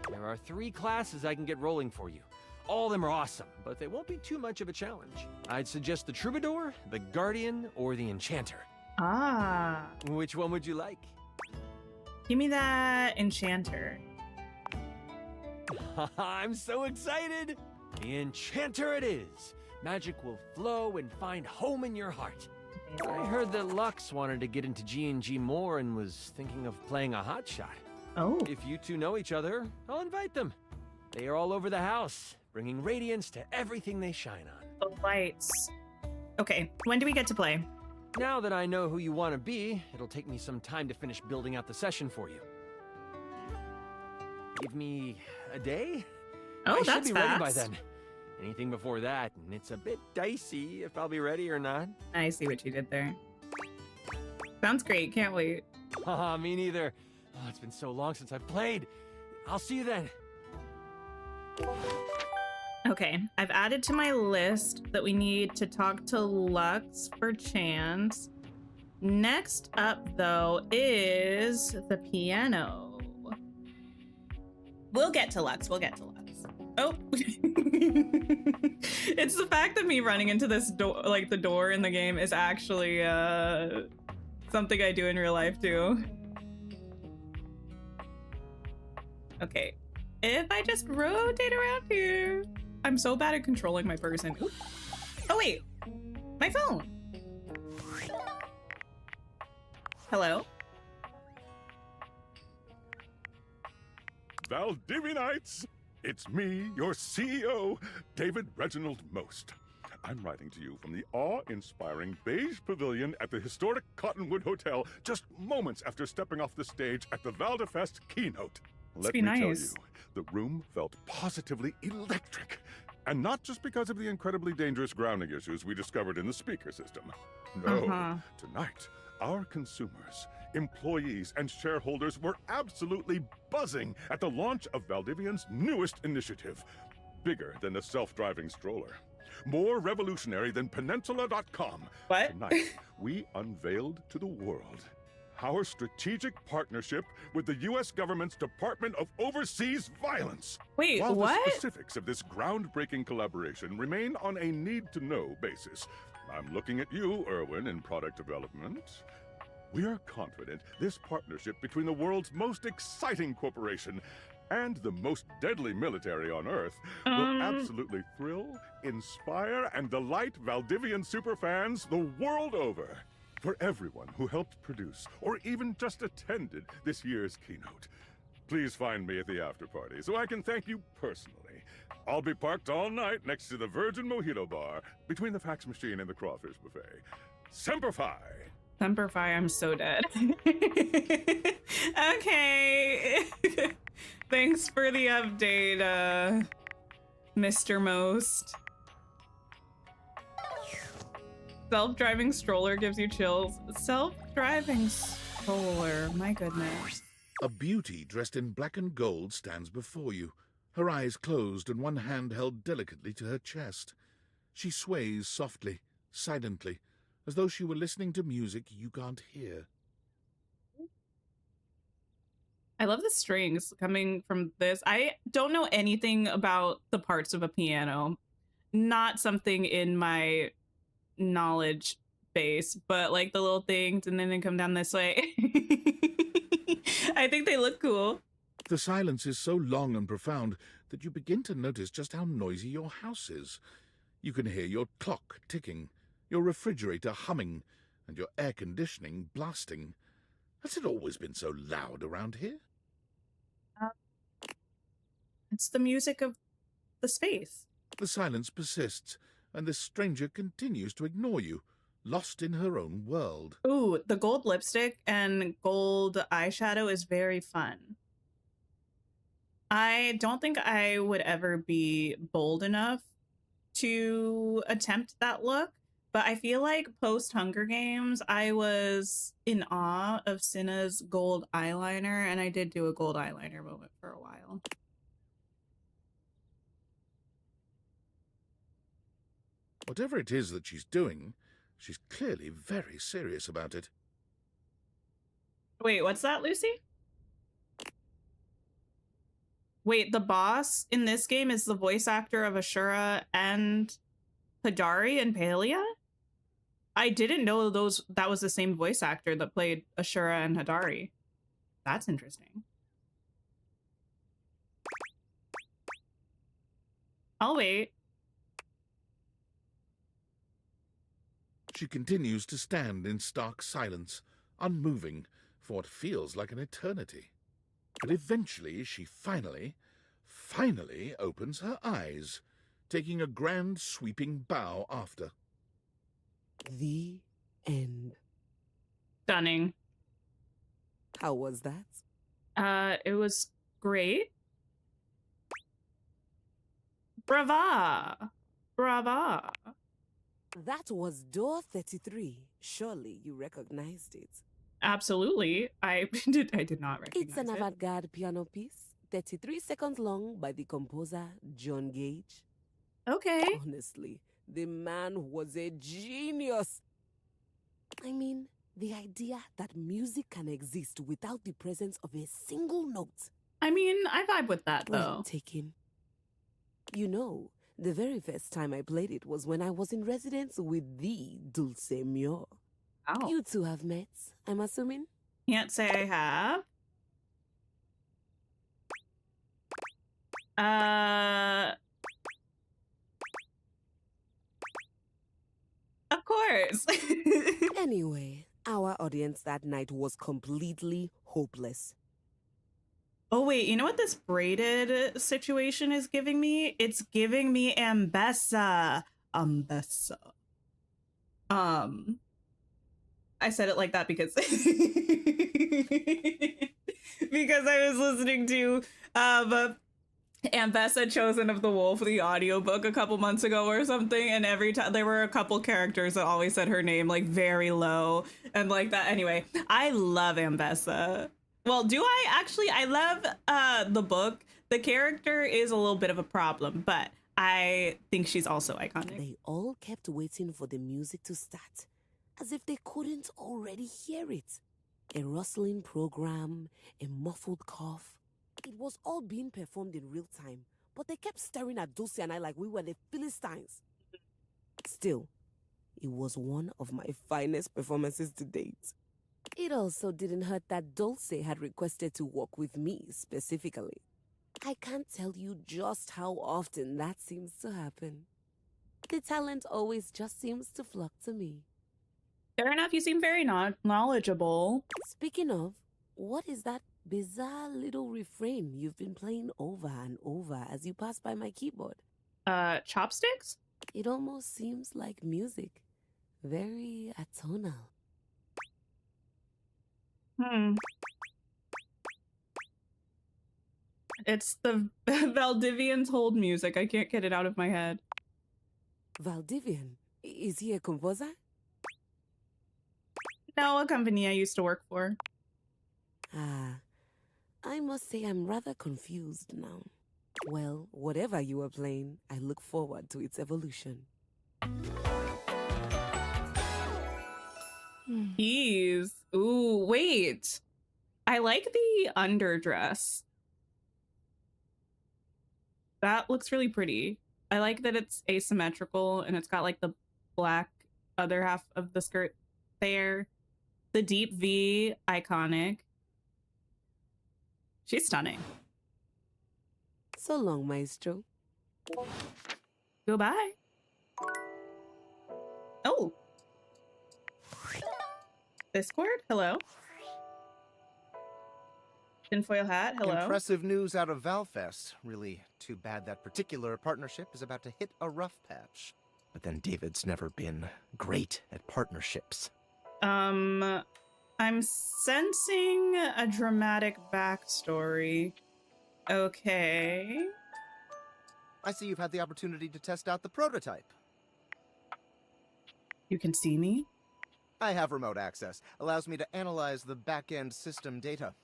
There are 3 classes I can get rolling for you. All of them are awesome, but they won't be too much of a challenge. I'd suggest the Troubadour, the Guardian, or the Enchanter. Ah. Which one would you like? Give me that Enchanter. I'm so excited! The Enchanter it is. Magic will flow and find home in your heart. I heard that Lux wanted to get into G&G more and was thinking of playing a hotshot. Oh. If you two know each other, I'll invite them. They are all over the house, bringing radiance to everything they shine on. The lights. Okay, when do we get to play? Now that I know who you want to be, it'll take me some time to finish building out the session for you. Give me a day? Oh, I that's should be ready by fast. then. Anything before that, and it's a bit dicey if I'll be ready or not. I see what you did there. Sounds great. Can't wait. Haha, me neither. Oh, it's been so long since I've played. I'll see you then. Okay, I've added to my list that we need to talk to Lux for Chance. Next up, though, is the piano. We'll get to Lux. We'll get to Lux. Oh. It's the fact that me running into this door, like the door in the game, is actually something I do in real life, too. Okay. If I just rotate around here. I'm so bad at controlling my person. Oh, wait. My phone. Hello? Valdivianites! It's me, your CEO, David Reginald Most. I'm writing to you from the awe-inspiring beige pavilion at the historic Cottonwood Hotel just moments after stepping off the stage at the Valdefest keynote. Let me tell you, the room felt positively electric. And not just because of the incredibly dangerous grounding issues we discovered in the speaker system. No, tonight, our consumers, employees, and shareholders were absolutely buzzing at the launch of Valdivian's newest initiative, bigger than the self-driving stroller. More revolutionary than Peninsula.com. What? Tonight, we unveiled to the world our strategic partnership with the U.S. government's Department of Overseas Violence. Wait, While what? the specifics of this groundbreaking collaboration remain on a need-to-know basis, I'm looking at you, Erwin, in product development. We are confident this partnership between the world's most exciting corporation and the most deadly military on Earth will absolutely thrill, inspire, and delight Valdivian superfans the world over. For everyone who helped produce or even just attended this year's keynote, please find me at the after party so I can thank you personally. I'll be parked all night next to the Virgin Mojito Bar between the fax machine and the crawfish buffet. Semper Fi! Semper Fi, I'm so dead. Okay. Thanks for the update, Mr. Most. Self-driving stroller gives you chills. Self-driving stroller, my goodness. A beauty dressed in black and gold stands before you, her eyes closed and one hand held delicately to her chest. She sways softly, silently, as though she were listening to music you can't hear. I love the strings coming from this. I don't know anything about the parts of a piano. Not something in my knowledge base, but like the little things and then they come down this way. I think they look cool. The silence is so long and profound that you begin to notice just how noisy your house is. You can hear your clock ticking, your refrigerator humming, and your air conditioning blasting. Has it always been so loud around here? It's the music of the space. The silence persists, and the stranger continues to ignore you, lost in her own world. Ooh, the gold lipstick and gold eyeshadow is very fun. I don't think I would ever be bold enough to attempt that look, but I feel like post Hunger Games, I was in awe of Cinna's gold eyeliner, and I did do a gold eyeliner moment for a while. Whatever it is that she's doing, she's clearly very serious about it. Wait, what's that, Lucy? Wait, the boss in this game is the voice actor of Ashura and Hadari and Palia? I didn't know that was the same voice actor that played Ashura and Hadari. That's interesting. I'll wait. She continues to stand in stark silence, unmoving for what feels like an eternity. But eventually she finally opens her eyes, taking a grand sweeping bow after. The end. Stunning. How was that? It was great. Brava. Brava. That was door 33. Surely you recognized it. Absolutely. I did not recognize It's an it. avant-garde piano piece, 33 seconds long, by the composer John Gage. Okay. Honestly, the man was a genius. I mean, the idea that music can exist without the presence of a single note. I mean, I vibe with that, though. Breathtaking. You know, the very first time I played it was when I was in residence with the Dulce Mio. Oh. You two have met, I'm assuming? Can't say I have. Of course. Anyway, our audience that night was completely hopeless. Oh, wait, you know what this braided situation is giving me? It's giving me Ambessa. Ambessa. I said it like that because because I was listening to Ambessa Chosen of the Wolf, the audiobook a couple months ago or something, and every time there were a couple characters that always said her name like very low and like that. Anyway, I love Ambessa. Well, do I actually? I love the book The character is a little bit of a problem, but I think she's also iconic. They all kept waiting for the music to start, as if they couldn't already hear it. A rustling program, a muffled cough. It was all being performed in real time, but they kept staring at Dulce and I like we were the Philistines. Still, it was one of my finest performances to date. It also didn't hurt that Dulce had requested to work with me specifically. I can't tell you just how often that seems to happen. The talent always just seems to flock to me. Fair enough, you seem very knowledgeable. Speaking of, what is that bizarre little refrain you've been playing over and over as you pass by my keyboard? Chopsticks? It almost seems like music. Very atonal. It's the Valdivian's hold music. I can't get it out of my head. Valdivian? Is he a composer? No, a company I used to work for. Ah, I must say I'm rather confused now. Well, whatever you are playing, I look forward to its evolution. Keys. Ooh, wait. I like the underdress. That looks really pretty. I like that it's asymmetrical and it's got like the black other half of the skirt there. The deep V, iconic. She's stunning. So long, Maestro. Goodbye. Oh. Discord, hello. Tinfoil hat, hello. Impressive news out of Valfest. Really too bad that particular partnership is about to hit a rough patch. But then David's never been great at partnerships. I'm sensing a dramatic backstory. Okay. I see you've had the opportunity to test out the prototype. You can see me? I have remote access. Allows me to analyze the back-end system data.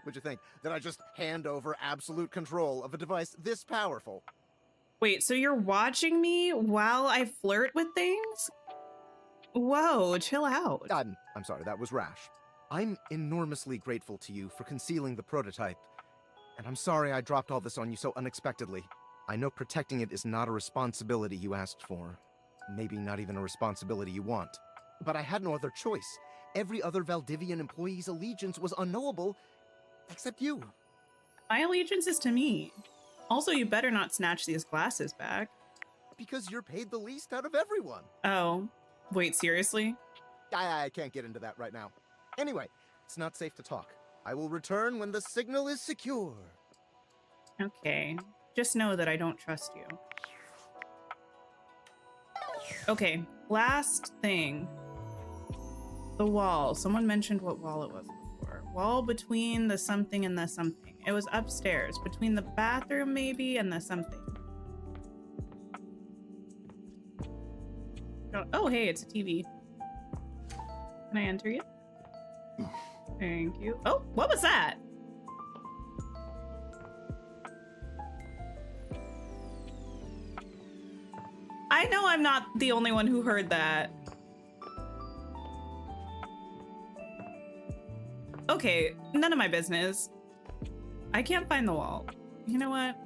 What'd you think? That I just hand over absolute control of a device this powerful? Wait, so you're watching me while I flirt with things? Whoa, chill out. I'm sorry, that was rash. I'm enormously grateful to you for concealing the prototype. And I'm sorry I dropped all this on you so unexpectedly. I know protecting it is not a responsibility you asked for. Maybe not even a responsibility you want. But I had no other choice. Every other Valdivian employee's allegiance was unknowable, except you. My allegiance is to me. Also, you better not snatch these glasses back. Because you're paid the least out of everyone. Oh, wait, seriously? I can't get into that right now. Anyway, it's not safe to talk. I will return when the signal is secure. Okay, just know that I don't trust you. Okay, last thing. The wall. Someone mentioned what wall it was before. Wall between the something and the something. It was upstairs, between the bathroom maybe and the something. Oh, hey, it's a TV. Can I enter you? Thank you. Oh, what was that? I know I'm not the only one who heard that. Okay, none of my business. I can't find the wall. You know what?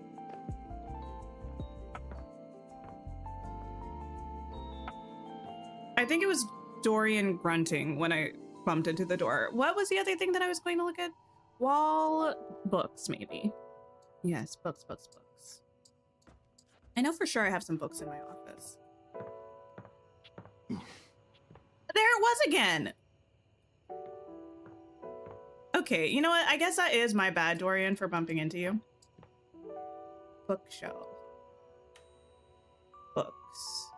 I think it was Dorian grunting when I bumped into the door. What was the other thing that I was going to look at? Wall books, maybe. Yes, books. I know for sure I have some books in my office. There it was again! Okay, you know what? I guess that is my bad, Dorian, for bumping into you. Bookshelf. Books.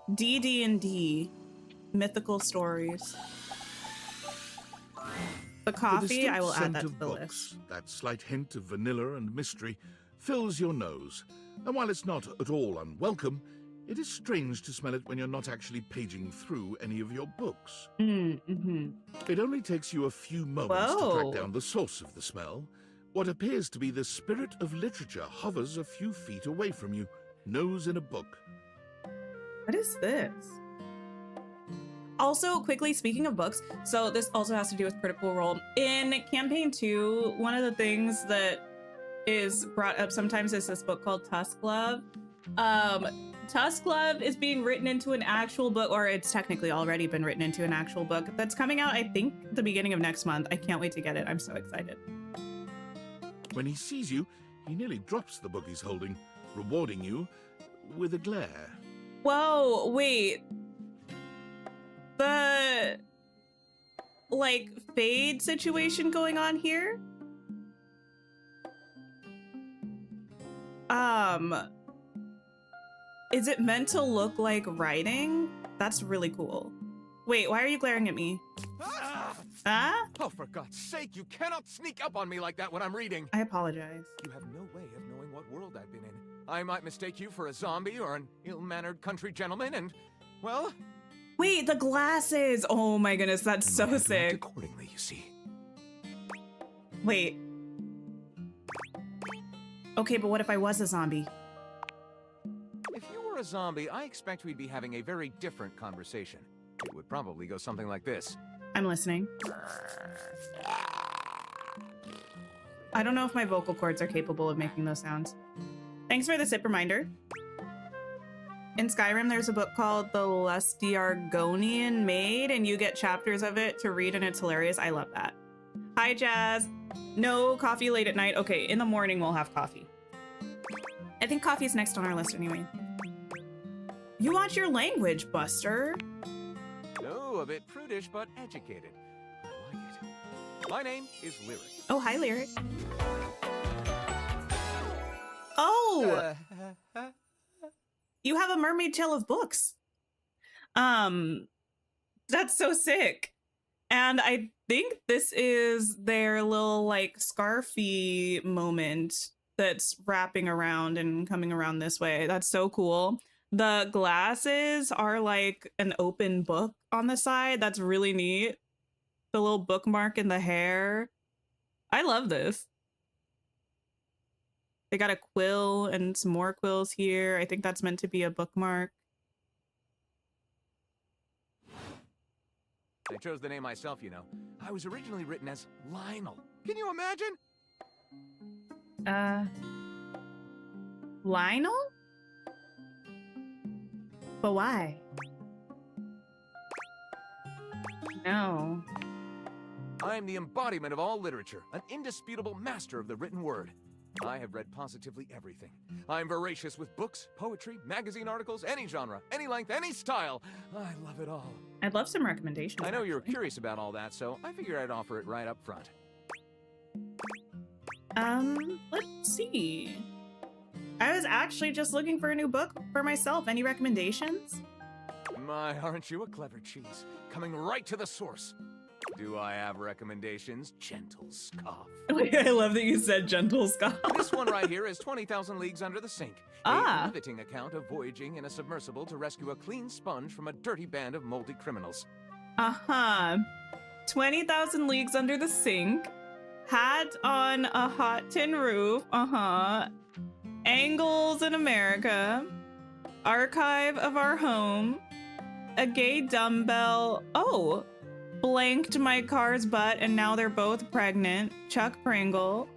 DD&D. Mythical stories. The coffee, I will add that to the list. That slight hint of vanilla and mystery fills your nose. And while it's not at all unwelcome, it is strange to smell it when you're not actually paging through any of your books. It only takes you a few moments to track down the source of the smell, What appears to be the spirit of literature hovers a few feet away from you, nose in a book. What is this? Also, quickly, speaking of books, so this also has to do with Critical Role. In Campaign 2, one of the things that is brought up sometimes is this book called Tusk Love. Tusk Love is being written into an actual book, or it's technically already been written into an actual book that's coming out, I think, the beginning of next month. I can't wait to get it. I'm so excited. When he sees you, he nearly drops the book he's holding, rewarding you with a glare. Whoa, wait. The, like, fade situation going on here? Is it meant to look like writing? That's really cool. Wait, why are you glaring at me? Ah? Oh, for God's sake, you cannot sneak up on me like that when I'm reading. I apologize. You have no way of knowing what world I've been in. I might mistake you for a zombie or an ill-mannered country gentleman and, well... Wait, the glasses! Oh my goodness, that's so sick. Accordingly, you see. Wait. Okay, but what if I was a zombie? If you were a zombie, I expect we'd be having a very different conversation. It would probably go something like this. I'm listening. I don't know if my vocal cords are capable of making those sounds. Thanks for the sip reminder. In Skyrim, there's a book called The Lusty Argonian Maid, and you get chapters of it to read, and it's hilarious. I love that. Hi, Jazz. No coffee late at night. Okay, in the morning we'll have coffee. I think coffee's next on our list anyway. You watch your language, Buster. Oh, a bit prudish, but educated. I like it. My name is Lyric. Oh, hi, Lyric. Oh! You have a Mermaid Tale of books. That's so sick. And I think this is their little, like, scarfy moment that's wrapping around and coming around this way. That's so cool. The glasses are like an open book on the side. That's really neat. The little bookmark in the hair. I love this. They got a quill and some more quills here. I think that's meant to be a bookmark. I chose the name myself, you know. I was originally written as Lionel. Can you imagine? Lionel? But why? No. I am the embodiment of all literature, an indisputable master of the written word. I have read positively everything. I'm voracious with books, poetry, magazine articles, any genre, any length, any style. I love it all. I'd love some recommendations. I know you're curious about all that, so I figured I'd offer it right up front. Let's see. I was actually just looking for a new book for myself. Any recommendations? My, aren't you a clever cheese? Coming right to the source. Do I have recommendations? Gentle scoff. I love that you said gentle scoff. This one right here is 20,000 Leagues Under the Sink. A riveting account of voyaging in a submersible to rescue a clean sponge from a dirty band of moldy criminals. 20,000 Leagues Under the Sink. Hat on a hot tin roof. Angles in America. Archive of Our Home. A gay dumbbell. Oh. Blanked my car's butt and now they're both pregnant. Chuck Pringle.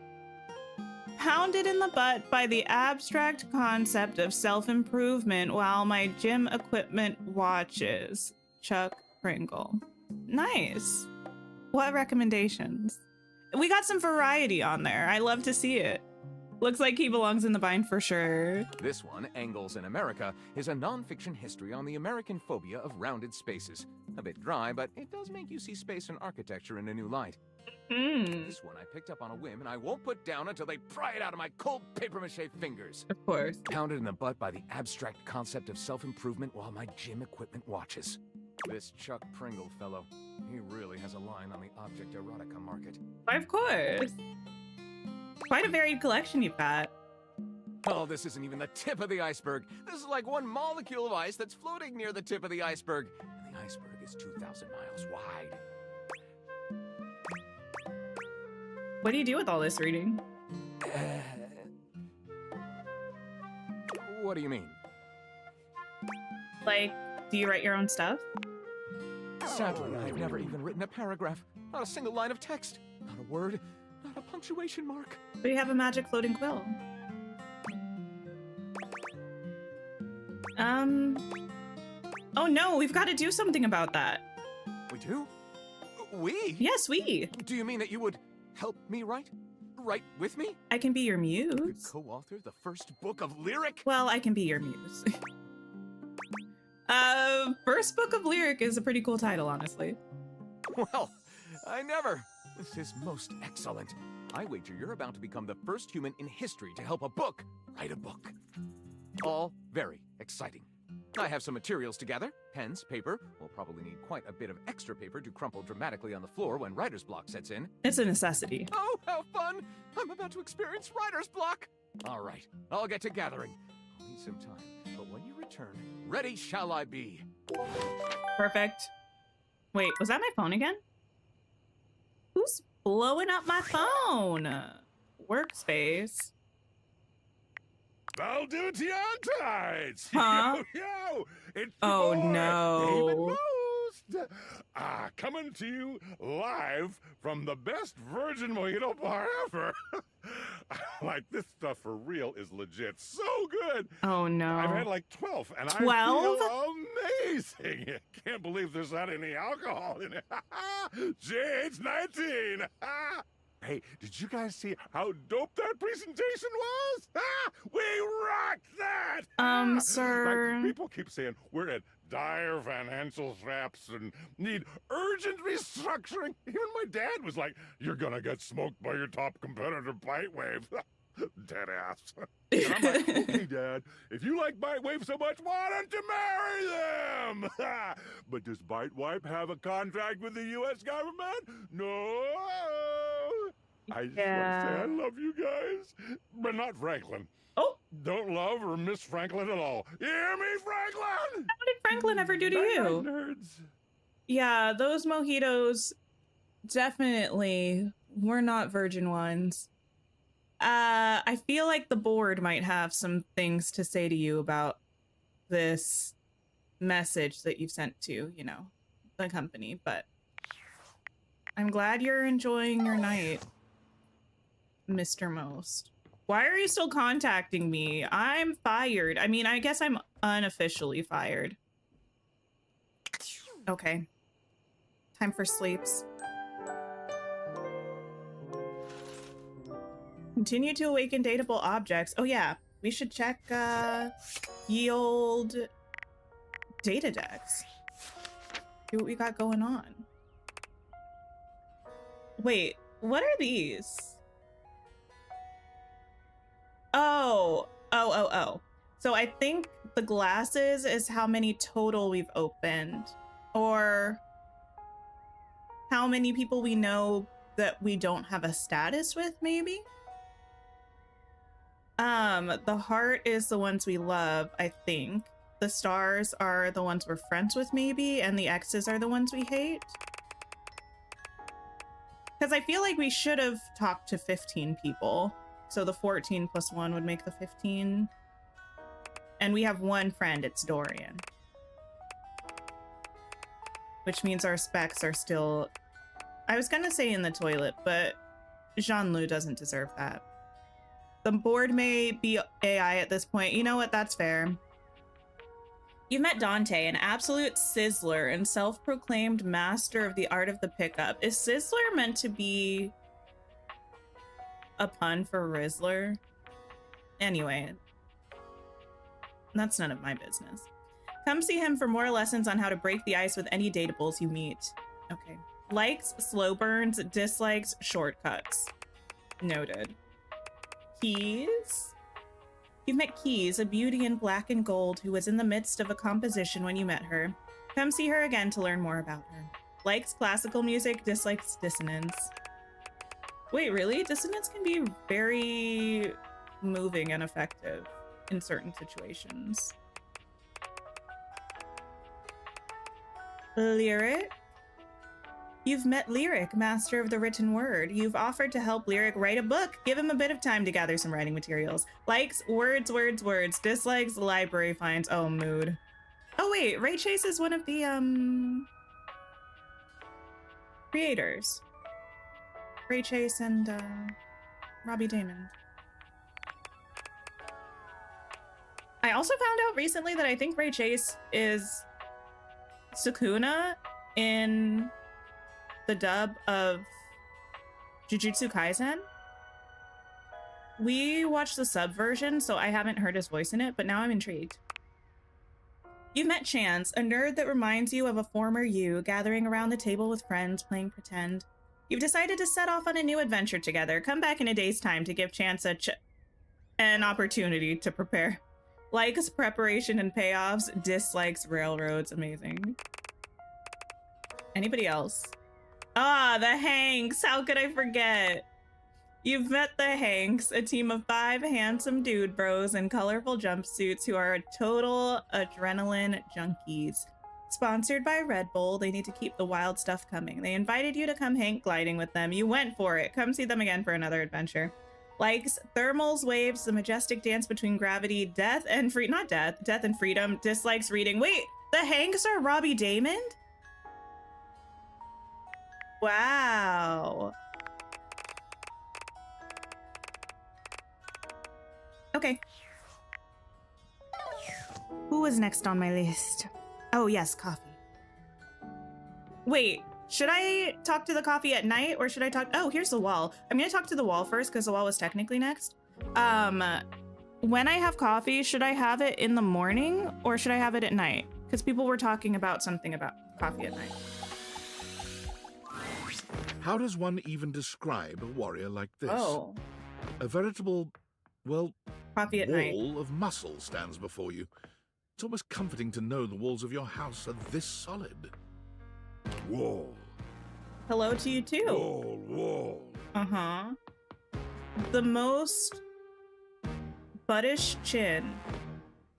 Pounded in the butt by the abstract concept of self-improvement while my gym equipment watches. Chuck Pringle. Nice. What recommendations? We got some variety on there. I love to see it. Looks like he belongs in the bind for sure. This one, Angles in America, is a non-fiction history on the American phobia of rounded spaces. A bit dry, but it does make you see space and architecture in a new light. This one I picked up on a whim, and I won't put down until they pry it out of my cold papier-mâché fingers. Of course. Pounded in the butt by the abstract concept of self-improvement while my gym equipment watches. This Chuck Pringle fellow, he really has a line on the object erotica market. Of course. Quite a varied collection you've got. Oh, this isn't even the tip of the iceberg. This is like one molecule of ice that's floating near the tip of the iceberg. And the iceberg is 2,000 miles wide. What do you do with all this reading? What do you mean? Like, do you write your own stuff? Sadly, I've never even written a paragraph. Not a single line of text. Not a word. Not a punctuation mark. But you have a magic floating quill. Oh no, we've got to do something about that. We do? We? Yes, we. Do you mean that you would help me write? Write with me? I can be your muse. You could co-author the first book of lyric? Well, I can be your muse. First book of lyric is a pretty cool title, honestly. Well, I never. This is most excellent. I wager you're about to become the first human in history to help a book write a book. All very exciting. I have some materials to gather. Pens, paper. We'll probably need quite a bit of extra paper to crumple dramatically on the floor when writer's block sets in. It's a necessity. Oh, how fun! I'm about to experience writer's block! All right, I'll get to gathering. I'll need some time, but when you return, ready shall I be. Perfect. Wait, was that my phone again? Who's blowing up my phone? Workspace. Valdiviators! Huh? Yo! It's Oh, your boy, no. David Most! Coming to you live from the best virgin mojito bar ever. Like, this stuff for real is legit so good. Oh, no. I've had like 12, and 12? I feel amazing. Can't believe there's not any alcohol in it. Jade's 19. Hey, did you guys see how dope that presentation was? We rocked that! Sir. Like, people keep saying we're at dire financial straps and need urgent restructuring. Even my dad was like, you're gonna get smoked by your top competitor, Bitewave. Dead ass. And I'm like, okay, Dad, if you like Bitewave so much, why don't you marry them? But does Bitewave have a contract with the U.S. government? No. I just want to say I love you guys, but not Franklin. Oh. Don't love or miss Franklin at all. You hear me, Franklin? What did Franklin ever do to you? Nerds. Yeah, those mojitos definitely were not virgin ones. I feel like the board might have some things to say to you about this message that you've sent to, you know, the company, but I'm glad you're enjoying your night, Mr. Most. Why are you still contacting me? I'm fired. I mean, I guess I'm unofficially fired. Okay. Time for sleeps. Continue to awaken dateable objects. Oh yeah, we should check ye old data decks. See what we got going on. Wait, what are these? Oh. So I think the glasses is how many total we've opened, or how many people we know that we don't have a status with, maybe? The heart is the ones we love, I think. The stars are the ones we're friends with, maybe, and the X's are the ones we hate. Because I feel like we should have talked to 15 people. So the 14 plus 1 would make the 15. And we have one friend, it's Dorian. Which means our specs are still... I was gonna say in the toilet, but Jean-Loup doesn't deserve that. The board may be AI at this point. You know what? That's fair. You've met Dante, an absolute sizzler and self-proclaimed master of the art of the pickup. Is sizzler meant to be a pun for Rizzler? Anyway, that's none of my business. Come see him for more lessons on how to break the ice with any dateables you meet. Okay. Likes, slow burns, dislikes, shortcuts. Noted. Keys? You've met Keys, a beauty in black and gold who was in the midst of a composition when you met her. Come see her again to learn more about her. Likes classical music, dislikes dissonance. Wait, really? Dissonance can be very moving and effective in certain situations. Lyric? You've met Lyric, master of the written word. You've offered to help Lyric write a book. Give him a bit of time to gather some writing materials. Likes, words, words, words. Dislikes, library finds. Oh, mood. Oh, wait. Ray Chase is one of the, creators. Ray Chase and, Robbie Damon. I also found out recently that I think Ray Chase is Sukuna in the dub of Jujutsu Kaisen. We watched the sub version, so I haven't heard his voice in it, but now I'm intrigued. You've met Chance, a nerd that reminds you of a former you, gathering around the table with friends, playing pretend. You've decided to set off on a new adventure together. Come back in a day's time to give Chance an opportunity to prepare. Likes, preparation, and payoffs. Dislikes, railroads. Amazing. Anybody else? Ah, the Hanks. How could I forget? You've met the Hanks, a team of 5 handsome dude bros in colorful jumpsuits who are total adrenaline junkies. Sponsored by Red Bull, they need to keep the wild stuff coming. They invited you to come hang gliding with them. You went for it. Come see them again for another adventure. Likes, thermals, waves, the majestic dance between gravity, death and death and freedom. Dislikes, reading. Wait, the Hanks are Robbie Damon? Wow. Okay. Who was next on my list? Oh, yes, coffee. Wait, should I talk to the coffee at night or should I talk? Oh, here's the wall. I'm gonna talk to the wall first because the wall was technically next. When I have coffee, should I have it in the morning or should I have it at night? Because people were talking about something about coffee at night. How does one even describe a warrior like this? Oh. A veritable, well, coffee at night. Wall of muscle stands before you. It's almost comforting to know the walls of your house are this solid. Wall. Hello to you too. Wall. Uh-huh. The most buttish chin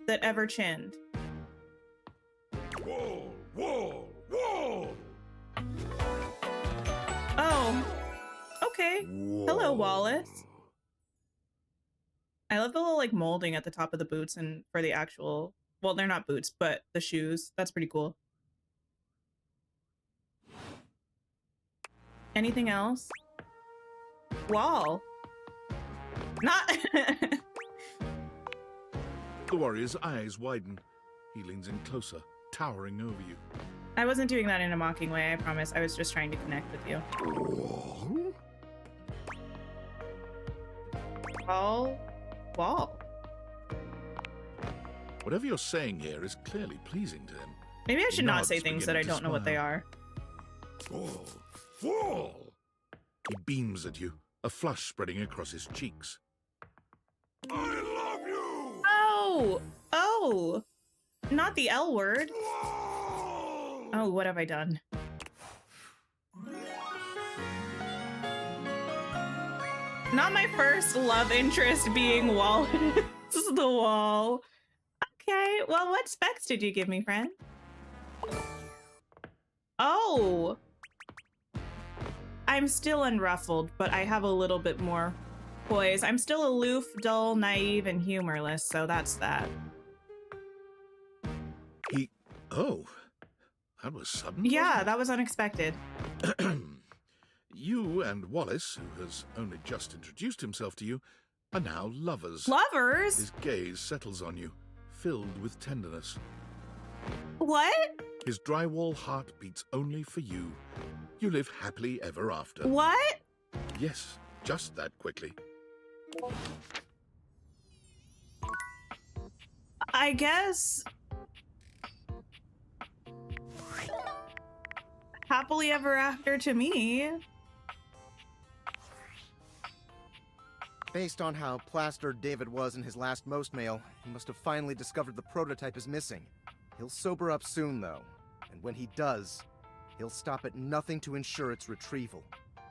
that ever chinned. Wall. Oh, okay. Whoa. Hello, Wallace. I love the little like molding at the top of the boots and for the actual, well, they're not boots, but the shoes. That's pretty cool. Anything else? Wall. Not. The warrior's eyes widen. He leans in closer, towering over you. I wasn't doing that in a mocking way, I promise. I was just trying to connect with you. Wall. Whatever you're saying here is clearly pleasing to him. Maybe I should not say things that I don't know what they are. Wall. He beams at you, a flush spreading across his cheeks. I love you! Oh! Not the L word. Oh, what have I done? Not my first love interest being Wallace. The wall. Okay, well, what specs did you give me, friend? Oh! I'm still unruffled, but I have a little bit more poise. I'm still aloof, dull, naive, and humorless, so that's that. Oh. That was sudden. Yeah, that was unexpected. You and Wallace, who has only just introduced himself to you, are now lovers. Lovers? His gaze settles on you, filled with tenderness. What? His drywall heart beats only for you. You live happily ever after. What? Yes, just that quickly. I guess... happily ever after to me. Based on how plastered David was in his last most mail, he must have finally discovered the prototype is missing. He'll sober up soon, though. And when he does, he'll stop at nothing to ensure its retrieval.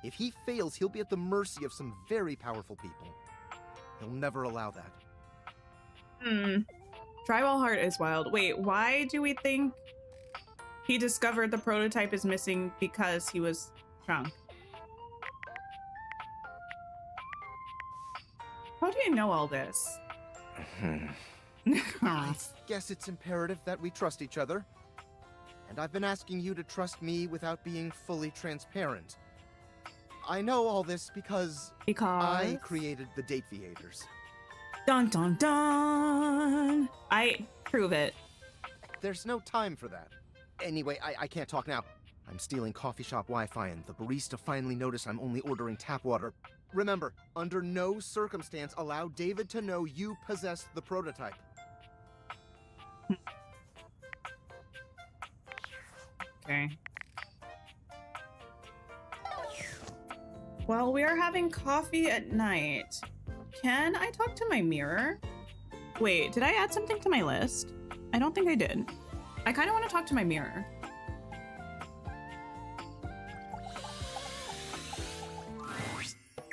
If he fails, he'll be at the mercy of some very powerful people. He'll never allow that. Drywall heart is wild. Wait, why do we think He discovered the prototype is missing because he was drunk. How do you know all this? I guess it's imperative that we trust each other. And I've been asking you to trust me without being fully transparent. I know all this because I created the Dateviators. Dun dun dun! I prove it. There's no time for that. Anyway, I can't talk now. I'm stealing coffee shop Wi-Fi and the barista finally noticed I'm only ordering tap water. Remember, under no circumstance allow David to know you possess the prototype. Okay. Well, we are having coffee at night. Can I talk to my mirror? Wait, did I add something to my list? I don't think I did. I kind of want to talk to my mirror.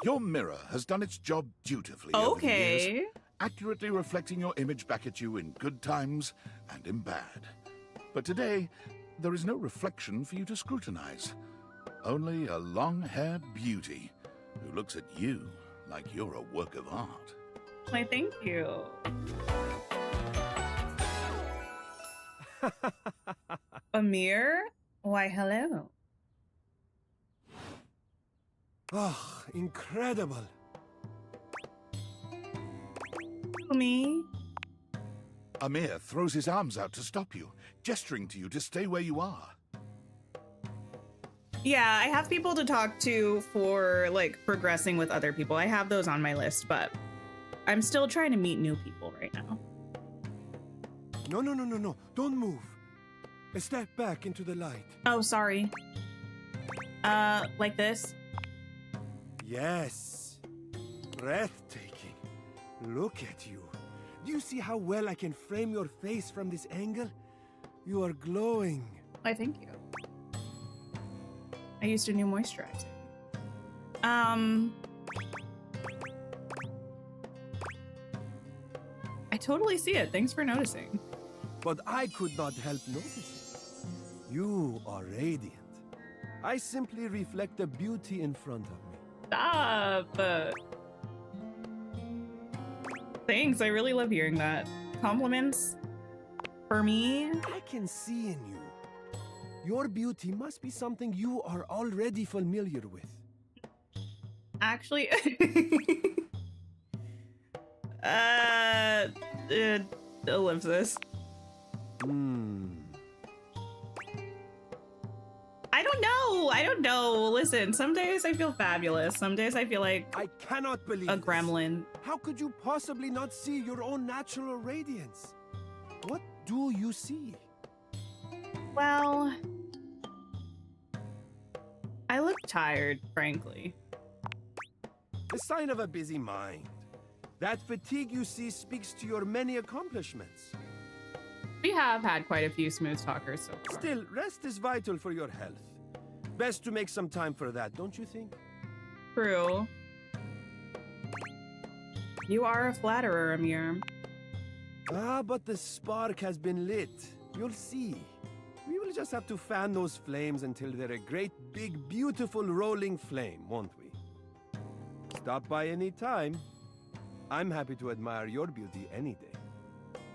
Your mirror has done its job dutifully over the years, accurately reflecting your image back at you in good times and in bad. But today, there is no reflection for you to scrutinize. Only a long-haired beauty who looks at you like you're a work of art. Why, thank you. A mirror? Why, hello. Oh, incredible. Me? Amir throws his arms out to stop you, gesturing to you to stay where you are. Yeah, I have people to talk to for, like, progressing with other people. I have those on my list, but I'm still trying to meet new people right now. No. Don't move. Step back into the light. Oh, sorry. Like this? Yes. Breathtaking. Look at you. Do you see how well I can frame your face from this angle? You are glowing. Why, thank you. I used a new moisturizer. I totally see it. Thanks for noticing. But I could not help noticing. You are radiant. I simply reflect the beauty in front of me. Stop! Thanks, I really love hearing that. Compliments for me? I can see in you. Your beauty must be something you are already familiar with. Actually, ellipsis. I don't know. Listen, some days I feel fabulous. Some days I feel like I cannot believe a gremlin. How could you possibly not see your own natural radiance? What do you see? Well, I look tired, frankly. The sign of a busy mind. That fatigue you see speaks to your many accomplishments. We have had quite a few smooth talkers so far. Still, rest is vital for your health. Best to make some time for that, don't you think? True. You are a flatterer, Amir. Ah, but the spark has been lit. You'll see. We will just have to fan those flames until they're a great, big, beautiful, rolling flame, won't we? Stop by any time. I'm happy to admire your beauty any day.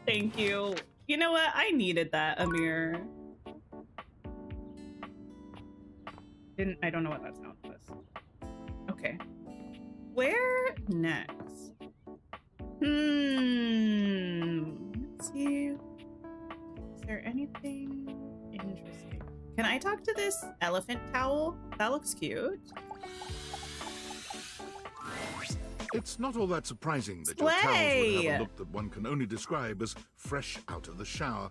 Thank you. You know what? I needed that, Amir. I don't know what that sound was. Okay. Where next? Let's see. Is there anything interesting? Can I talk to this elephant towel? That looks cute. It's not all that surprising that your towels would have a look that one can only describe as fresh out of the shower.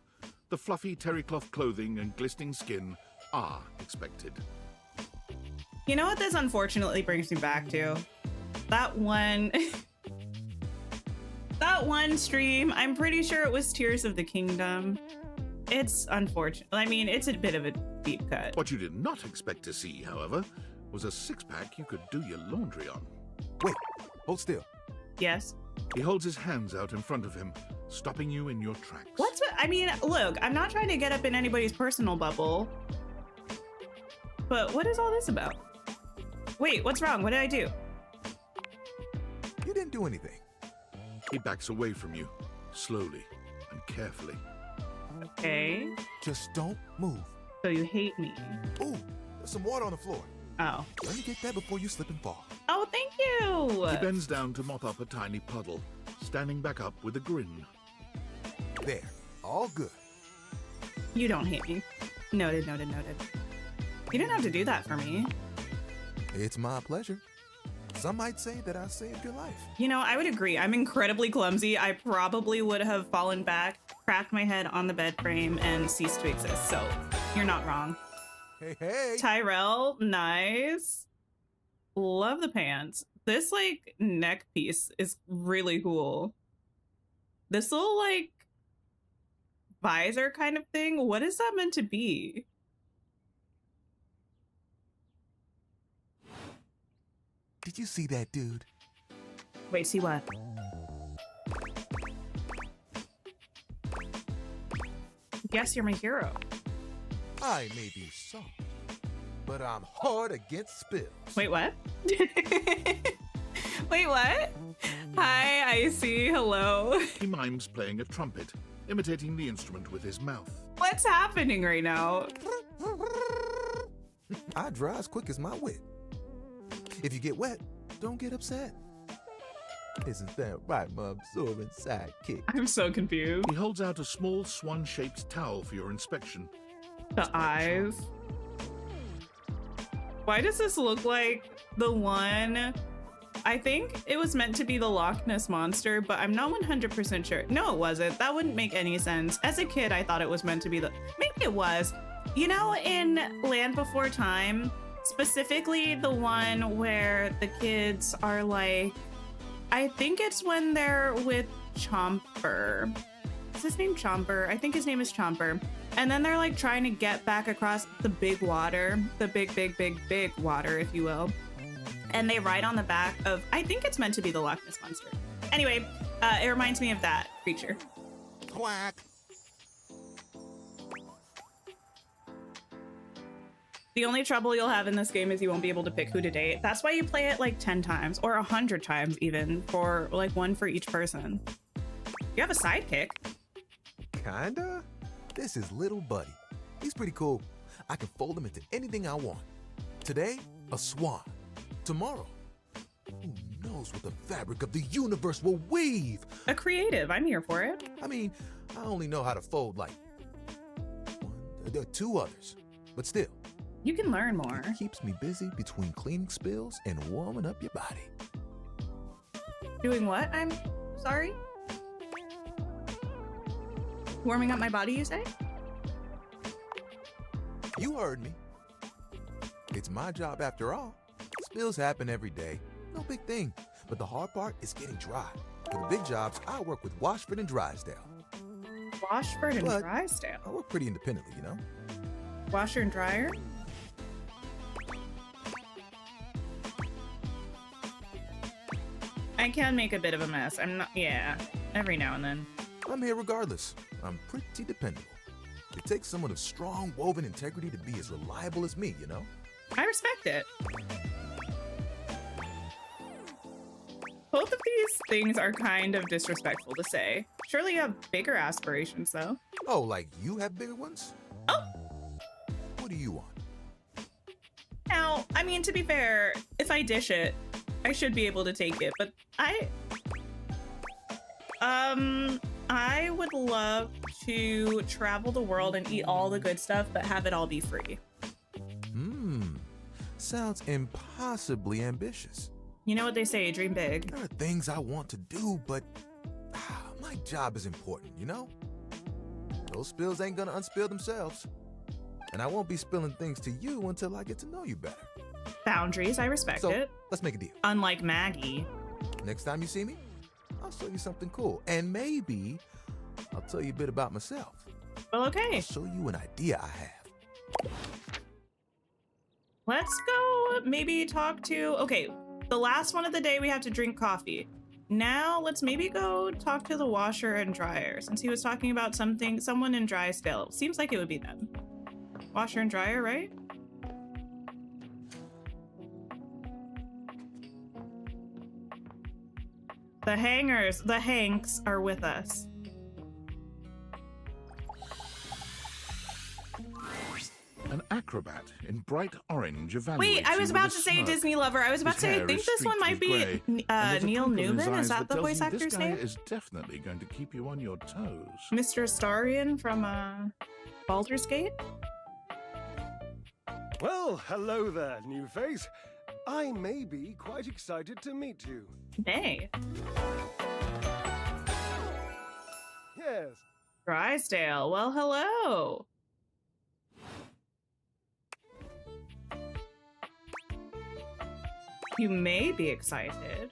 The fluffy terry cloth clothing and glistening skin are expected. You know what this unfortunately brings me back to? That one... that one stream, I'm pretty sure it was Tears of the Kingdom. It's unfortunate. I mean, it's a bit of a deep cut. What you did not expect to see, however, was a six-pack you could do your laundry on. Wait, hold still. Yes? He holds his hands out in front of him, stopping you in your tracks. I mean, look, I'm not trying to get up in anybody's personal bubble. But what is all this about? Wait, what's wrong? What did I do? You didn't do anything. He backs away from you, slowly and carefully. Okay. Just don't move. So you hate me. Ooh, there's some water on the floor. Oh. Let me get that before you slip and fall. Oh, thank you. He bends down to mop up a tiny puddle, standing back up with a grin. There, all good. You don't hate me. Noted, noted, noted. You didn't have to do that for me. It's my pleasure. Some might say that I saved your life. You know, I would agree. I'm incredibly clumsy. I probably would have fallen back, cracked my head on the bed frame, and ceased to exist. So you're not wrong. Hey, hey. Tyrell, nice. Love the pants. This like neck piece is really cool. This little like visor kind of thing. What is that meant to be? Did you see that, dude? Wait, see what? Guess you're my hero. I may be soft, but I'm hard against spills. Wait, what? Wait, what? Hi, Icy. Hello. He mimes playing a trumpet, imitating the instrument with his mouth. What's happening right now? I dry as quick as my wit. If you get wet, don't get upset. Isn't that right, my absorbent sidekick? I'm so confused. He holds out a small swan-shaped towel for your inspection. The eyes. Why does this look like the one? I think it was meant to be the Loch Ness Monster, but I'm not 100% sure. No, it wasn't. That wouldn't make any sense. As a kid, I thought it was meant to be maybe it was. You know, in Land Before Time, specifically the one where the kids are like, I think it's when they're with Chomper. Is his name Chomper? I think his name is Chomper. And then they're like trying to get back across the big water, the big water, if you will. And they ride on the back of, I think it's meant to be the Loch Ness Monster. Anyway, it reminds me of that creature. Quack. The only trouble you'll have in this game is you won't be able to pick who to date. That's why you play it like 10 times or 100 times even, for like one for each person. You have a sidekick. Kinda. This is Little Buddy. He's pretty cool. I can fold him into anything I want. Today, a swan. Tomorrow, who knows what the fabric of the universe will weave? A creative. I'm here for it. I mean, I only know how to fold like two others, but still. You can learn more. It keeps me busy between cleaning spills and warming up your body. Doing what? I'm sorry? Warming up my body, you say? You heard me. It's my job after all. Spills happen every day. No big thing. But the hard part is getting dry. For the big jobs, I work with Washford and Drysdale. Washford and Drysdale? I work pretty independently, you know? Washer and dryer? I can make a bit of a mess. I'm not, yeah, every now and then. I'm here regardless. I'm pretty dependable. It takes someone of strong woven integrity to be as reliable as me, you know? I respect it. Both of these things are kind of disrespectful to say. Surely you have bigger aspirations, though. Oh, like you have bigger ones? Oh! What do you want? Now, I mean, to be fair, if I dish it, I should be able to take it, but I would love to travel the world and eat all the good stuff, but have it all be free. Sounds impossibly ambitious. You know what they say, dream big. There are things I want to do, but my job is important, you know? Those spills ain't gonna unspill themselves. And I won't be spilling things to you until I get to know you better. Boundaries, I respect it. Let's make a deal. Unlike Maggie. Next time you see me, I'll show you something cool. And maybe I'll tell you a bit about myself. Well, okay. I'll show you an idea I have. Let's go maybe talk to... Okay, the last one of the day we have to drink coffee. now let's maybe go talk to the washer and dryer, since he was talking about someone in Drysdale. Seems like it would be them. Washer and dryer, right? The Hanks are with us. An acrobat in bright orange evaluates. Wait, I was about to say Disney lover. I was about to say, I think this one might be Neil Newman. Is that the voice actor's name? This guy is definitely going to keep you on your toes. Mr. Astarion from Baldur's Gate? Well, hello there, new face. I may be quite excited to meet you. Nay. Yes. Drysdale. Well, hello. You may be excited.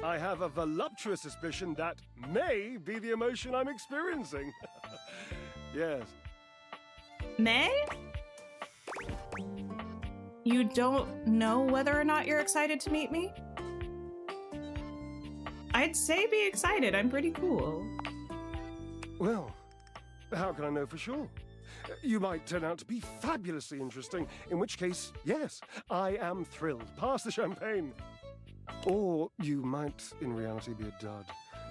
I have a voluptuous suspicion that may be the emotion I'm experiencing. Yes. May? You don't know whether or not you're excited to meet me? I'd say be excited. I'm pretty cool. Well, how can I know for sure? You might turn out to be fabulously interesting, in which case, yes, I am thrilled. Pass the champagne. Or you might, in reality, be a dud,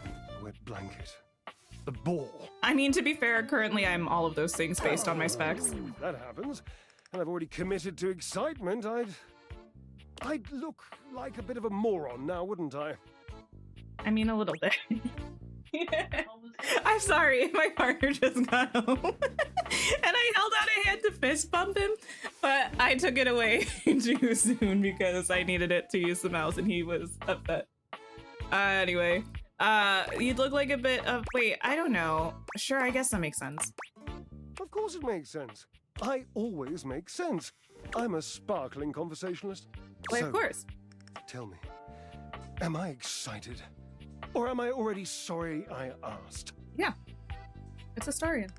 a wet blanket, a bore. I mean, to be fair, currently I'm all of those things based on my specs. That happens, and I've already committed to excitement. I'd look like a bit of a moron now, wouldn't I? I mean, a little bit. I'm sorry, my partner just got home and I held out a hand to fist bump him, but I took it away too soon because I needed it to use the mouse and he was upset. Anyway, you'd look like a bit of, wait, I don't know. Sure, I guess that makes sense. Of course it makes sense. I always make sense. I'm a sparkling conversationalist. Well, so, of course. Tell me, am I excited? Or am I already sorry I asked? Yeah, it's Astarion.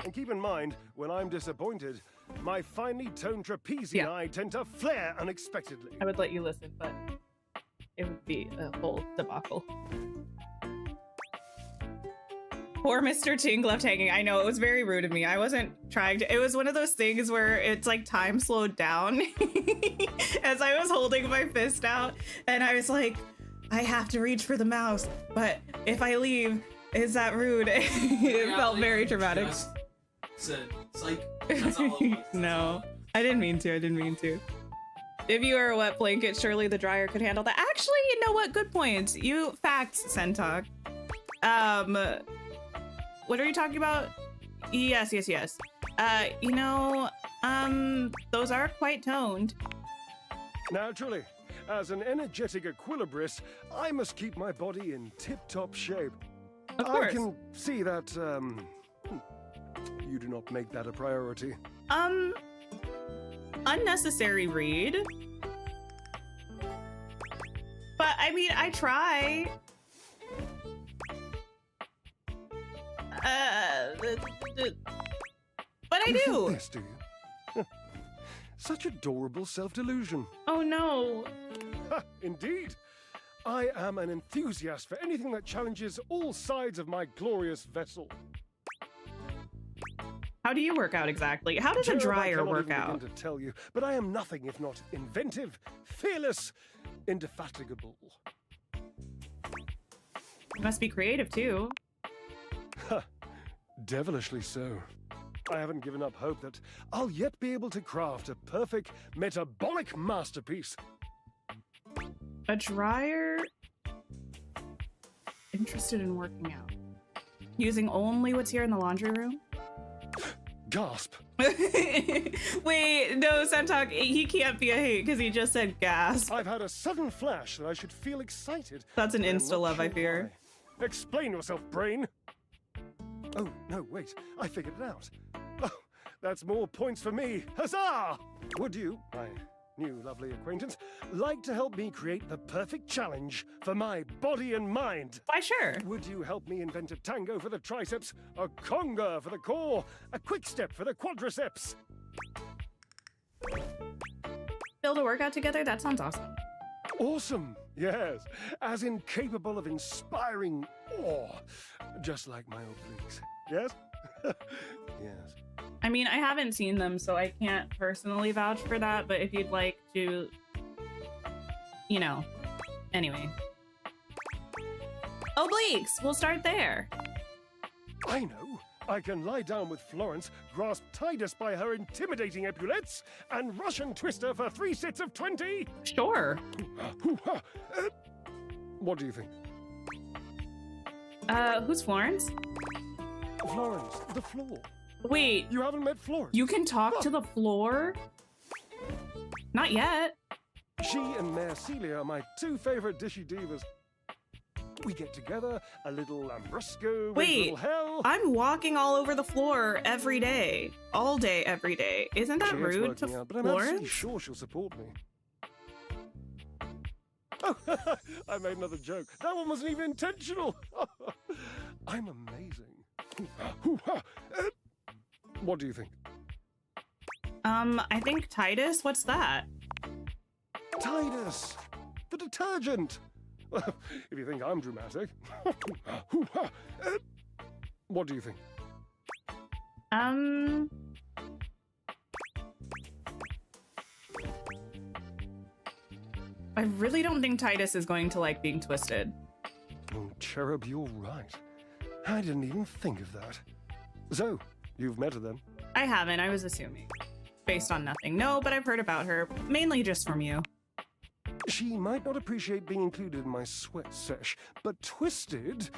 And keep in mind, when I'm disappointed, my finely toned trapezius tend to flare unexpectedly. I would let you listen, but it would be a whole debacle. Poor Mr. Tink left hanging. I know, it was very rude of me. I wasn't trying to. It was one of those things where it's like time slowed down as I was holding my fist out, and I was like, I have to reach for the mouse, but if I leave, is that rude? It felt very traumatic. Said, psych. That's all it was. No, I didn't mean to. If you are a wet blanket, surely the dryer could handle that. Actually, you know what? Good points. You facts, Sentok. What are you talking about? Yes. You know, those are quite toned. Naturally. As an energetic equilibrist, I must keep my body in tip-top shape. Of course. I can see that, you do not make that a priority. Unnecessary read. But, I mean, I try. But I do. Yes, do you? Such adorable self-delusion. Oh, no. Indeed. I am an enthusiast for anything that challenges all sides of my glorious vessel. How do you work out exactly? How does a dryer work out? I cannot even begin to tell you, but I am nothing if not inventive, fearless, indefatigable. You must be creative, too. Devilishly so. I haven't given up hope that I'll yet be able to craft a perfect metabolic masterpiece. A dryer? Interested in working out. Using only what's here in the laundry room? Gasp. Wait, no, Sentok, he can't be a hate because he just said gasp. I've had a sudden flash that I should feel excited. That's an insta-love, I fear. Why. Explain yourself, brain. Oh, no, wait. I figured it out. Oh, that's more points for me. Huzzah! Would you, my new lovely acquaintance, like to help me create the perfect challenge for my body and mind? Why, sure. Would you help me invent a tango for the triceps, a conga for the core, a quick step for the quadriceps? Build a workout together? That sounds awesome. Awesome, yes. As in capable of inspiring awe. Just like my obliques. Yes? Yes. I mean, I haven't seen them, so I can't personally vouch for that, but if you'd like to, you know, anyway. Obliques, we'll start there. I know. I can lie down with Florence, grasp Titus by her intimidating epaulettes, and Russian twist her for 3 sets of 20. Sure. What do you think? Who's Florence? Florence, the floor. Wait. You haven't met Florence? You can talk to the floor? Not yet. She and Mayor Celia are my 2 favorite dishy divas. We get together, a little Lambrusco, a Wait, little hell. I'm walking all over the floor every day. All day, every day. Isn't that rude to out, but I'm absolutely Florence? sure she'll support me. Oh, I made another joke. That one wasn't even intentional. I'm amazing. What do you think? I think Titus. What's that? Titus, the detergent. If you think I'm dramatic. What do you think? I really don't think Titus is going to like being twisted. Oh, Cherub, you're right. I didn't even think of that. So, you've met her then? I haven't, I was assuming. Based on nothing. No, but I've heard about her. Mainly just from you. She might not appreciate being included in my sweat sesh, but twisted...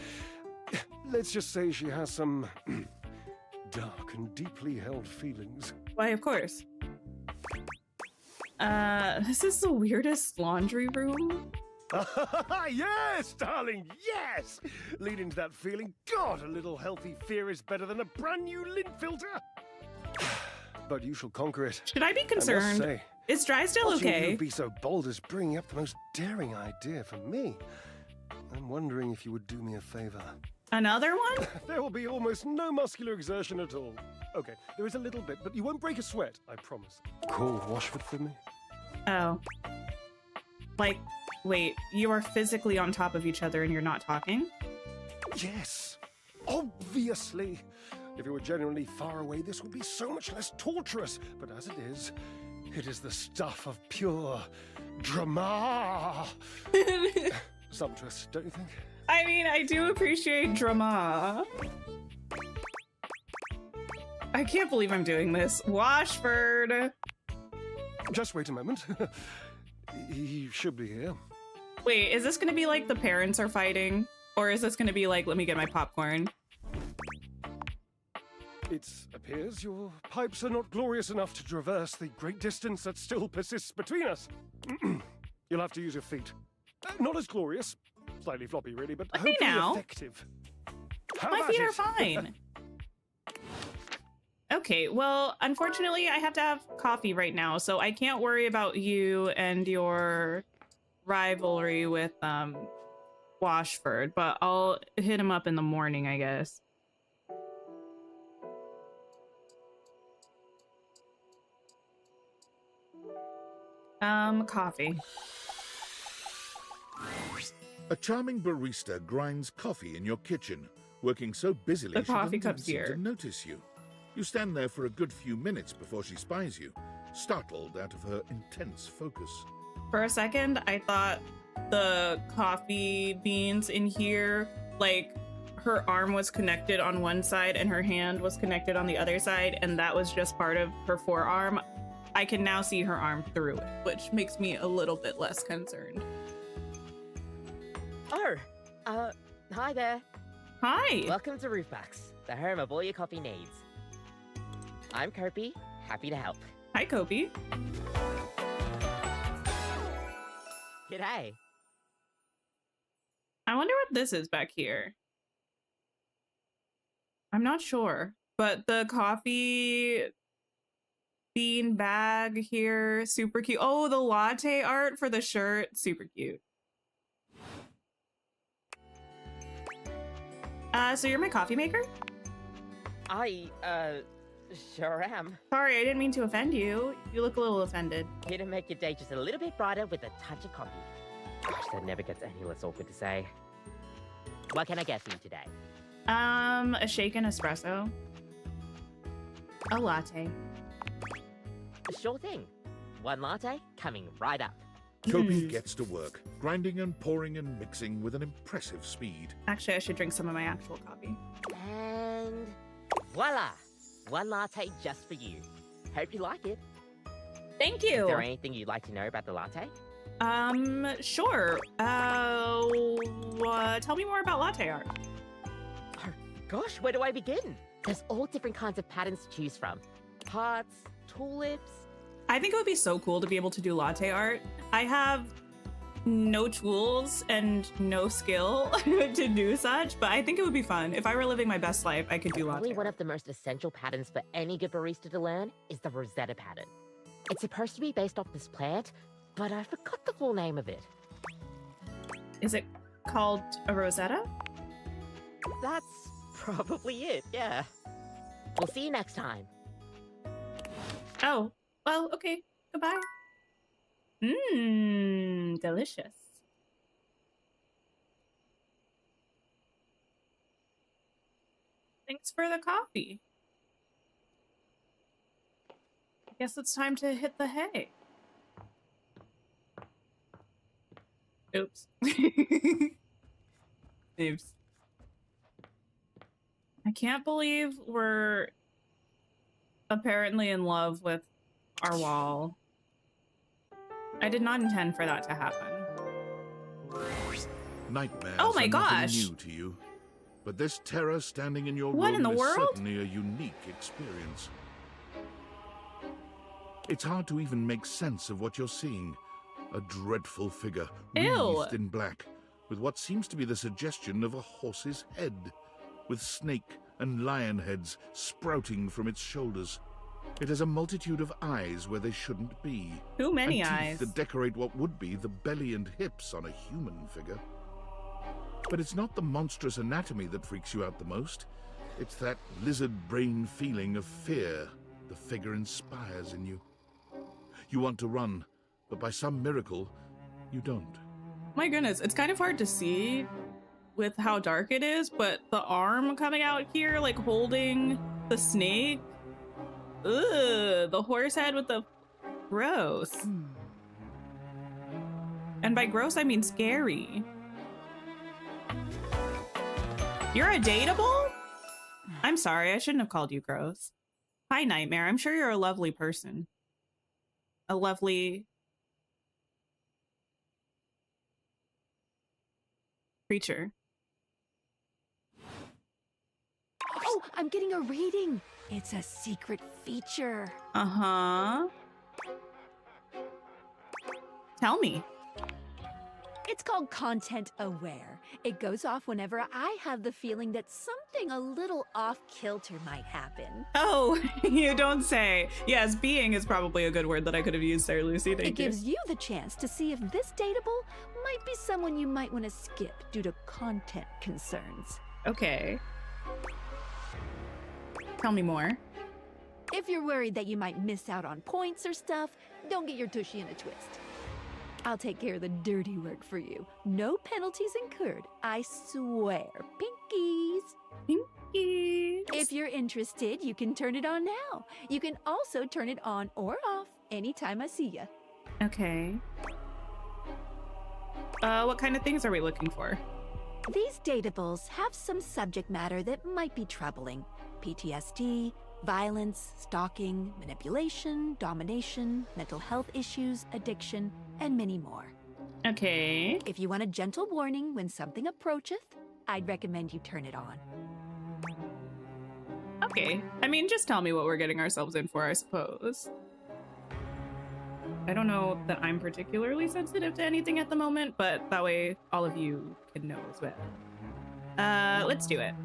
Let's just say she has some dark and deeply held feelings. Why, of course. This is the weirdest laundry room. Yes, darling, yes! Lead into that feeling. God, a little healthy fear is better than a brand new lint filter. But you shall conquer it. Should I be concerned? I must say, is Drysdale okay? You'd be so bold as bringing up the most daring idea for me. I'm wondering if you would do me a favor. Another one? There will be almost no muscular exertion at all. Okay, there is a little bit, but you won't break a sweat, I promise. Call Washford for me. Oh. Like, wait, you are physically on top of each other and you're not talking? Yes, obviously. If you were genuinely far away, this would be so much less torturous. But as it is the stuff of pure drama. Sumptuous, don't you think? I mean, I do appreciate drama. I can't believe I'm doing this. Washford! Just wait a moment. He should be here. Wait, is this gonna be like the parents are fighting? Or is this gonna be like, let me get my popcorn? It appears your pipes are not glorious enough to traverse the great distance that still persists between us. You'll have to use your feet. Not as glorious. Slightly floppy, really, but hopefully effective. My feet are fine. Okay, well, unfortunately, I have to have coffee right now, so I can't worry about you and your rivalry with Washford, but I'll hit him up in the morning, I guess. Coffee. A charming barista grinds coffee in your kitchen, working so busily The she coffee doesn't cup's even seem here. to notice you. You stand there for a good few minutes before she spies you, startled out of her intense focus. For a second, I thought the coffee beans in here, like, her arm was connected on one side and her hand was connected on the other side, and that was just part of her forearm. I can now see her arm through it, which makes me a little bit less concerned. Oh, hi there. Hi. Welcome to Roofbacks, the home of all your coffee needs. I'm Kopi, happy to help. Hi, Kopi. G'day. I wonder what this is back here. I'm not sure, but the coffee bean bag here, super cute. Oh, the latte art for the shirt, super cute. So you're my coffee maker? I, sure am. Sorry, I didn't mean to offend you. You look a little offended. Here to make your day just a little bit brighter with a touch of coffee. Gosh, that never gets any less awkward to say. What can I get for you today? A shaken espresso. A latte. Sure thing. One latte coming right up. Kobe gets to work, grinding and pouring and mixing with an impressive speed. Actually, I should drink some of my actual coffee. And voila! One latte just for you. Hope you like it. Thank you. Is there anything you'd like to know about the latte? Sure. Tell me more about latte art. Oh, gosh, where do I begin? There's all different kinds of patterns to choose from. Hearts, tulips. I think it would be so cool to be able to do latte art. I have no tools and no skill to do such, but I think it would be fun. If I were living my best life, I could do latte Probably art. one of the most essential patterns for any good barista to learn is the Rosetta pattern. It's supposed to be based off this plant, but I forgot the full name of it. Is it called a Rosetta? That's probably it, yeah. We'll see you next time. Oh, well, okay. Goodbye. Delicious. Thanks for the coffee. I guess it's time to hit the hay. Oops. Oops. I can't believe we're apparently in love with our wall. I did not intend for that to happen. Nightmares Oh my are nothing gosh. new to you, but this terror standing in your What room in the is world? certainly a unique experience. It's hard to even make sense of what you're seeing. A dreadful figure, Ew. wreathed in black, with what seems to be the suggestion of a horse's head, with snake and lion heads sprouting from its shoulders. It has a multitude of eyes where they shouldn't be. Too many and teeth eyes. that decorate what would be the belly and hips on a human figure. But it's not the monstrous anatomy that freaks you out the most. It's that lizard brain feeling of fear the figure inspires in you. You want to run, but by some miracle, you don't. My goodness, it's kind of hard to see with how dark it is, but the arm coming out here, like holding the snake. Ugh, the horse head with the gross. And by gross, I mean scary. You're a dateable? I'm sorry, I shouldn't have called you gross. Hi, Nightmare. I'm sure you're a lovely person. A lovely creature. Oh, I'm getting a reading. It's a secret feature. Uh-huh. Tell me. It's called Content Aware. It goes off whenever I have the feeling that something a little off-kilter might happen. Oh, you don't say. Yes, being is probably a good word that I could have used there, Lucy. Thank It you. gives you the chance to see if this dateable might be someone you might want to skip due to content concerns. Okay. Tell me more. If you're worried that you might miss out on points or stuff, don't get your tushy in a twist. I'll take care of the dirty work for you. No penalties incurred, I swear. Pinkies. Pinkies. If you're interested, you can turn it on now. You can also turn it on or off anytime I see ya. Okay. What kind of things are we looking for? These dateables have some subject matter that might be troubling. PTSD, violence, stalking, manipulation, domination, mental health issues, addiction, and many more. Okay. If you want a gentle warning when something approacheth, I'd recommend you turn it on. Okay. I mean, just tell me what we're getting ourselves in for, I suppose. I don't know that I'm particularly sensitive to anything at the moment, but that way all of you can know as well. Let's do it.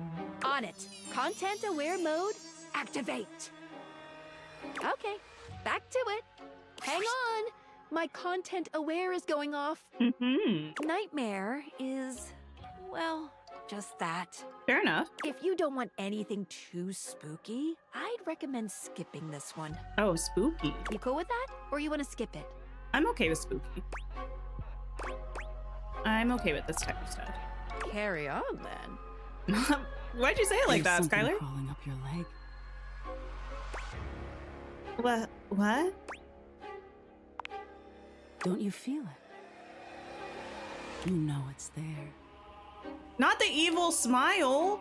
On it. Content aware mode, activate. Okay, back to it. Hang on. My content aware is going off. Nightmare is, well, just that. Fair enough. If you don't want anything too spooky, I'd recommend skipping this one. Oh, spooky. You cool with that? Or you want to skip it? I'm okay with spooky. I'm okay with this type of stuff. Carry on then. Why'd you say it like that, something Skylar? crawling up your leg. What? Don't you feel it? You know it's there. Not the evil smile.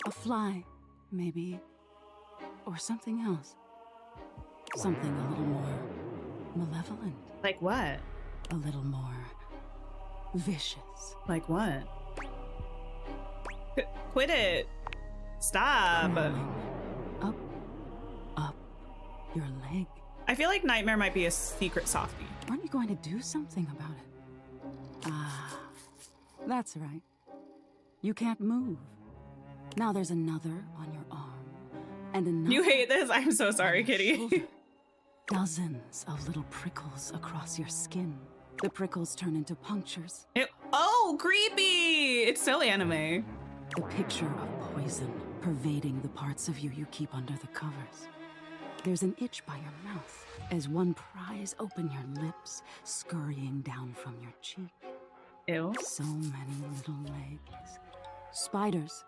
A fly, maybe. Or something else. Something a little more malevolent. Like what? A little more vicious. Like what? Quit it. Stop. Up your leg. I feel like Nightmare might be a secret softie. Aren't you going to do something about it? Ah, that's right. You can't move. Now there's another on your arm. And another. You hate this? I'm so sorry, Kitty. Dozens of little prickles across your skin. The prickles turn into punctures. Oh, creepy! It's so anime. The picture of poison pervading the parts of you keep under the covers. There's an itch by your mouth as one pries open your lips, scurrying down from your cheek. Ew. So many little legs. Spiders.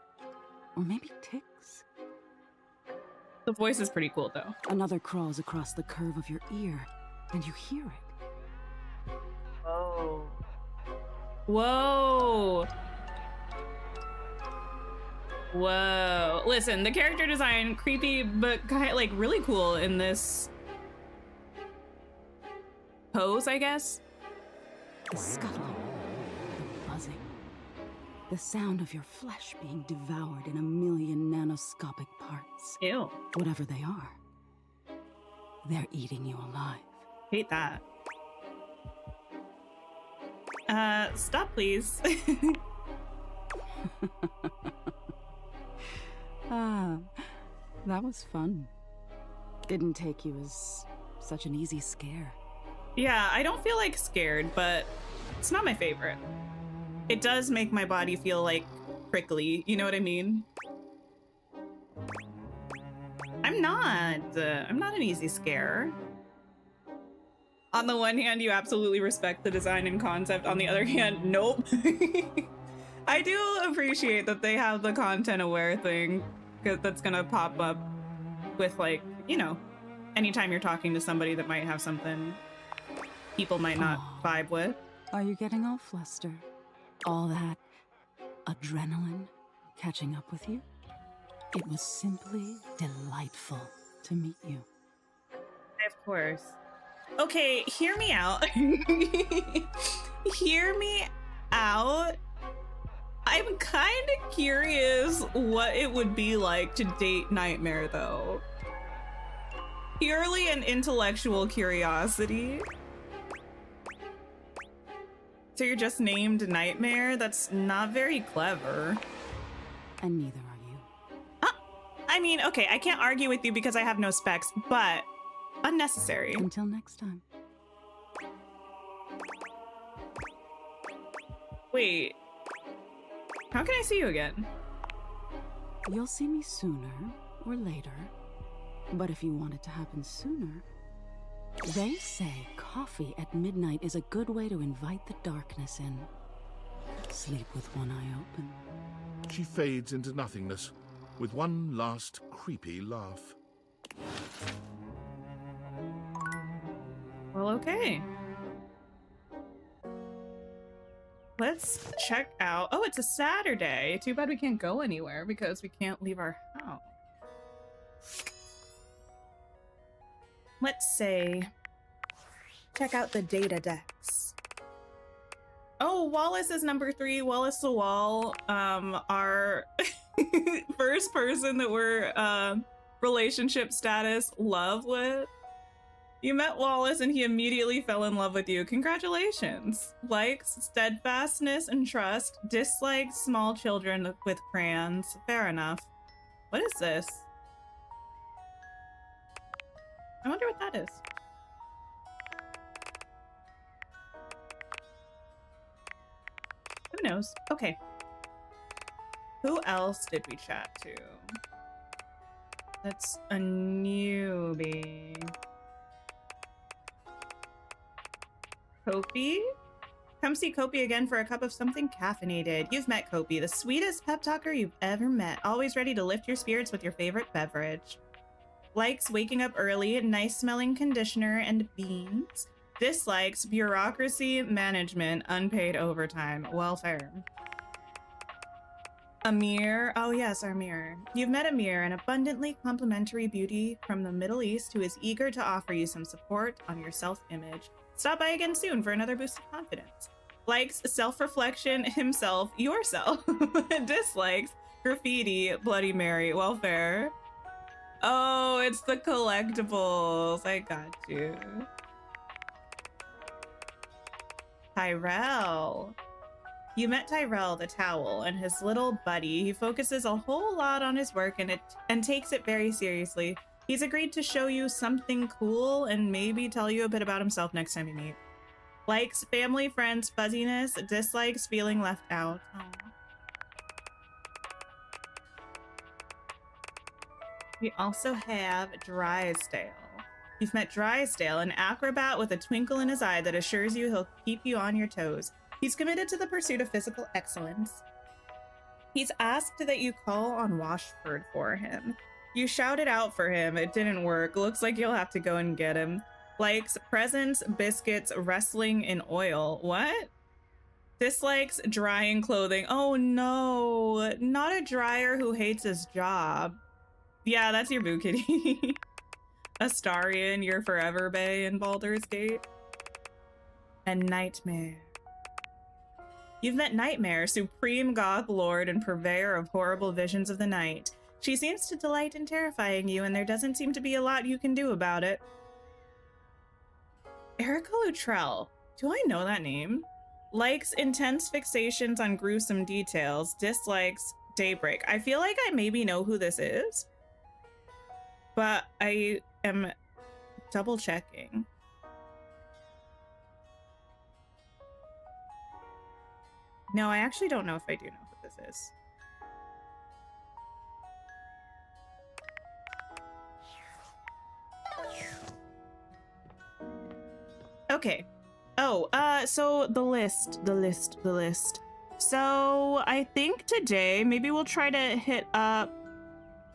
Or maybe ticks. The voice is pretty cool, though. Another crawls across the curve of your ear, and you hear it. Whoa. Whoa. Whoa. Listen, the character design, creepy, but kind of like really cool in this pose, I guess. The scuttling, the buzzing, the sound of your flesh being devoured in a million nanoscopic parts. Ew. Whatever they are, they're eating you alive. Hate that. Stop, please. Ah, that was fun. Didn't take you as such an easy scare. Yeah, I don't feel like scared, but it's not my favorite. It does make my body feel like prickly, you know what I mean? I'm not an easy scare. On the one hand, you absolutely respect the design and concept. On the other hand, nope. I do appreciate that they have the content aware thing that's gonna pop up with, like, you know, anytime you're talking to somebody that might have something people might not vibe with. Are you getting all flustered? All that adrenaline catching up with you? It was simply delightful to meet you. Of course. Okay, hear me out. Hear me out. I'm kind of curious what it would be like to date Nightmare, though. Purely an intellectual curiosity. So you're just named Nightmare? That's not very clever. And neither are you. I mean, okay, I can't argue with you because I have no specs, but unnecessary. Until next time. Wait. How can I see you again? You'll see me sooner or later. But if you want it to happen sooner, they say coffee at midnight is a good way to invite the darkness in. Sleep with one eye open. She fades into nothingness with one last creepy laugh. Well, okay. Let's check out. Oh, it's a Saturday. Too bad we can't go anywhere because we can't leave our house. Let's say, check out the data decks. Oh, Wallace is number 3. Wallace the Wall, our first person that we're relationship status love with. You met Wallace and he immediately fell in love with you. Congratulations. Likes steadfastness and trust. Dislikes small children with crayons. Fair enough. What is this? I wonder what that is. Who knows? Okay. Who else did we chat to? That's a newbie. Kopi. Come see Kopi again for a cup of something caffeinated. You've met Kopi, the sweetest pep talker you've ever met. Always ready to lift your spirits with your favorite beverage. Likes waking up early, nice smelling conditioner and beans. Dislikes bureaucracy, management, unpaid overtime. Welfare. Amir. Oh yes, Amir. You've met Amir, an abundantly complimentary beauty from the Middle East who is eager to offer you some support on your self-image. Stop by again soon for another boost of confidence. Likes self-reflection, himself, yourself. Dislikes graffiti, Bloody Mary, welfare. Oh, it's the collectibles. I got you. Tyrell. You met Tyrell, the towel, and his little buddy. He focuses a whole lot on his work and takes it very seriously. He's agreed to show you something cool and maybe tell you a bit about himself next time you meet. Likes family, friends, fuzziness. Dislikes feeling left out. Oh. We also have Drysdale. You've met Drysdale, an acrobat with a twinkle in his eye that assures you he'll keep you on your toes. He's committed to the pursuit of physical excellence. He's asked that you call on Washford for him. You shouted out for him. It didn't work. Looks like you'll have to go and get him. Likes presents, biscuits, wrestling in oil. What? Dislikes drying clothing. Oh no, not a dryer who hates his job. Yeah, that's your boo kitty. Astarion, your forever bae in Baldur's Gate. And Nightmare. You've met Nightmare, supreme goth lord and purveyor of horrible visions of the night. She seems to delight in terrifying you, and there doesn't seem to be a lot you can do about it. Erica Luttrell. Do I know that name? Likes intense fixations on gruesome details. Dislikes Daybreak. I feel like I maybe know who this is, but I am double checking. No, I actually don't know if I do know who this is. Okay. Oh, so the list. So I think today maybe we'll try to hit up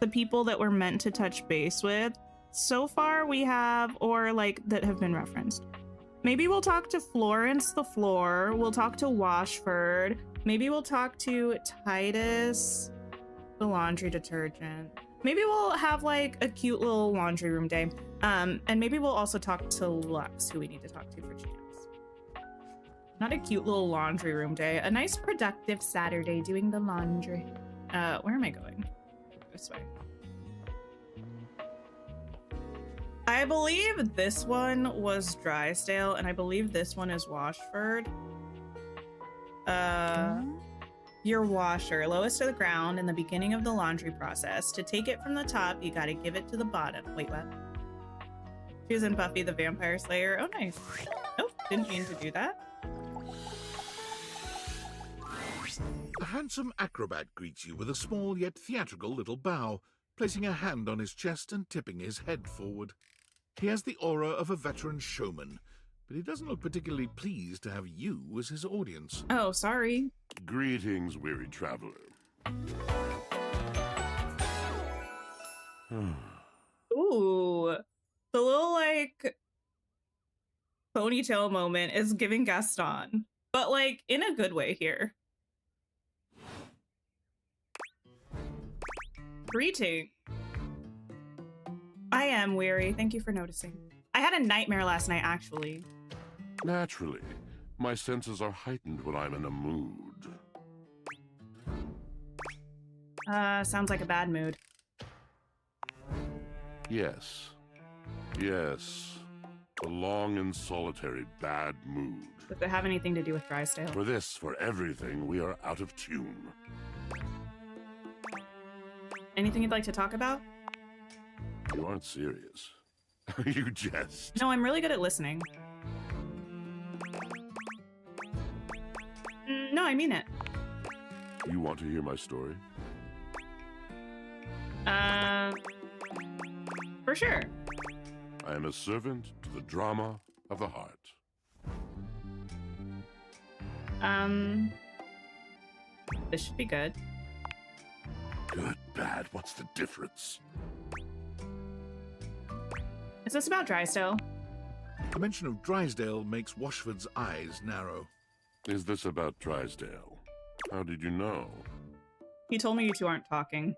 the people that we're meant to touch base with. So far we have, or like that have been referenced. Maybe we'll talk to Florence the Floor. We'll talk to Washford. Maybe we'll talk to Titus, the laundry detergent. Maybe we'll have like a cute little laundry room day. And maybe we'll also talk to Lux, who we need to talk to for champs. Not a cute little laundry room day. A nice productive Saturday doing the laundry. Where am I going? This way. I believe this one was Drysdale, and I believe this one is Washford. Your washer, lowest to the ground in the beginning of the laundry process. To take it from the top, you gotta give it to the bottom. Wait, what? She was in Buffy the Vampire Slayer. Oh, nice. Nope, didn't mean to do that. The handsome acrobat greets you with a small yet theatrical little bow, placing a hand on his chest and tipping his head forward. He has the aura of a veteran showman, but he doesn't look particularly pleased to have you as his audience. Oh, sorry. Greetings, weary traveler. Ooh. The little, like, ponytail moment is giving Gaston, but, like, in a good way here. Greeting. I am weary. Thank you for noticing. I had a nightmare last night, actually. Naturally. My senses are heightened when I'm in a mood. Sounds like a bad mood. Yes. Yes. A long and solitary bad mood. Does it have anything to do with Drysdale? For this, for everything, we are out of tune. Anything you'd like to talk about? You aren't serious. You jest. No, I'm really good at listening. No, I mean it. You want to hear my story? For sure. I am a servant to the drama of the heart. This should be good. Good, bad, what's the difference? Is this about Drysdale? The mention of Drysdale makes Washford's eyes narrow. Is this about Drysdale? How did you know? He told me you two aren't talking.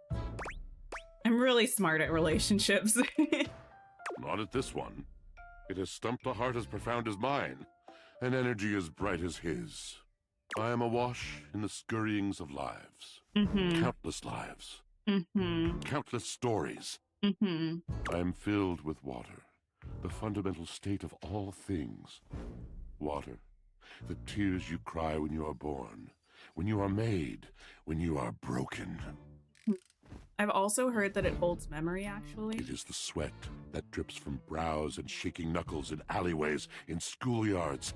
I'm really smart at relationships. Not at this one. It has stumped a heart as profound as mine, an energy as bright as his. I am awash in the scurryings of lives. Countless lives. Countless stories. I am filled with water, the fundamental state of all things. Water, the tears you cry when you are born, when you are made, when you are broken. I've also heard that it holds memory, actually. It is the sweat that drips from brows and shaking knuckles in alleyways, in schoolyards.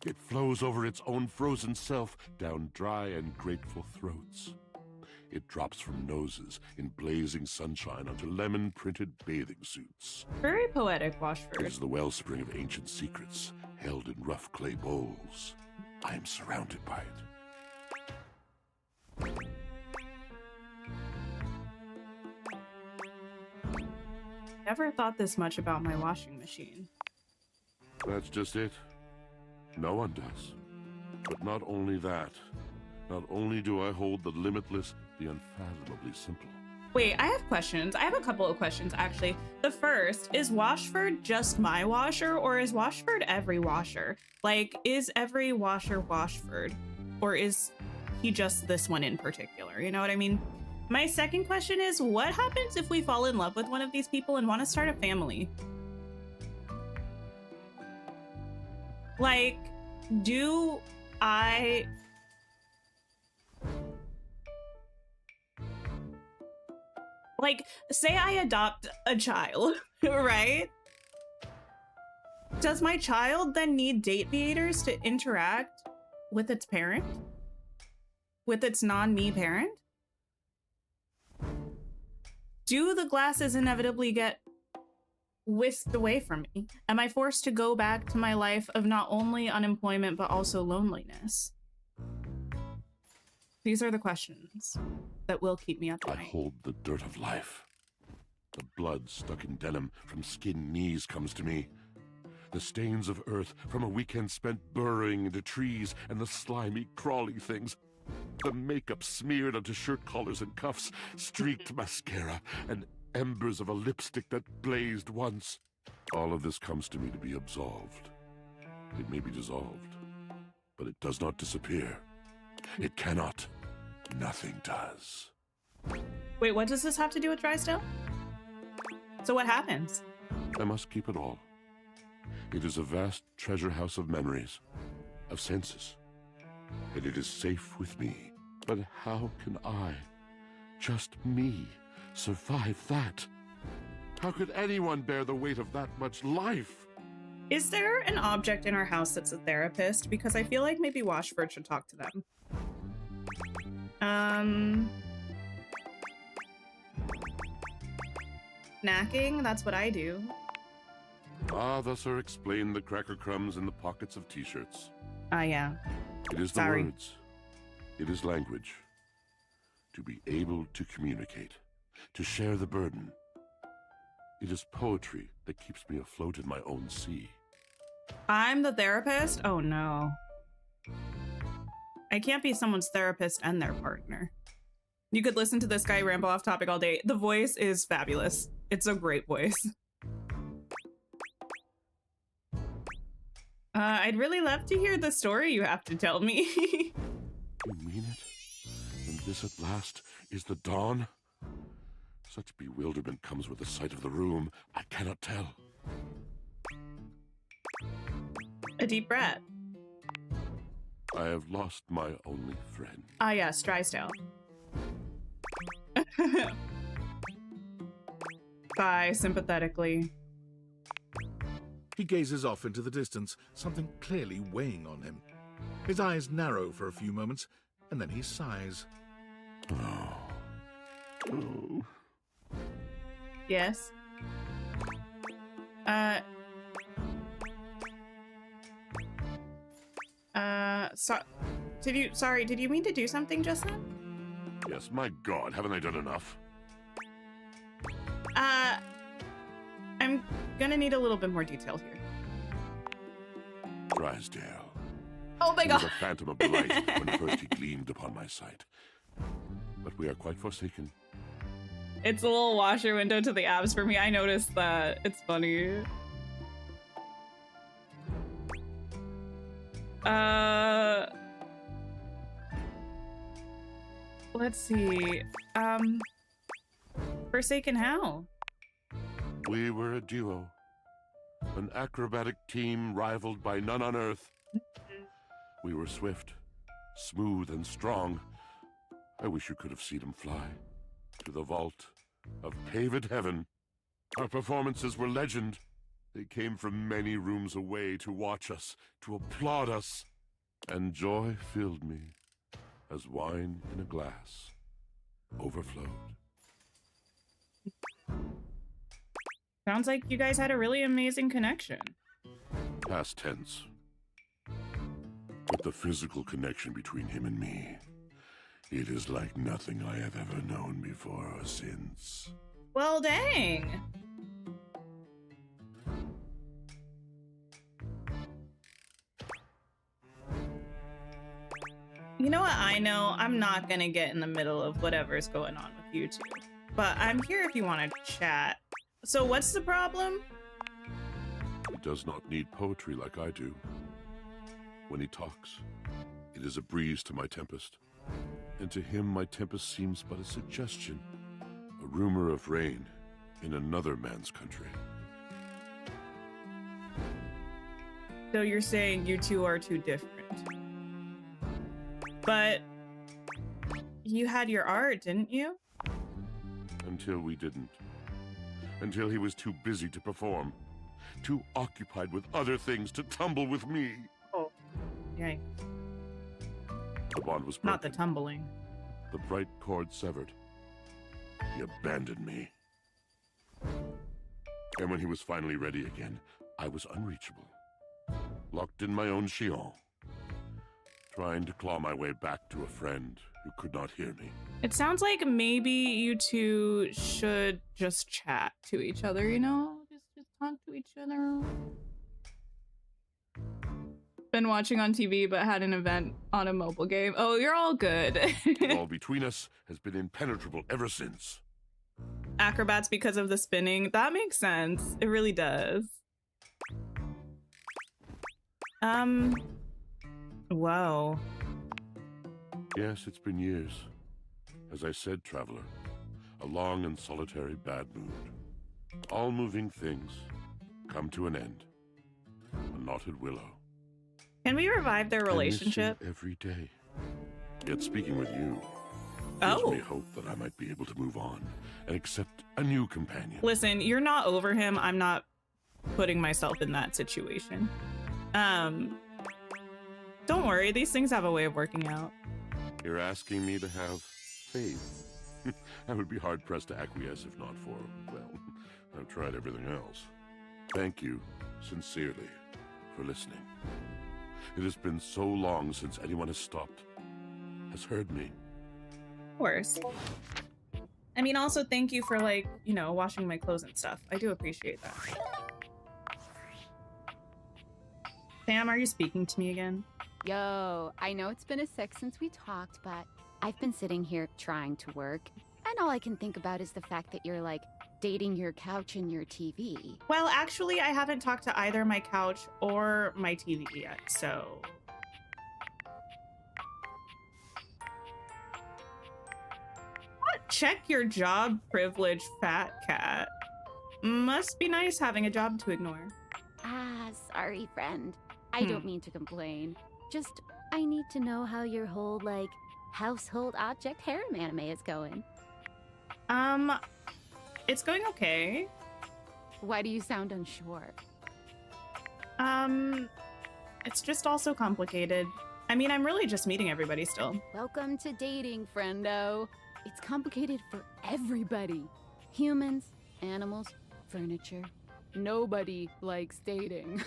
It flows over its own frozen self down dry and grateful throats. It drops from noses in blazing sunshine onto lemon-printed bathing suits. Very poetic, Washford. It is the wellspring of ancient secrets, held in rough clay bowls. I am surrounded by it. Never thought this much about my washing machine. That's just it. No one does. But not only that. Not only do I hold the limitless, the unfathomably simple. Wait, I have questions. I have a couple of questions, actually. The first, is Washford just my washer, or is Washford every washer? Like, is every washer Washford? Or is he just this one in particular? You know what I mean? My second question is, what happens if we fall in love with one of these people and want to start a family? Like, do I... Like, say I adopt a child, right? Does my child then need dateviators to interact with its parent? With its non-me parent? Do the glasses inevitably get whisked away from me? Am I forced to go back to my life of not only unemployment, but also loneliness? These are the questions that will keep me up at night. I hold the dirt of life. The blood stuck in denim from skinned knees comes to me. The stains of earth from a weekend spent burrowing into trees and the slimy, crawly things. The makeup smeared onto shirt collars and cuffs, streaked mascara, and embers of a lipstick that blazed once. All of this comes to me to be absolved. It may be dissolved, but it does not disappear. It cannot. Nothing does. Wait, what does this have to do with Drysdale? So what happens? I must keep it all. It is a vast treasure house of memories, of senses, and it is safe with me. But how can I, just me, survive that? How could anyone bear the weight of that much life? Is there an object in our house that's a therapist? Because I feel like maybe Washford should talk to them. Snacking, that's what I do. Ah, thus are explained the cracker crumbs in the pockets of t-shirts. Ah, yeah. It is the words. It is language. To be able to communicate. To share the burden. It is poetry that keeps me afloat in my own sea. I'm the therapist? Oh no. I can't be someone's therapist and their partner. You could listen to this guy ramble off topic all day. The voice is fabulous. It's a great voice. I'd really love to hear the story you have to tell me. You mean it? And this at last is the dawn? Such bewilderment comes with the sight of the room, I cannot tell. A deep breath. I have lost my only friend. Ah yes, Drysdale. Sigh sympathetically. He gazes off into the distance, something clearly weighing on him. His eyes narrow for a few moments, and then he sighs. Oh. Yes? did you mean to do something just then? Yes, my God, haven't I done enough? I'm gonna need a little bit more detail here. Drysdale. Oh my He God. was a phantom of delight when first he gleamed upon my sight. But we are quite forsaken. It's a little washer window to the abs for me. I noticed that. It's funny. Let's see. Forsaken how? We were a duo. An acrobatic team rivaled by none on Earth. We were swift, smooth, and strong. I wish you could have seen him fly to the vault of paved heaven. Our performances were legend. They came from many rooms away to watch us, to applaud us. And joy filled me as wine in a glass overflowed. Sounds like you guys had a really amazing connection. Past tense. But the physical connection between him and me, it is like nothing I have ever known before or since. Well, dang. You know what I know? I'm not gonna get in the middle of whatever's going on with you two. But I'm here if you want to chat. So what's the problem? He does not need poetry like I do. When he talks, it is a breeze to my tempest. And to him, my tempest seems but a suggestion, a rumor of rain in another man's country. So you're saying you two are too different. But you had your art, didn't you? Until we didn't. Until he was too busy to perform. Too occupied with other things to tumble with me. Oh, yay. The bond was broken. Not the tumbling. The bright cord severed. He abandoned me. And when he was finally ready again, I was unreachable. Locked in my own chion. Trying to claw my way back to a friend who could not hear me. It sounds like maybe you two should just chat to each other, you know? Just talk to each other. Been watching on TV, but had an event on a mobile game. Oh, you're all good. The wall between us has been impenetrable ever since. Acrobats because of the spinning. That makes sense. It really does. Whoa. Yes, it's been years. As I said, traveler, a long and solitary bad mood. All moving things come to an end. A knotted willow. Can we revive their relationship? I miss you every day. Yet speaking with you gives me hope that I might be able to move on and accept a new companion. Listen, you're not over him. I'm not putting myself in that situation. Don't worry, these things have a way of working out. You're asking me to have faith. I would be hard-pressed to acquiesce if not for, well, I've tried everything else. Thank you, sincerely, for listening. It has been so long since anyone has stopped, has heard me. Of course. I mean, also thank you for, like, you know, washing my clothes and stuff. I do appreciate that. Sam, are you speaking to me again? Yo, I know it's been a sec since we talked, but I've been sitting here trying to work, and all I can think about is the fact that you're, like, dating your couch and your TV. Well, actually, I haven't talked to either my couch or my TV yet, so... Check your job privilege, fat cat. Must be nice having a job to ignore. Ah, sorry, friend. I don't mean to complain. Just, I need to know how your whole, like, household object harem anime is going. It's going okay. Why do you sound unsure? It's just also complicated. I mean, I'm really just meeting everybody still. Welcome to dating, friendo. It's complicated for everybody. Humans, animals, furniture. Nobody likes dating.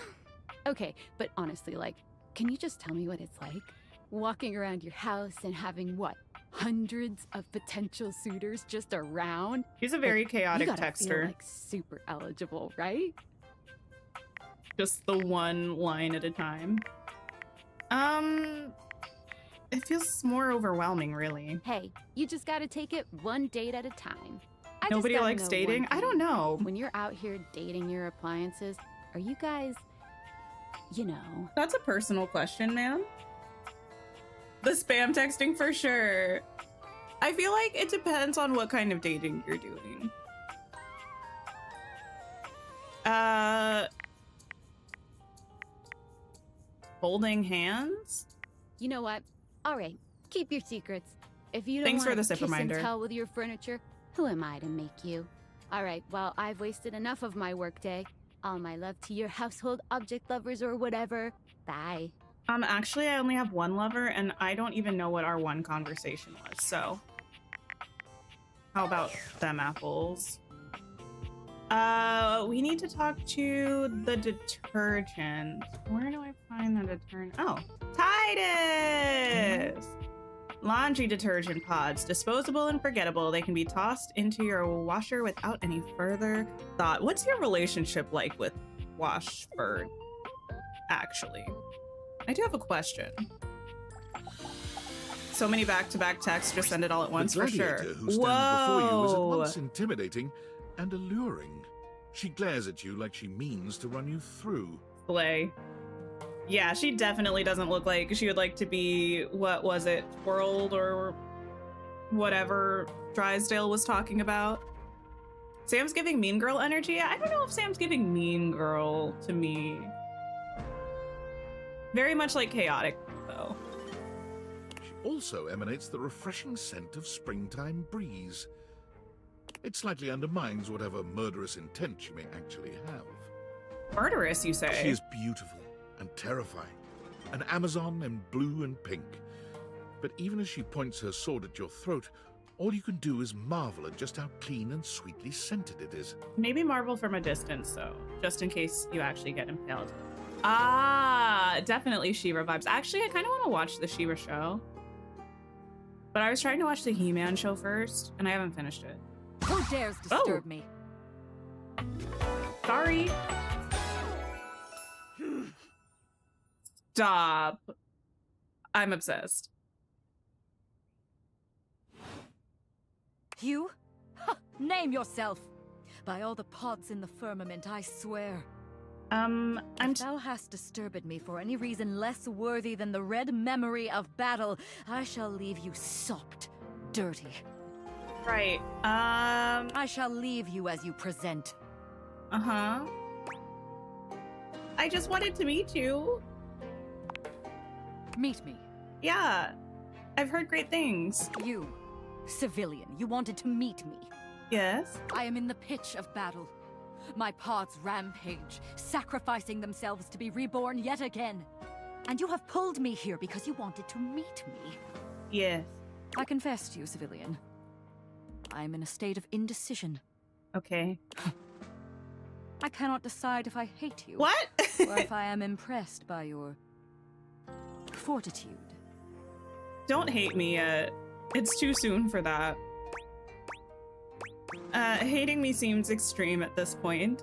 Okay, but honestly, like, can you just tell me what it's like? walking around your house and having what? Hundreds of potential suitors just around? He's a very Like, chaotic you gotta texter. feel, like, super eligible, right? Just the one line at a time. It feels more overwhelming, really. Hey, you just gotta take it one date at a time. I just Nobody gotta likes know dating? one I don't thing. know. When you're out here dating your appliances, are you guys, you know? That's a personal question, man. The spam texting for sure. I feel like it depends on what kind of dating you're doing. Holding hands? You know what? All right, keep your secrets. If you don't Thanks for want the to sip kiss and reminder. tell with your furniture, who am I to make you? All right, well, I've wasted enough of my workday. All my love to your household object lovers or whatever. Bye. Actually, I only have one lover, and I don't even know what our one conversation was, so. How about them apples? We need to talk to the detergent. Where do I find the detergent? Oh, Titus! Laundry detergent pods, disposable and forgettable. They can be tossed into your washer without any further thought. What's your relationship like with Washburn, actually? I do have a question. So many back-to-back texts, just send it all at once The for sure. gladiator who stands before you is at Whoa! once intimidating and alluring. She glares at you like she means to run you through. Slay. Yeah, she definitely doesn't look like she would like to be, what was it, twirled or whatever Drysdale was talking about. Sam's giving mean girl energy? I don't know if Sam's giving mean girl to me. Very much like chaotic, though. She also emanates the refreshing scent of springtime breeze. It slightly undermines whatever murderous intent she may actually have. Murderous, you say? She is beautiful and terrifying, an Amazon in blue and pink. But even as she points her sword at your throat, all you can do is marvel at just how clean and sweetly scented it is. Maybe marvel from a distance, though, just in case you actually get impaled. Ah, definitely She-Ra vibes. Actually, I kind of want to watch the She-Ra show. But I was trying to watch the He-Man show first, and I haven't finished it. Who dares disturb me? Sorry. Stop. I'm obsessed. You? Name yourself. By all the pods in the firmament, I swear. If thou hast disturbed me for any reason less worthy than the red memory of battle, I shall leave you sopped, dirty. Right. I shall leave you as you present. Uh-huh. I just wanted to meet you. Meet me. Yeah. I've heard great things. You, civilian, you wanted to meet me. Yes. I am in the pitch of battle. My pods rampage, sacrificing themselves to be reborn yet again. And you have pulled me here because you wanted to meet me. Yes. I confess to you, civilian. I am in a state of indecision. Okay. I cannot decide if I hate you. What? Or if I am impressed by your fortitude. Don't hate me yet. It's too soon for that. Hating me seems extreme at this point.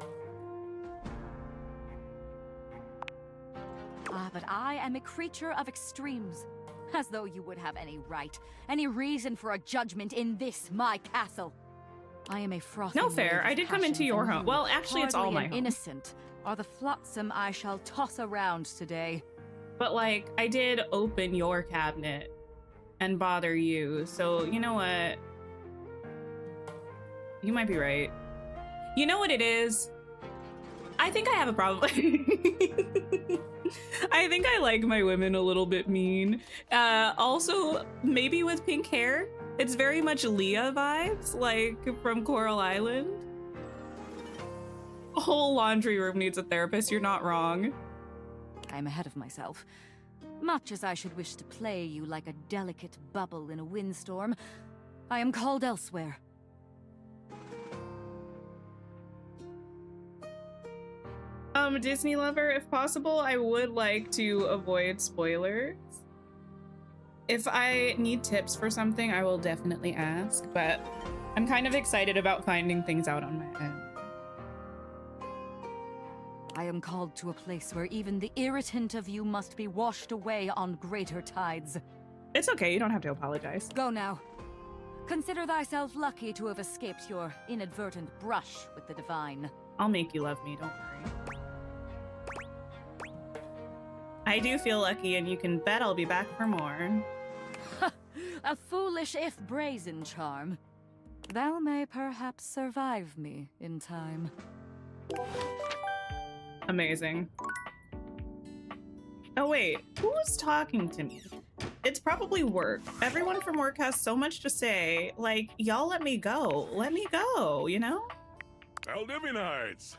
Ah, but I am a creature of extremes. As though you would have any right, any reason for a judgment in this, my castle. I am a frothing No fair. wave of I did come into passions, your and home. you, Well, actually, it's all hardly my an home. innocent are the flotsam I shall toss around today. But, like, I did open your cabinet and bother you, so you know what? You might be right. You know what it is? I think I have a problem. I think I like my women a little bit mean. Also, maybe with pink hair. It's very much Leah vibes, like from Coral Island. A whole laundry room needs a therapist, you're not wrong. I am ahead of myself. Much as I should wish to play you like a delicate bubble in a windstorm, I am called elsewhere. Disney lover, if possible, I would like to avoid spoilers. if I need tips for something, I will definitely ask, but I'm kind of excited about finding things out on my own. I am called to a place where even the irritant of you must be washed away on greater tides. It's okay, you don't have to apologize. Go now. Consider thyself lucky to have escaped your inadvertent brush with the divine. I'll make you love me, don't worry. I do feel lucky, and you can bet I'll be back for more. A foolish if brazen charm. Thou may perhaps survive me in time. Amazing. Oh wait, who was talking to me? It's probably work. Everyone from work has so much to say. Like, y'all let me go. Let me go, you know? Valdivianites!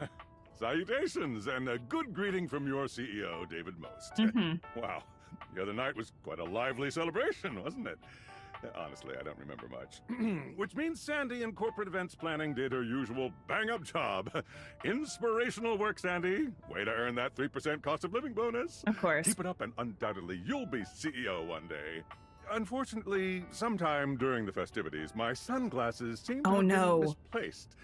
Salutations, and a good greeting from your CEO, David Most. Wow, the other night was quite a lively celebration, wasn't it? Honestly, I don't remember much. Which means Sandy in corporate events planning did her usual bang-up job. Inspirational work, Sandy. Way to earn that 3% cost of living bonus. Of course. Keep it up and undoubtedly you'll be CEO one day. Unfortunately, sometime during the festivities, my sunglasses seem to have been misplaced.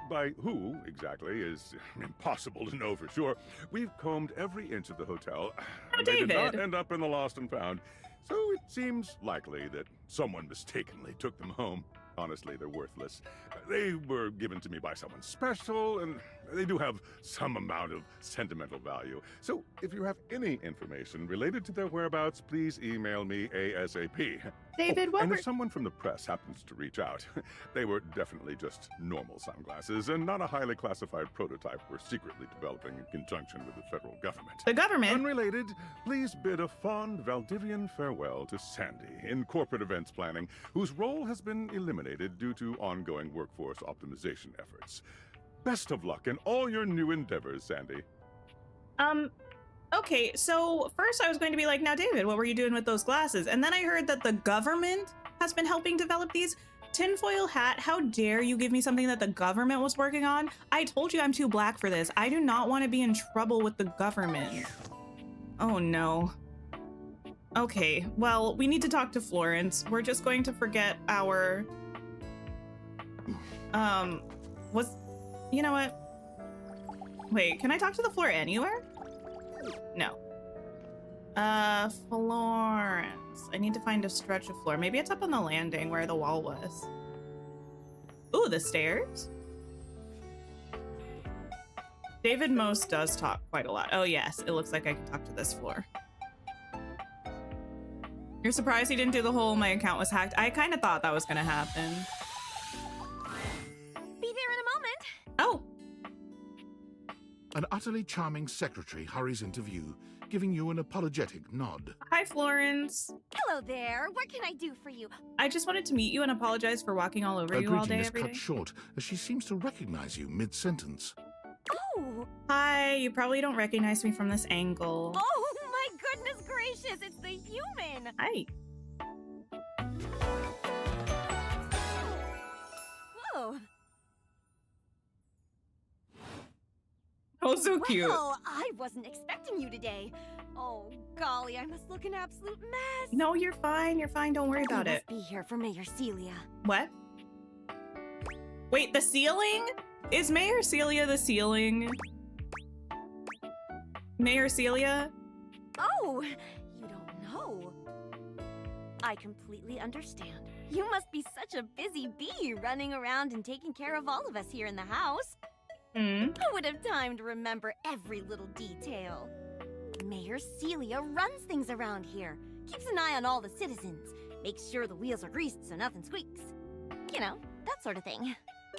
By who, exactly, is impossible to know for sure. We've combed every inch of the hotel. And they did not end up in the lost and found. So it seems likely that someone mistakenly took them home. Honestly, they're worthless. They were given to me by someone special, and they do have some amount of sentimental value. So if you have any information related to their whereabouts, please email me ASAP. David, what and if someone from the press happens to reach out, they were definitely just normal sunglasses and not a highly classified prototype we're secretly developing in conjunction with the federal government. The government? Unrelated, please bid a fond Valdivian farewell to Sandy in corporate events planning, whose role has been eliminated due to ongoing workforce optimization efforts. Best of luck in all your new endeavors, Sandy. Okay, so first I was going to be like, now David, what were you doing with those glasses? And then I heard that the government has been helping develop these. Tinfoil hat, how dare you give me something that the government was working on? I told you I'm too black for this. I do not want to be in trouble with the government. Oh no. Okay, well, we need to talk to Florence. We're just going to forget our... You know what? Wait, can I talk to the floor anywhere? No. Florence. I need to find a stretch of floor. Maybe it's up on the landing where the wall was. Ooh, the stairs? David Most does talk quite a lot. Oh yes, it looks like I can talk to this floor. You're surprised he didn't do the whole my account was hacked? I kind of thought that was gonna happen. Be there in a moment. Oh. An utterly charming secretary hurries into view, giving you an apologetic nod. Hi, Florence. Hello there. What can I do for you? I just wanted to meet you and apologize for walking all over you all day, Her greeting is every cut day. short as she seems to recognize you mid-sentence. Oh. Hi, you probably don't recognize me from this angle. Oh my goodness gracious, it's the human. Hi. Whoa. Oh, so cute. Well, I wasn't expecting you today. Oh, golly, I must look an absolute mess. No, you're fine. You're fine. Don't worry about You it. must be here for Mayor Celia. What? Wait, the ceiling? Is Mayor Celia the ceiling? Mayor Celia? Oh, you don't know. I completely understand. You must be such a busy bee running around and taking care of all of us here in the house. Who would have time to remember every little detail? Mayor Celia runs things around here, keeps an eye on all the citizens, makes sure the wheels are greased so nothing squeaks. You know, that sort of thing.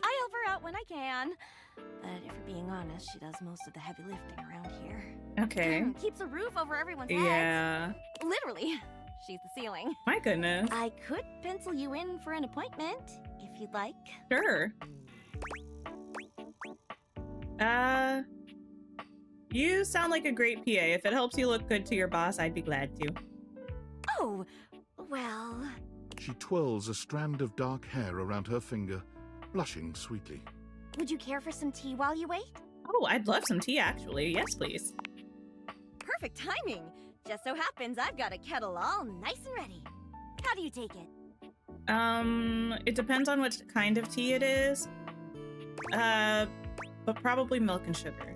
I help her out when I can. But if we're being honest, she does most of the heavy lifting around here. Okay. Keeps a roof over everyone's heads. Yeah. Literally, she's the ceiling. My goodness. I could pencil you in for an appointment, if you'd like. Sure. You sound like a great PA. If it helps you look good to your boss, I'd be glad to. Oh, well... She twirls a strand of dark hair around her finger, blushing sweetly. Would you care for some tea while you wait? Oh, I'd love some tea, actually. Yes, please. Perfect timing. Just so happens I've got a kettle all nice and ready. How do you take it? It depends on what kind of tea it is. But probably milk and sugar.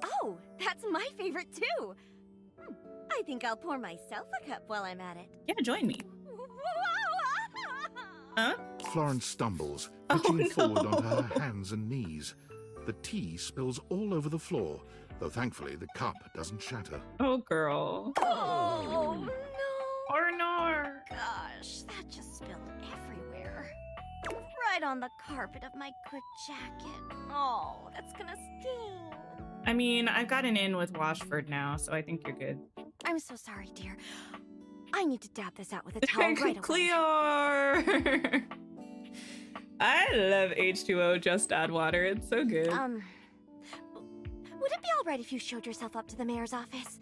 Oh, that's my favorite too. I think I'll pour myself a cup while I'm at it. Yeah, join me. Huh? Florence stumbles, pitching forward onto her hands and knees. The tea spills all over the floor, though thankfully the cup doesn't shatter. Oh, girl. Oh, no. Or no. Gosh, that just spilled everywhere. Right on the carpet of my good jacket. Oh, that's gonna sting. I mean, I've got an in with Washford now, so I think you're good. I'm so sorry, dear. I need to dab this out with a towel right away. Clear! I love H2O, just add water. It's so good. Would it be all right if you showed yourself up to the mayor's office?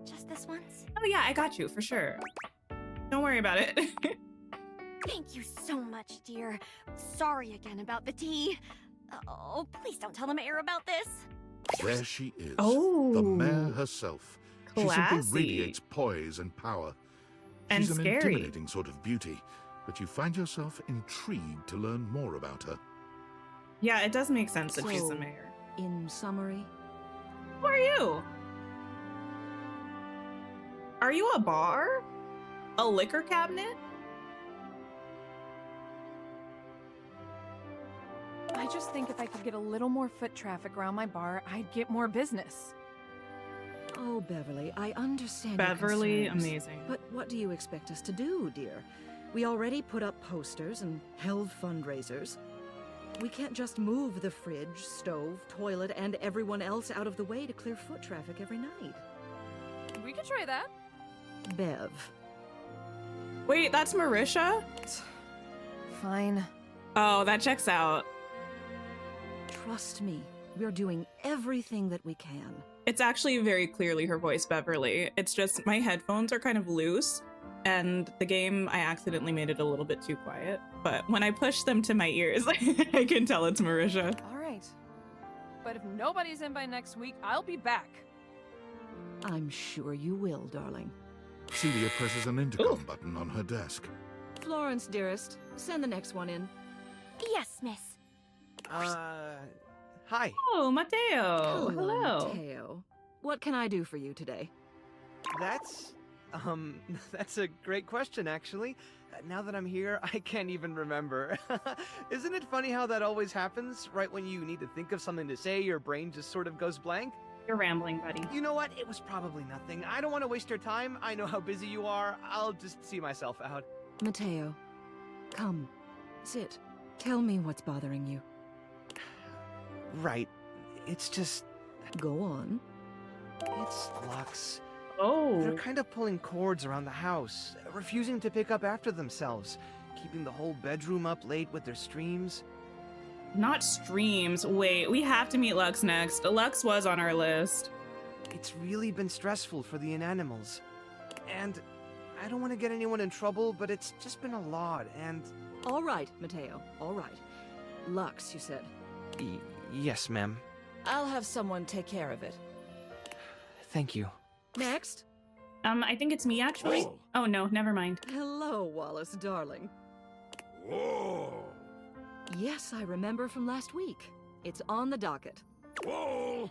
Just this once? Oh yeah, I got you, for sure. Don't worry about it. Thank you so much, dear. Sorry again about the tea. Oh, please don't tell the mayor about this. There she is, Oh. the mayor herself. She simply Classy. radiates poise and power. And She's an scary. intimidating sort of beauty, but you find yourself intrigued to learn more about her. Yeah, it does make sense that she's the So, mayor. In summary, Who are you? Are you a bar? A liquor cabinet? I just think if I could get a little more foot traffic around my bar, I'd get more business. oh, Beverly, I understand Beverly, your concerns, amazing. But what do you expect us to do, dear? We already put up posters and held fundraisers. We can't just move the fridge, stove, toilet, and everyone else out of the way to clear foot traffic every night. We could try that. Bev. Wait, that's Marisha? Fine. Oh, that checks out. Trust me, we're doing everything that we can. It's actually very clearly her voice, Beverly. It's just my headphones are kind of loose, and the game, I accidentally made it a little bit too quiet. But when I push them to my ears, I can tell it's Marisha. All right. But if nobody's in by next week, I'll be back. I'm sure you will, darling. Celia presses an intercom button on her desk. Florence, dearest, send the next one in. Yes, miss. Hi. Oh, Mateo. Hello. Mateo. What can I do for you today? That's a great question, actually. Now that I'm here, I can't even remember. Isn't it funny how that always happens? Right when you need to think of something to say, your brain just sort of goes blank? You're rambling, buddy. You know what? It was probably nothing. I don't want to waste your time. I know how busy you are. I'll just see myself out. Mateo, come, sit. Tell me what's bothering you. Right. It's just... Go on. It's Lux. Oh. They're kind of pulling cords around the house, refusing to pick up after themselves, keeping the whole bedroom up late with their streams. Not streams. Wait, we have to meet Lux next. Lux was on our list. It's really been stressful for the inanimals. And I don't want to get anyone in trouble, but it's just been a lot, and... All right, Mateo, all right. Lux, you said. Yes, ma'am. I'll have someone take care of it. Thank you. Next. I think it's me, actually. Oh, no, never mind. Hello, Wallace, darling. Whoa! Yes, I remember from last week. It's on the docket. Whoa!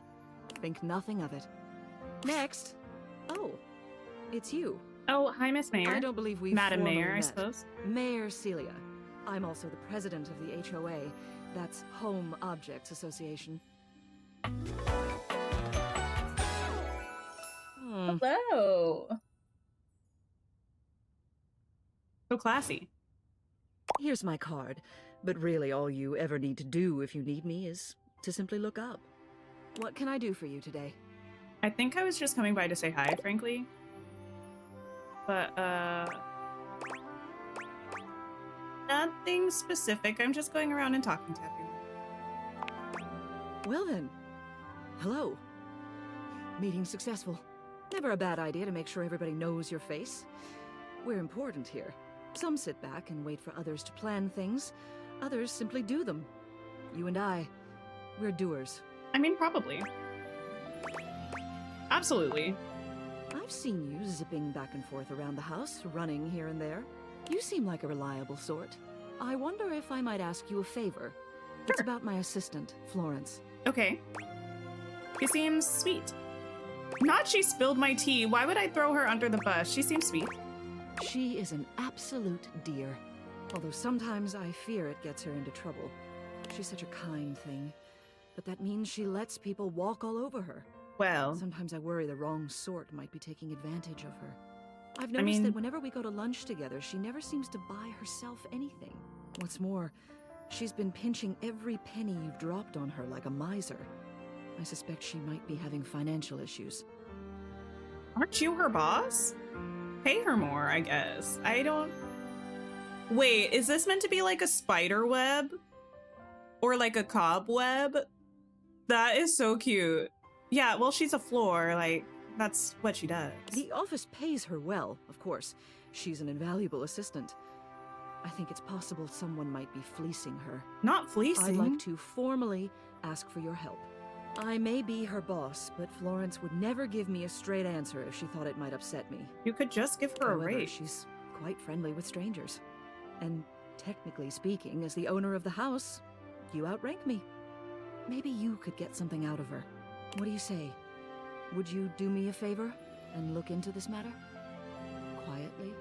Think nothing of it. Next. Oh, it's you. Oh, hi, Miss Mayor. I don't believe we've Madam formally Mayor, I met. suppose. Mayor Celia. I'm also the president of the HOA. That's Home Objects Association. Hello. So classy. Here's my card, but really all you ever need to do if you need me is to simply look up. What can I do for you today? I think I was just coming by to say hi, frankly. But, nothing specific. I'm just going around and talking to everyone. Well then, hello. Meeting successful. Never a bad idea to make sure everybody knows your face. We're important here. Some sit back and wait for others to plan things. Others simply do them. You and I, we're doers. I mean, probably. Absolutely. I've seen you zipping back and forth around the house, running here and there. You seem like a reliable sort. I wonder if I might ask you a favor. It's about my assistant, Florence. Okay. She seems sweet. Not she spilled my tea. Why would I throw her under the bus? She seems sweet. She is an absolute dear. Although sometimes I fear it gets her into trouble. She's such a kind thing. But that means she lets people walk all over her. Well... Sometimes I worry the wrong sort might be taking advantage of her. I've noticed that whenever we go to lunch together, she never seems to buy herself anything. What's more, she's been pinching every penny you've dropped on her like a miser. I suspect she might be having financial issues. Aren't you her boss? Pay her more, I guess. I don't... Wait, is this meant to be like a spider web? Or like a cobweb? That is so cute. Yeah, well, she's a floor, like, that's what she does. The office pays her well, of course. She's an invaluable assistant. I think it's possible someone might be fleecing her. Not fleecing? I'd like to formally ask for your help. I may be her boss, but Florence would never give me a straight answer if she thought it might upset me. You could just give her a raise. She's quite friendly with strangers. And technically speaking, as the owner of the house, you outrank me. Maybe you could get something out of her. What do you say? Would you do me a favor and look into this matter? Quietly?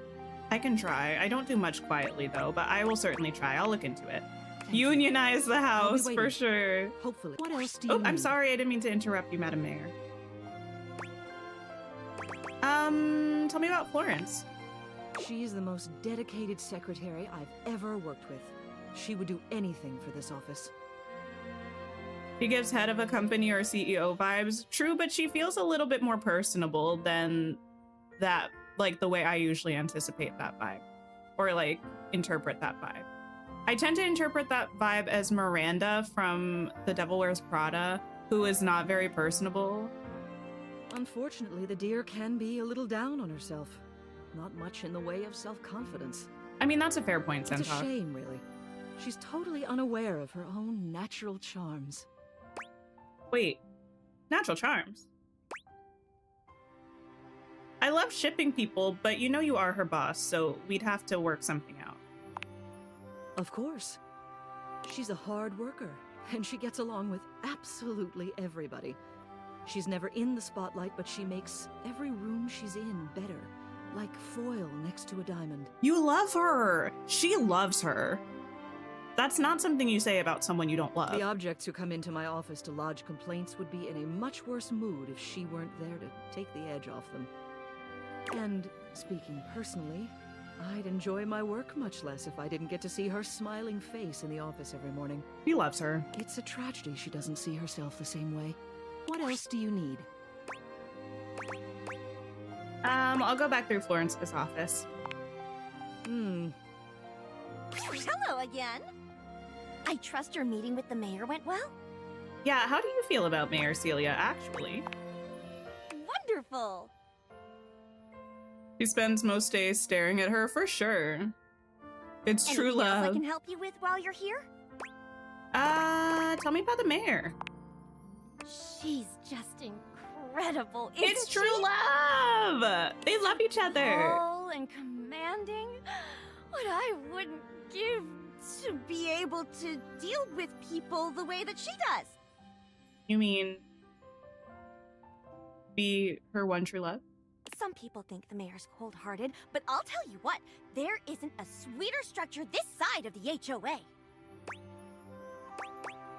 I can try. I don't do much quietly, though, but I will certainly try. I'll look into it. Unionize the house, for sure. Hopefully. What else do you I'm need? sorry. I didn't mean to interrupt you, Madam Mayor. Tell me about Florence. She's the most dedicated secretary I've ever worked with. She would do anything for this office. She gives head of a company or CEO vibes. True, but she feels a little bit more personable than that, like the way I usually anticipate that vibe. Or like, interpret that vibe. I tend to interpret that vibe as Miranda from The Devil Wears Prada, who is not very personable. Unfortunately, the dear can be a little down on herself. Not much in the way of self-confidence. I mean, that's a fair point, Centaur. It's a shame, really. She's totally unaware of her own natural charms. Wait, natural charms? I love shipping people, but you know you are her boss, so we'd have to work something out. Of course. She's a hard worker, and she gets along with absolutely everybody. She's never in the spotlight, but she makes every room she's in better, like foil next to a diamond. You love her! She loves her. That's not something you say about someone you don't love. The objects who come into my office to lodge complaints would be in a much worse mood if she weren't there to take the edge off them. And speaking personally, I'd enjoy my work much less if I didn't get to see her smiling face in the office every morning. He loves her. It's a tragedy she doesn't see herself the same way. What else do you need? I'll go back through Florence's office. Hello again. I trust your meeting with the mayor went well? Yeah, how do you feel about Mayor Celia, actually? Wonderful. She spends most days staring at her, for sure. It's true Anything else I love. can help you with while you're here? Tell me about the mayor. She's just incredible, isn't It's true she? love! They love each other. Tall and commanding. What I wouldn't give to be able to deal with people the way that she does. You mean be her one true love? Some people think the mayor's cold-hearted, but I'll tell you what, there isn't a sweeter structure this side of the HOA.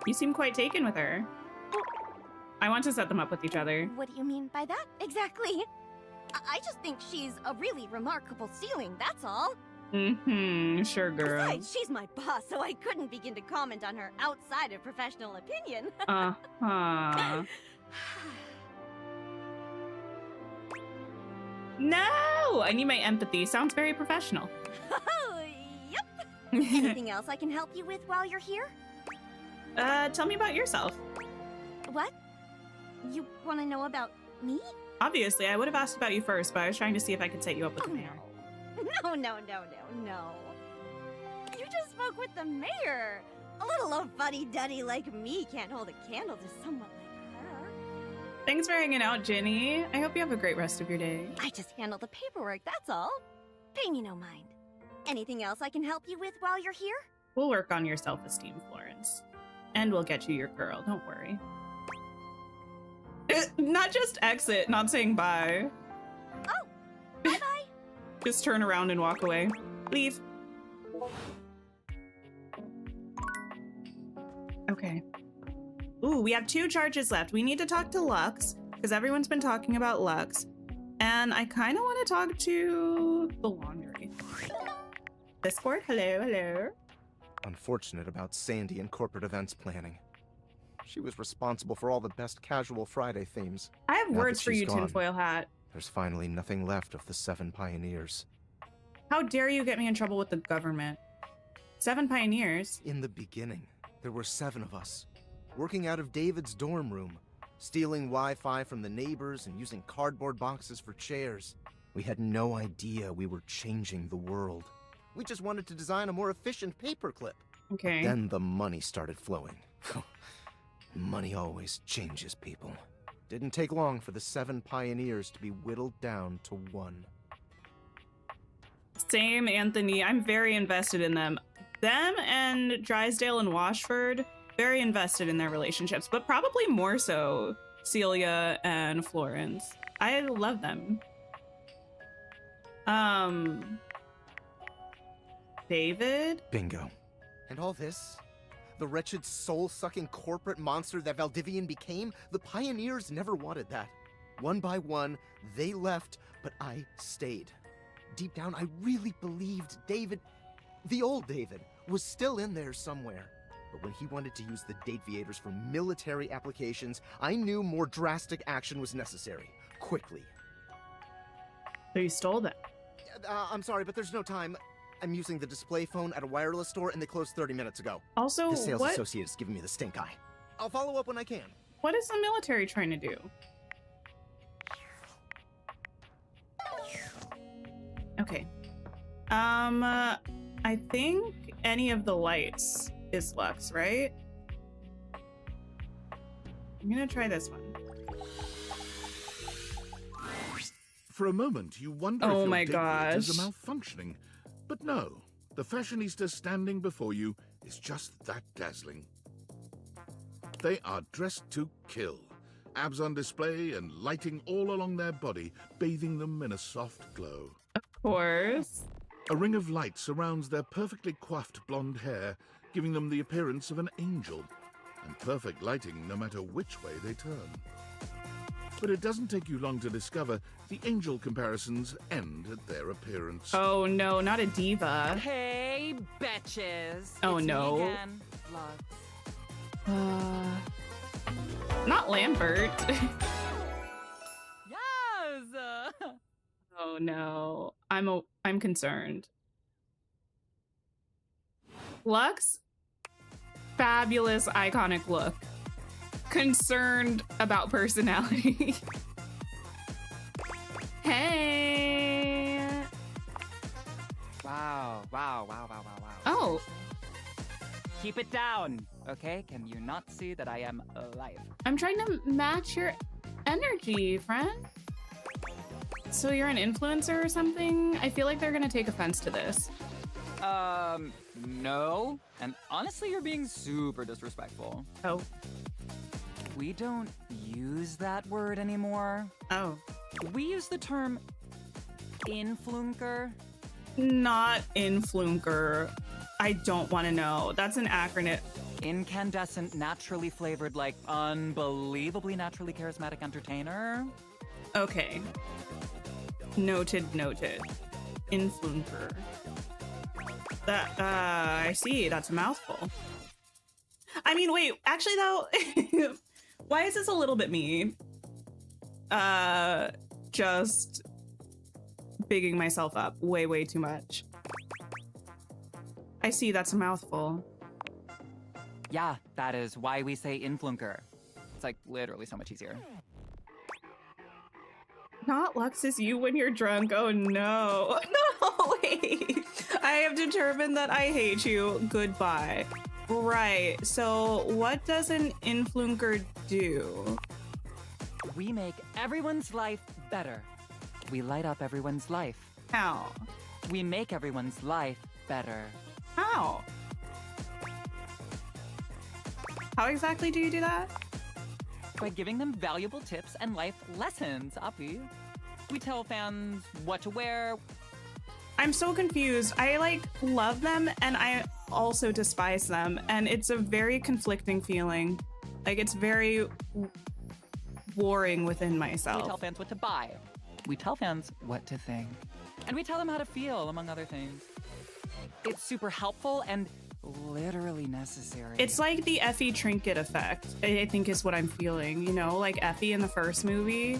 You seem quite taken with her. I want to set them up with each other. What do you mean by that, exactly? I just think she's a really remarkable ceiling, that's all. Sure, girl. Besides, she's my boss, so I couldn't begin to comment on her outside of professional opinion. Uh-huh. No! I need my empathy. Sounds very professional. Oh, yep. Anything else I can help you with while you're here? Tell me about yourself. What? You want to know about me? Obviously, I would have asked about you first, but I was trying to see if I could set you up with the mayor. No. You just spoke with the mayor. A little old fuddy-duddy like me can't hold a candle to someone like her. Thanks for hanging out, Ginny. I hope you have a great rest of your day. I just handle the paperwork, that's all. Pay me no mind. Anything else I can help you with while you're here? We'll work on your self-esteem, Florence. And we'll get you your girl, don't worry. Not just exit, not saying bye. Oh, bye-bye. Just turn around and walk away. Leave. Okay. Ooh, we have 2 charges left. We need to talk to Lux, because everyone's been talking about Lux. And I kind of want to talk to the laundry. Discord, hello, hello. Unfortunate about Sandy and corporate events planning. She was responsible for all the best casual Friday themes. I have Now words that for she's you, gone, tinfoil hat. There's finally nothing left of the 7 pioneers. How dare you get me in trouble with the government? 7 pioneers? In the beginning, there were 7 of us, working out of David's dorm room, stealing Wi-Fi from the neighbors and using cardboard boxes for chairs. We had no idea we were changing the world. We just wanted to design a more efficient paperclip. Okay. Then the money started flowing. Money always changes people. Didn't take long for the 7 pioneers to be whittled down to 1. Same, Anthony. I'm very invested in them. Them and Drysdale and Washford, very invested in their relationships, but probably more so Celia and Florence. I love them. David? Bingo. And all this? The wretched soul-sucking corporate monster that Valdivian became? The pioneers never wanted that. One by one, they left, but I stayed. Deep down, I really believed David, the old David, was still in there somewhere. But when he wanted to use the dateviators for military applications, I knew more drastic action was necessary. Quickly. So you stole them? I'm sorry, but there's no time. I'm using the display phone at a wireless store, and they closed 30 minutes ago. Also, the sales what? associate is giving me the stink eye. I'll follow up when I can. What is the military trying to do? Okay. I think any of the lights is Lux, right? I'm gonna try this one. For a moment, you wonder Oh if my your dateviators gosh. are malfunctioning. But no, the fashionista standing before you is just that dazzling. They are dressed to kill. Abs on display and lighting all along their body, bathing them in a soft glow. Of course. A ring of light surrounds their perfectly coiffed blonde hair, giving them the appearance of an angel, and perfect lighting no matter which way they turn. But it doesn't take you long to discover the angel comparisons end at their appearance. Oh no, not a diva. Hey, betches. Oh, It's no. Me again, Lux. Not Lambert. Yes. Oh no, I'm concerned. Lux, fabulous, iconic look. Concerned about personality. Hey. Wow. Oh. Keep it down, okay? Can you not see that I am alive? I'm trying to match your energy, friend. So you're an influencer or something? I feel like they're gonna take offense to this. No. And honestly, you're being super disrespectful. Oh. We don't use that word anymore. Oh. We use the term influencer. Not influencer. I don't want to know. That's an acronym. Incandescent, naturally flavored, like unbelievably naturally charismatic entertainer. Okay. Noted. Influencer. That, I see. That's a mouthful. I mean, wait, actually though, why is this a little bit mean? Just bigging myself up way too much. I see, that's a mouthful. Yeah, that is why we say influencer. It's like literally so much easier. Not Lux is you when you're drunk. Oh no. No, wait. I have determined that I hate you. Goodbye. Right. So what does an influencer do? We make everyone's life better. We light up everyone's life. How? We make everyone's life better. How? How exactly do you do that? By giving them valuable tips and life lessons, Api. We tell fans what to wear. I'm so confused. I like love them and I also despise them, and it's a very conflicting feeling. Like it's very warring within myself. We tell fans what to buy. We tell fans what to think. And we tell them how to feel, among other things. It's super helpful and literally necessary. It's like the Effie trinket effect, I think is what I'm feeling, you know, like Effie in the first movie,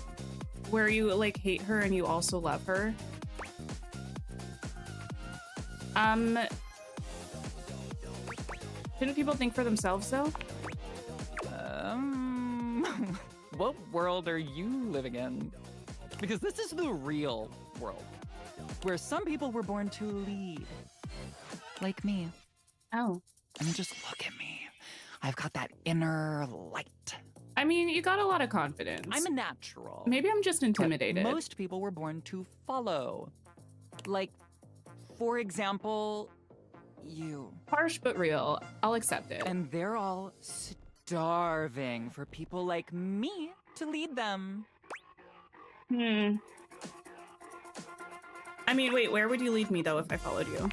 where you like hate her and you also love her. Didn't people think for themselves though? What world are you living in? Because this is the real world, where some people were born to lead. Like me. Oh. I mean, just look at me. I've got that inner light. I mean, you got a lot of confidence. I'm a natural. Maybe I'm just intimidated. But most people were born to follow. Like, for example, you. Harsh but real. I'll accept it. And they're all starving for people like me to lead them. I mean, wait, where would you lead me though if I followed you?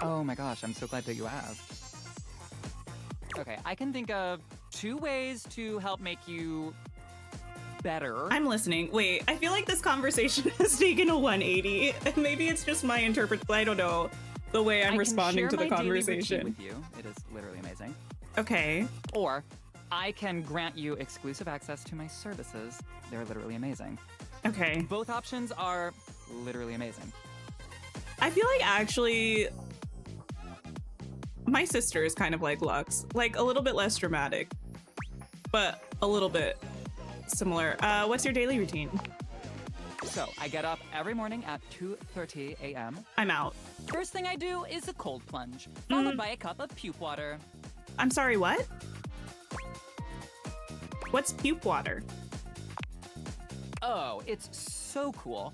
Oh my gosh, I'm so glad that you asked. Okay, I can think of 2 ways to help make you better. I'm listening. Wait, I feel like this conversation has taken a 180. Maybe it's just my I don't know, the way I'm responding to the conversation. With you. It is literally amazing. Okay. Or I can grant you exclusive access to my services. They're literally amazing. Okay. Both options are literally amazing. I feel like actually my sister is kind of like Lux, like a little bit less dramatic, but a little bit similar. What's your daily routine? So I get up every morning at 2:30 a.m. I'm out. First thing I do is a cold plunge, followed by a cup of puke water. I'm sorry, what? What's puke water? Oh, it's so cool.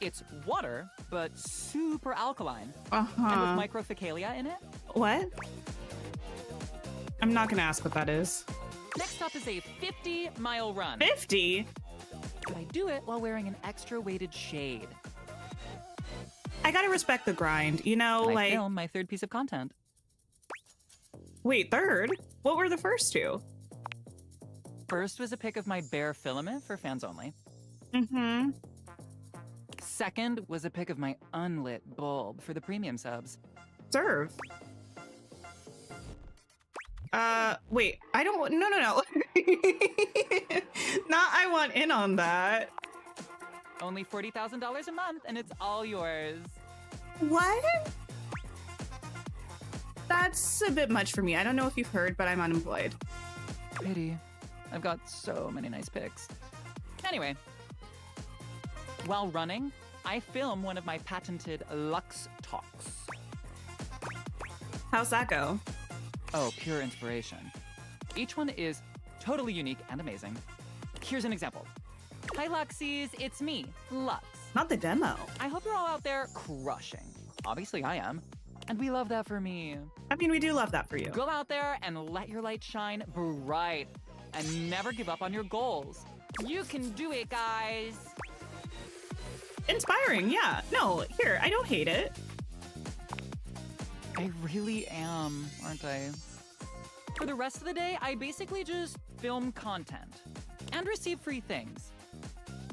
It's water, but super alkaline. And with microfecalia in it. What? I'm not gonna ask what that is. Next up is a 50-mile run. 50? But I do it while wearing an extra weighted shade. I gotta respect the grind, you know, and like... I film my 3rd piece of content. Wait, 3rd? What were the first 2? First was a pic of my bare filament for fans only. Second was a pic of my unlit bulb for the premium subs. Serve. Wait, I don't... No. Not I want in on that. Only $40,000 a month, and it's all yours. What? That's a bit much for me. I don't know if you've heard, but I'm unemployed. Pity. I've got so many nice pics. Anyway, while running, I film one of my patented Lux Talks. How's that go? Oh, pure inspiration. Each one is totally unique and amazing. Here's an example. Hi, Luxies. It's me, Lux. Not the demo. I hope you're all out there crushing. Obviously, I am. And we love that for me. I mean, we do love that for you. Go out there and let your light shine bright. And never give up on your goals. You can do it, guys. Inspiring, yeah. No, here, I don't hate it. I really am, aren't I? For the rest of the day, I basically just film content and receive free things.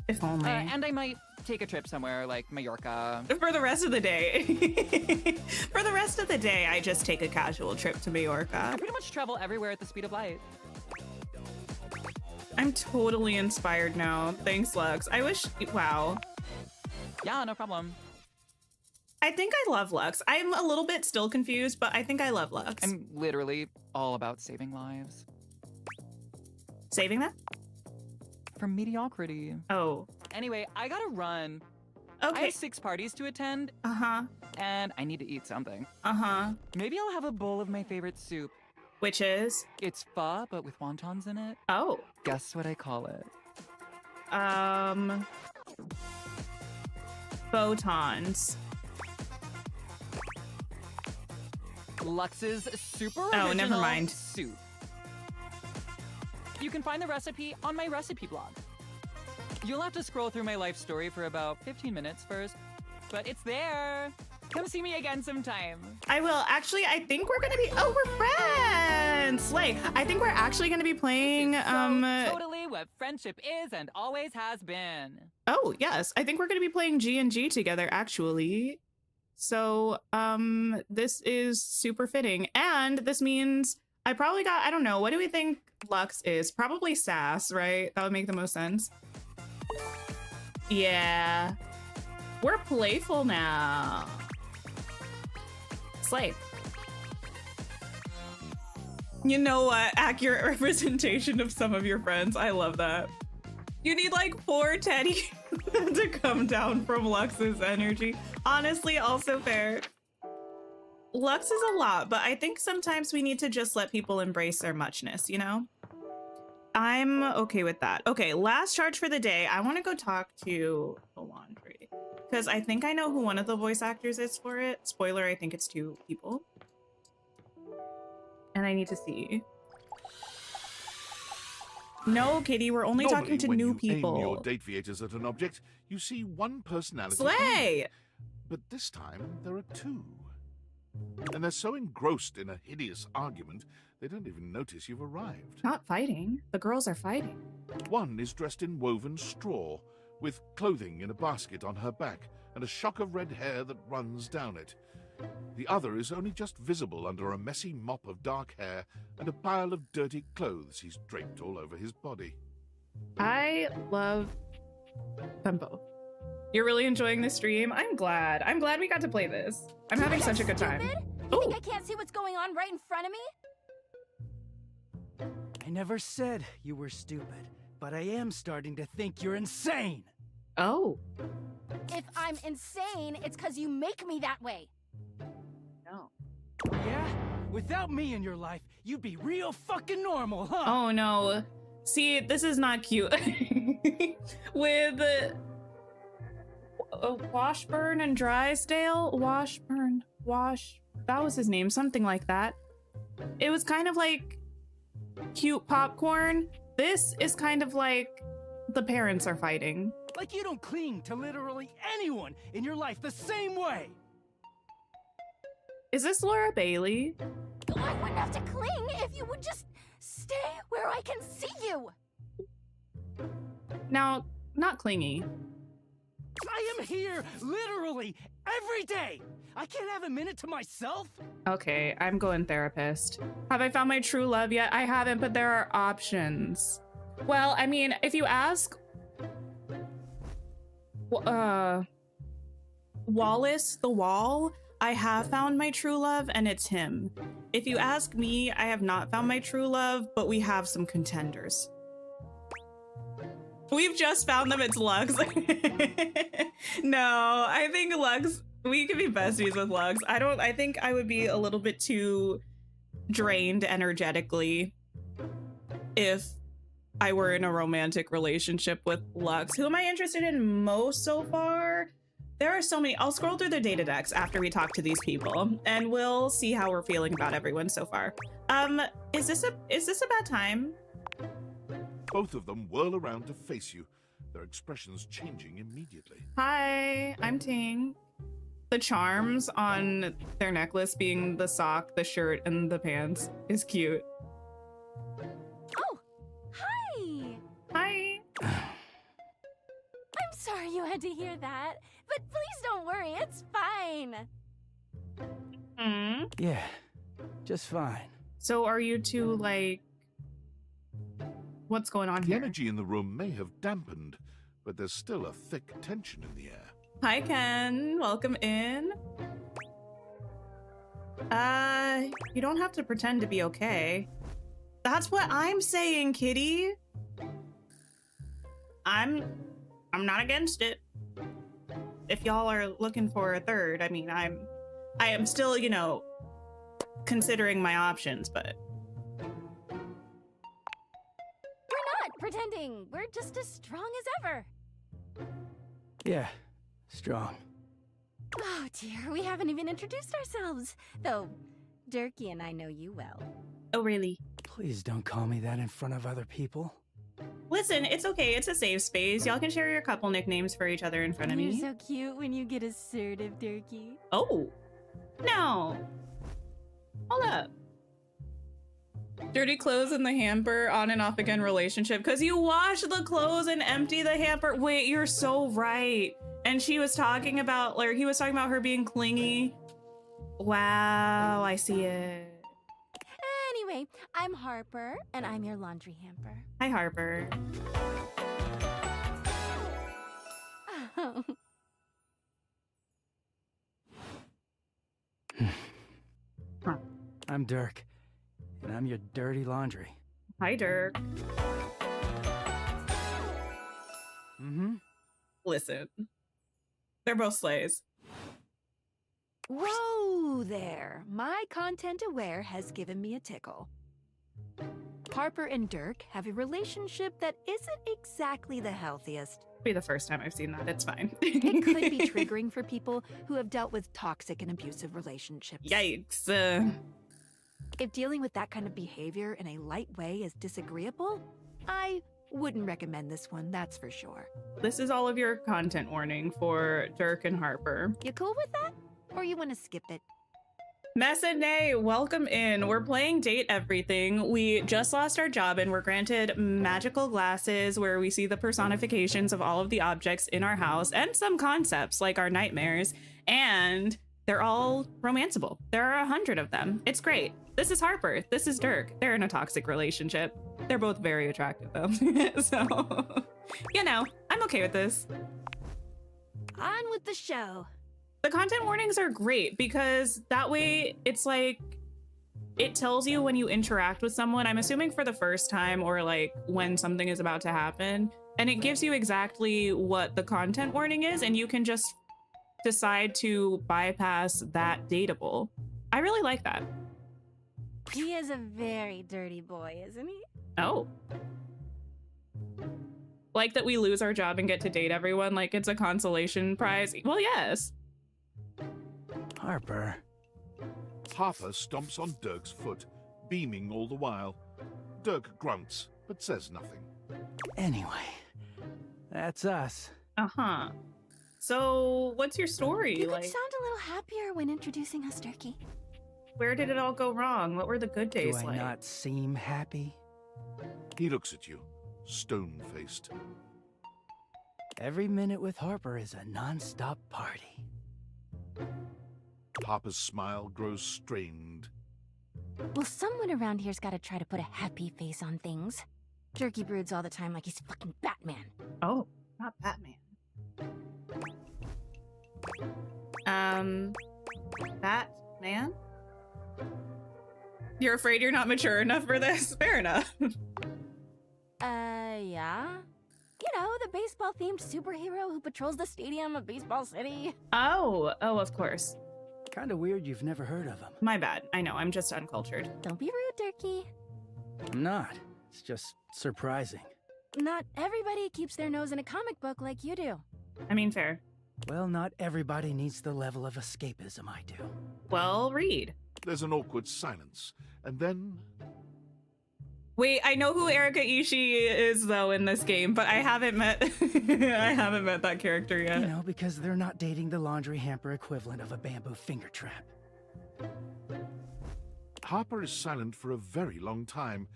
If only. And I might take a trip somewhere like Mallorca. For the rest of the day. For the rest of the day, I just take a casual trip to Mallorca. I pretty much travel everywhere at the speed of light. I'm totally inspired now. Thanks, Lux. I wish... Wow. Yeah, no problem. I think I love Lux. I'm a little bit still confused, but I think I love Lux. I'm literally all about saving lives. Saving them? From mediocrity. Oh. Anyway, I gotta run. Okay. I have 6 parties to attend. And I need to eat something. Maybe I'll have a bowl of my favorite soup. Which is? It's pho, but with wontons in it. Oh. Guess what I call it? photons. Lux's super Oh, original never mind. soup. You can find the recipe on my recipe blog. You'll have to scroll through my life story for about 15 minutes first, but it's there. Come see me again sometime. I will. Actually, I think we're gonna be. Oh, we're friends. Slay. I think we're actually gonna be playing. Totally what friendship is and always has been. Oh yes, I think we're gonna be playing G&G together. Actually, so this is super fitting, and this means I probably got. I don't know. What do we think Lux is? Probably sass, right? That would make the most sense. Yeah, we're playful now. Slay. You know what? Accurate representation of some of your friends. I love that. You need like 4 Teddy to come down from Lux's energy. Honestly, also fair. Lux is a lot, but I think sometimes we need to just let people embrace their muchness, you know? I'm okay with that. Okay, last charge for the day. I want to go talk to the laundry because I think I know who one of the voice actors is for it. Spoiler, I think it's 2 people. And I need to see. No, Kitty, we're only talking to new people. Aim your dateviators at an object, you see one personality. Slay! But this time, there are 2. And they're so engrossed in a hideous argument, they don't even notice you've arrived. Not fighting. The girls are fighting. One is dressed in woven straw, with clothing in a basket on her back, and a shock of red hair that runs down it. The other is only just visible under a messy mop of dark hair and a pile of dirty clothes he's draped all over his body. I love them both. You're really enjoying the stream? I'm glad. I'm glad we got to play this. I'm having such a good time. You think I can't see what's going on right in front of me? I never said you were stupid, but I am starting to think you're insane. Oh. If I'm insane, it's because you make me that way. No. Yeah? Without me in your life, you'd be real fucking normal, huh? Oh no. See, this is not cute. With Washburn and Drysdale? That was his name, something like that. It was kind of like cute popcorn. This is kind of like the parents are fighting. Like you don't cling to literally anyone in your life the same way. Is this Laura Bailey? I wouldn't have to cling if you would just stay where I can see you. Now, not clingy. I am here literally every day. I can't have a minute to myself. Okay, I'm going therapist. Have I found my true love yet? I haven't, but there are options. Well, I mean, if you ask Wallace the Wall, I have found my true love, and it's him. If you ask me, I have not found my true love, but we have some contenders. We've just found them, it's Lux. No, I think Lux, we could be besties with Lux. I think I would be a little bit too drained energetically if I were in a romantic relationship with Lux. Who am I interested in most so far? There are so many. I'll scroll through their data decks after we talk to these people, and we'll see how we're feeling about everyone so far. Is this a bad time? Both of them whirl around to face you, their expressions changing immediately. Hi, I'm Ting. The charms on their necklace being the sock, the shirt, and the pants is cute. Oh, hi. Hi. I'm sorry you had to hear that, but please don't worry, it's fine. Yeah, just fine. So are you two like, what's going on The here? energy in the room may have dampened, but there's still a thick tension in the air. Hi, Ken. Welcome in. You don't have to pretend to be okay. That's what I'm saying, Kitty. I'm not against it. If y'all are looking for a third, I mean, I am still, you know, considering my options, but We're not pretending. We're just as strong as ever. Yeah, strong. Oh dear, we haven't even introduced ourselves. Though, Durkee and I know you well. Oh, really? Please don't call me that in front of other people. Listen, it's okay. It's a safe space. Y'all can share your couple nicknames for each other in front of me. You're so cute when you get assertive, Durkee. Oh. No. Hold up. Dirty clothes in the hamper, on and off again relationship. Because you wash the clothes and empty the hamper. Wait, you're so right. And she was talking about, like, he was talking about her being clingy. Wow, I see it. Anyway, I'm Harper, and I'm your laundry hamper. Hi, Harper. I'm Dirk, and I'm your dirty laundry. Hi, Dirk. Mm-hmm. Listen, they're both slays. Whoa there! My content aware has given me a tickle. Harper and Dirk have a relationship that isn't exactly the healthiest. Be the first time I've seen that. It's fine. It could be triggering for people who have dealt with toxic and abusive relationships. Yikes. If dealing with that kind of behavior in a light way is disagreeable, I wouldn't recommend this one, that's for sure. This is all of your content warning for Dirk and Harper. You cool with that? Or you want to skip it? Messinae, welcome in. We're playing Date Everything. We just lost our job and we're granted magical glasses where we see the personifications of all of the objects in our house and some concepts like our nightmares. And they're all romanceable. There are 100 of them. It's great. This is Harper. This is Dirk. They're in a toxic relationship. They're both very attractive though. So, you know, I'm okay with this. On with the show. The content warnings are great because that way it's like, it tells you when you interact with someone, I'm assuming for the first time or like when something is about to happen, and it gives you exactly what the content warning is, and you can just decide to bypass that dateable. I really like that. He is a very dirty boy, isn't he? Oh. Like that we lose our job and get to date everyone like it's a consolation prize. Well, yes. Harper. Harper stomps on Dirk's foot, beaming all the while. Dirk grunts, but says nothing. Anyway, that's us. Uh-huh. So, what's your story? You could sound a little happier when introducing us, Durkee. Where did it all go wrong? What were the good days Do I like? not seem happy? He looks at you, stone-faced. Every minute with Harper is a non-stop party. Harper's smile grows strained. Well, someone around here's got to try to put a happy face on things. Durkee broods all the time like he's fucking Batman. Oh, not Batman. Batman? You're afraid you're not mature enough for this? Fair enough. Yeah? You know, the baseball-themed superhero who patrols the stadium of Baseball City. Oh, of course. Kinda weird you've never heard of him. My bad. I know, I'm just uncultured. Don't be rude, Durkee. I'm not. It's just surprising. Not everybody keeps their nose in a comic book like you do. I mean, fair. Well, not everybody needs the level of escapism I do. Well, read. There's an awkward silence, and then... Wait, I know who Erika Ishii is though in this game, but I haven't met I haven't met that character yet. You know, because they're not dating the laundry hamper equivalent of a bamboo finger trap. Harper is silent for a very long time,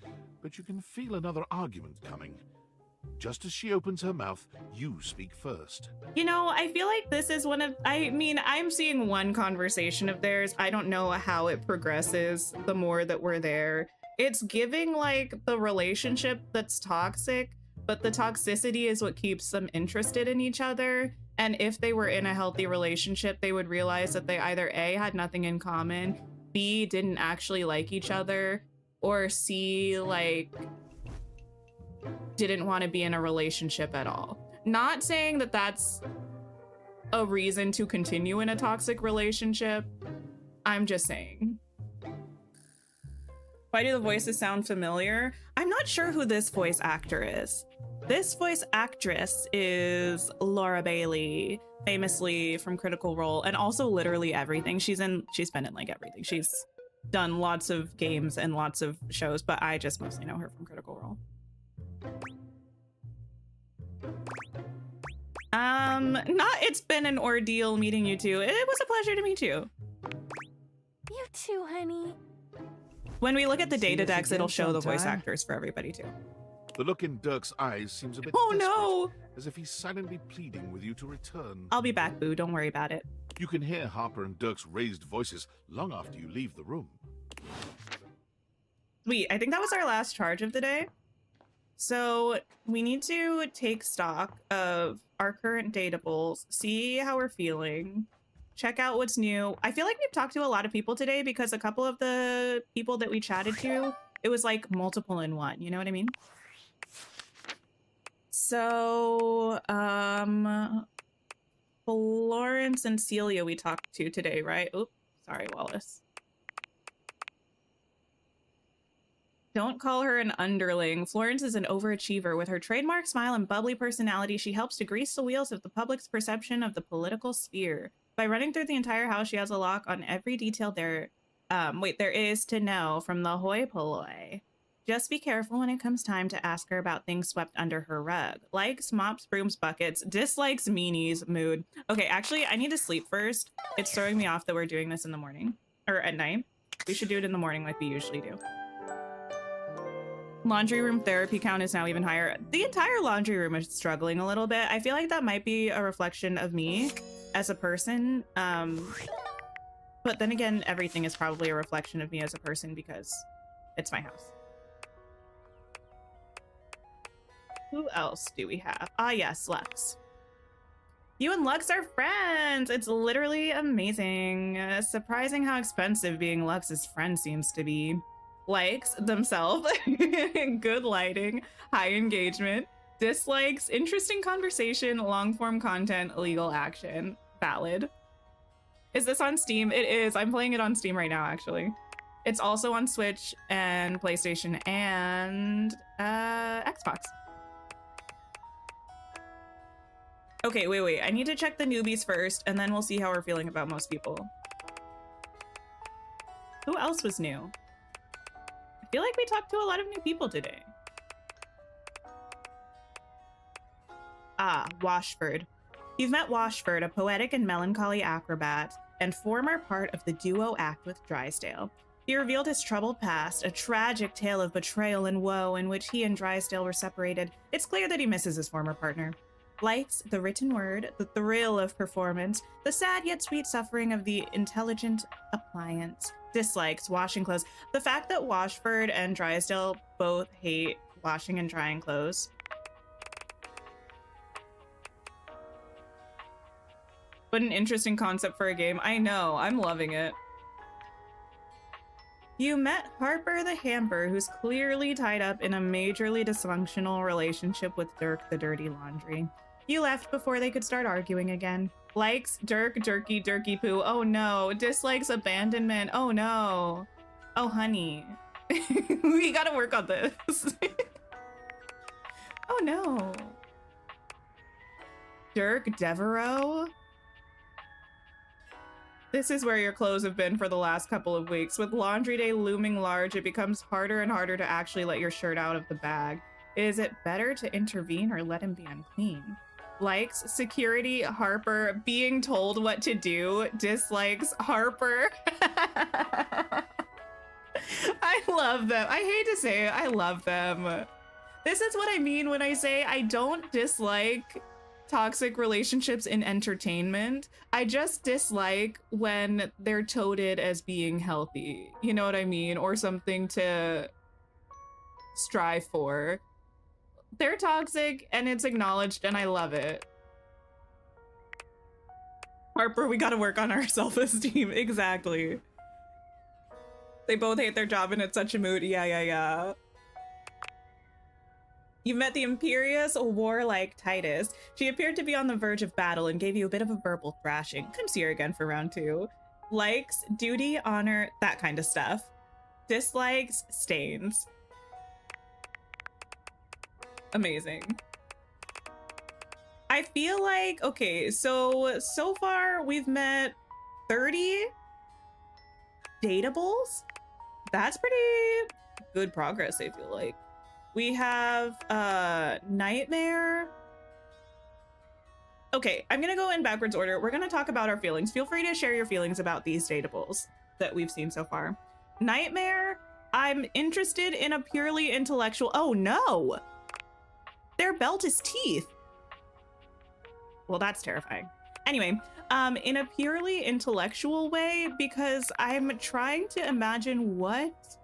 but you can feel another argument coming. Just as she opens her mouth, you speak first. You know, I feel like this is one of, I mean, I'm seeing one conversation of theirs. I don't know how it progresses the more that we're there. It's giving like the relationship that's toxic, but the toxicity is what keeps them interested in each other. And if they were in a healthy relationship, they would realize that they either A, had nothing in common, B, didn't actually like each other, or C, like, didn't want to be in a relationship at all. Not saying that that's a reason to continue in a toxic relationship. I'm just saying. Why do the voices sound familiar? I'm not sure who this voice actor is. This voice actress is Laura Bailey, famously from Critical Role, and also literally everything. She's been in like everything. She's done lots of games and lots of shows, but I just mostly know her from Critical Role. It's been an ordeal meeting you two. It was a pleasure to meet you. You too, honey. When we look at the data decks, it'll show the voice actors for everybody too. The look in Dirk's eyes seems a bit Oh desperate, no! as if he's silently pleading with you to return. I'll be back, boo. Don't worry about it. You can hear Harper and Dirk's raised voices long after you leave the room. Sweet. I think that was our last charge of the day. So we need to take stock of our current dateables, see how we're feeling, check out what's new. I feel like we've talked to a lot of people today because a couple of the people that we chatted to, it was like multiple in one. You know what I mean? So, Florence and Celia we talked to today, right? Oops, sorry, Wallace. Don't call her an underling. Florence is an overachiever. With her trademark smile and bubbly personality, she helps to grease the wheels of the public's perception of the political sphere. By running through the entire house, she has a lock on every detail there is to know from the hoi polloi. Just be careful when it comes time to ask her about things swept under her rug. Likes, mops, brooms, buckets, dislikes, meanies, mood. Okay, actually, I need to sleep first. It's throwing me off that we're doing this in the morning. Or at night. We should do it in the morning like we usually do. Laundry room therapy count is now even higher. The entire laundry room is struggling a little bit. I feel like that might be a reflection of me as a person. But then again, everything is probably a reflection of me as a person because it's my house. Who else do we have? Ah, yes, Lux. You and Lux are friends. It's literally amazing. Surprising how expensive being Lux's friend seems to be. Likes themselves, good lighting, high engagement. Dislikes, interesting conversation, long form content, legal action. Valid. Is this on Steam? It is. I'm playing it on Steam right now, actually. It's also on Switch and PlayStation and Xbox. Okay, wait. I need to check the newbies first, and then we'll see how we're feeling about most people. Who else was new? I feel like we talked to a lot of new people today. Ah, Washford. You've met Washford, a poetic and melancholy acrobat, and former part of the duo act with Drysdale. He revealed his troubled past, a tragic tale of betrayal and woe in which he and Drysdale were separated. It's clear that he misses his former partner. Likes the written word, the thrill of performance, the sad yet sweet suffering of the intelligent appliance. Dislikes washing clothes. The fact that Washford and Drysdale both hate washing and drying clothes. What an interesting concept for a game. I know, I'm loving it. You met Harper the Hamper, who's clearly tied up in a majorly dysfunctional relationship with Dirk the Dirty Laundry. You left before they could start arguing again. Likes Dirk, Jerky, Dirky Poo. Oh no. Dislikes abandonment. Oh no. Oh honey. We gotta work on this. Oh no. Dirk Devereaux. This is where your clothes have been for the last couple of weeks. With laundry day looming large, it becomes harder and harder to actually let your shirt out of the bag. Is it better to intervene or let him be unclean? Likes security, Harper, being told what to do. Dislikes Harper. I love them. I hate to say it, I love them. This is what I mean when I say I don't dislike toxic relationships in entertainment. I just dislike when they're touted as being healthy. You know what I mean? Or something to strive for. They're toxic and it's acknowledged and I love it. Harper, we gotta work on our self-esteem. Exactly. They both hate their job and it's such a mood. Yeah. You met the imperious, warlike Titus. She appeared to be on the verge of battle and gave you a bit of a verbal thrashing. Come see her again for round 2. Likes, duty, honor, that kind of stuff. Dislikes stains. Amazing. I feel like, okay, so far we've met 30 dateables. That's pretty good progress, I feel like. We have Nightmare. Okay, I'm gonna go in backwards order. We're gonna talk about our feelings. Feel free to share your feelings about these dateables that we've seen so far. Nightmare, I'm interested in a purely intellectual. Oh no! Their belt is teeth. Well, that's terrifying. Anyway, in a purely intellectual way, because I'm trying to imagine what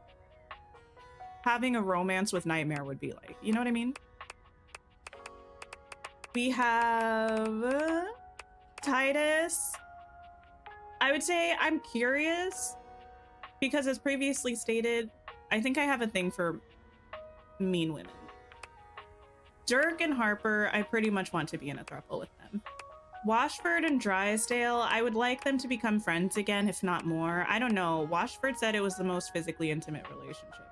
having a romance with Nightmare would be like. You know what I mean? We have Titus. I would say I'm curious because, as previously stated, I think I have a thing for mean women. Dirk and Harper, I pretty much want to be in a throuple with them. Washford and Drysdale, I would like them to become friends again, if not more. I don't know. Washford said it was the most physically intimate relationship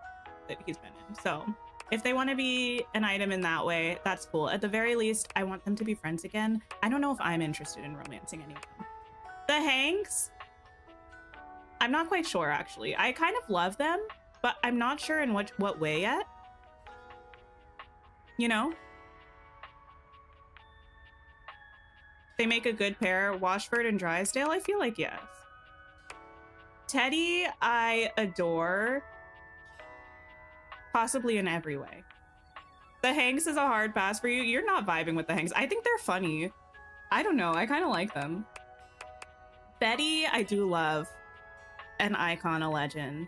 that he's been in. So if they want to be an item in that way, that's cool. At the very least, I want them to be friends again. I don't know if I'm interested in romancing anyone. The Hanks, I'm not quite sure, actually. I kind of love them, but I'm not sure in what way yet. You know? They make a good pair. Washford and Drysdale, I feel like yes. Teddy, I adore. Possibly in every way. The Hanks is a hard pass for you. You're not vibing with the Hanks. I think they're funny. I don't know. I kind of like them. Betty, I do love. An icon, a legend.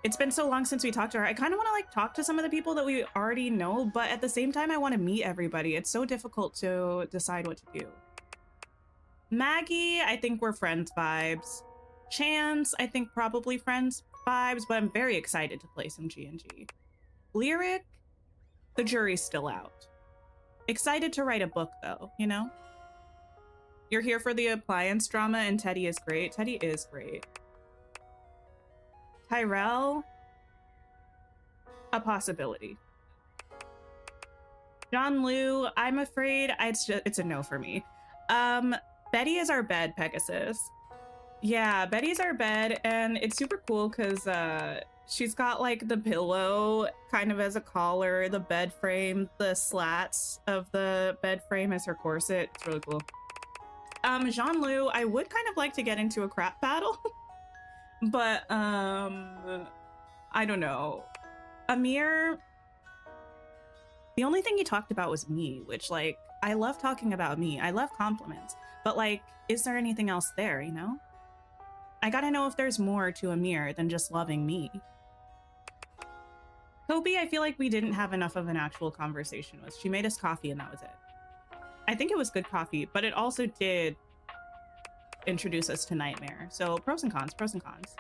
It's been so long since we talked to her. I kind of want to like talk to some of the people that we already know, but at the same time, I want to meet everybody. It's so difficult to decide what to do. Maggie, I think we're friends vibes. Chance, I think probably friends vibes, but I'm very excited to play some G&G. Lyric, the jury's still out. Excited to write a book though, you know? You're here for the appliance drama and Teddy is great. Teddy is great. Tyrell, a possibility. John Liu, I'm afraid it's a no for me. Betty is our bed, Pegasus. Yeah, Betty's our bed, and it's super cool because she's got like the pillow kind of as a collar, the bed frame, the slats of the bed frame as her corset. It's really cool. Jean Lu, I would kind of like to get into a crap battle. But I don't know. Amir, the only thing he talked about was me, which like I love talking about me. I love compliments, but like, is there anything else there, you know? I gotta know if there's more to Amir than just loving me. Kobe, I feel like we didn't have enough of an actual conversation with. She made us coffee and that was it. I think it was good coffee, but it also did introduce us to Nightmare. So pros and cons, pros and cons.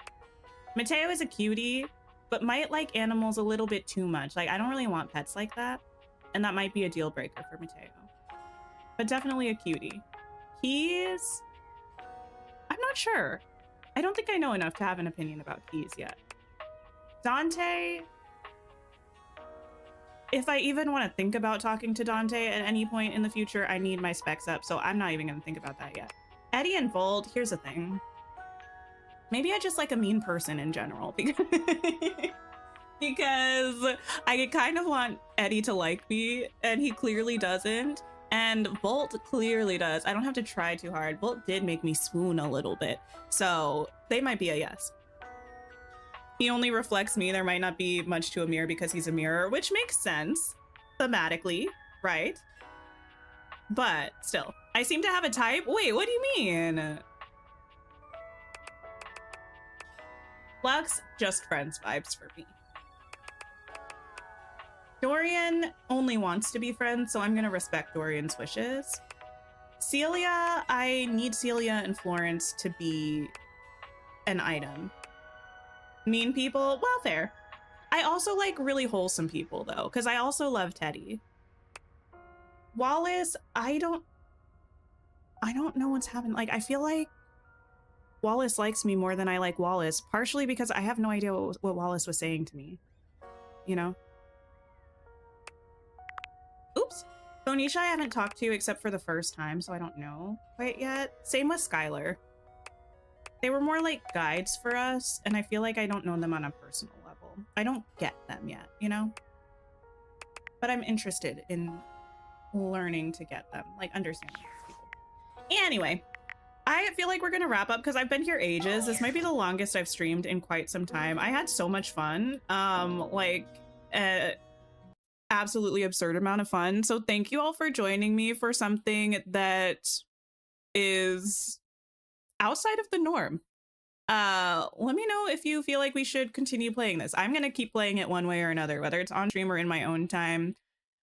Mateo is a cutie, but might like animals a little bit too much. Like, I don't really want pets like that. And that might be a deal breaker for Mateo. But definitely a cutie. Keys? I'm not sure. I don't think I know enough to have an opinion about Keys yet. Dante? If I even want to think about talking to Dante at any point in the future, I need my specs up, so I'm not even going to think about that yet. Eddie and Volt, here's the thing. Maybe I just like a mean person in general because I kind of want Eddie to like me and he clearly doesn't. And Volt clearly does. I don't have to try too hard. Volt did make me swoon a little bit. So they might be a yes. He only reflects me. There might not be much to Amir because he's a mirror, which makes sense thematically, right? But still, I seem to have a type. Wait, what do you mean? Lux, just friends vibes for me. Dorian only wants to be friends, so I'm gonna respect Dorian's wishes. Celia, I need Celia and Florence to be an item. Mean people, well, fair. I also like really wholesome people though, because I also love Teddy. Wallace, I don't know what's happened. Like, I feel like Wallace likes me more than I like Wallace, partially because I have no idea what Wallace was saying to me, you know? Oops. Bonisha I haven't talked to except for the first time, so I don't know quite yet. Same with Skylar. They were more like guides for us, and I feel like I don't know them on a personal level. I don't get them yet, you know? But I'm interested in learning to get them, like understanding these people. Anyway, I feel like we're gonna wrap up because I've been here ages. This might be the longest I've streamed in quite some time. I had so much fun, absolutely absurd amount of fun. So thank you all for joining me for something that is outside of the norm. Let me know if you feel like we should continue playing this. I'm gonna keep playing it one way or another, whether it's on stream or in my own time.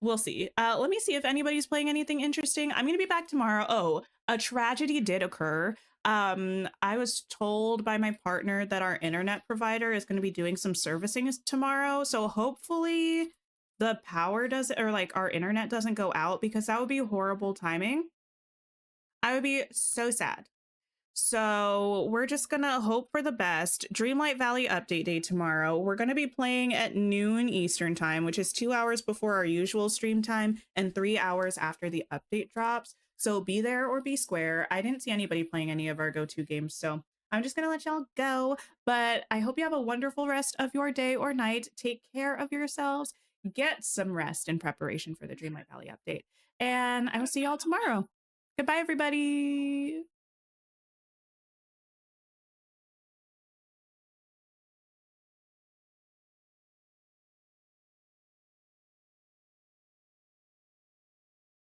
We'll see. Let me see if anybody's playing anything interesting. I'm gonna be back tomorrow. Oh, a tragedy did occur. I was told by my partner that our internet provider is going to be doing some servicing tomorrow. So hopefully the power doesn't, or like our internet doesn't go out, because that would be horrible timing. I would be so sad. So we're just gonna hope for the best. Dreamlight Valley update day tomorrow. We're gonna be playing at noon Eastern time, which is 2 hours before our usual stream time and 3 hours after the update drops. So be there or be square. I didn't see anybody playing any of our go-to games, so I'm just gonna let y'all go. But I hope you have a wonderful rest of your day or night. Take care of yourselves. Get some rest in preparation for the Dreamlight Valley update. And I will see y'all tomorrow. Goodbye, everybody.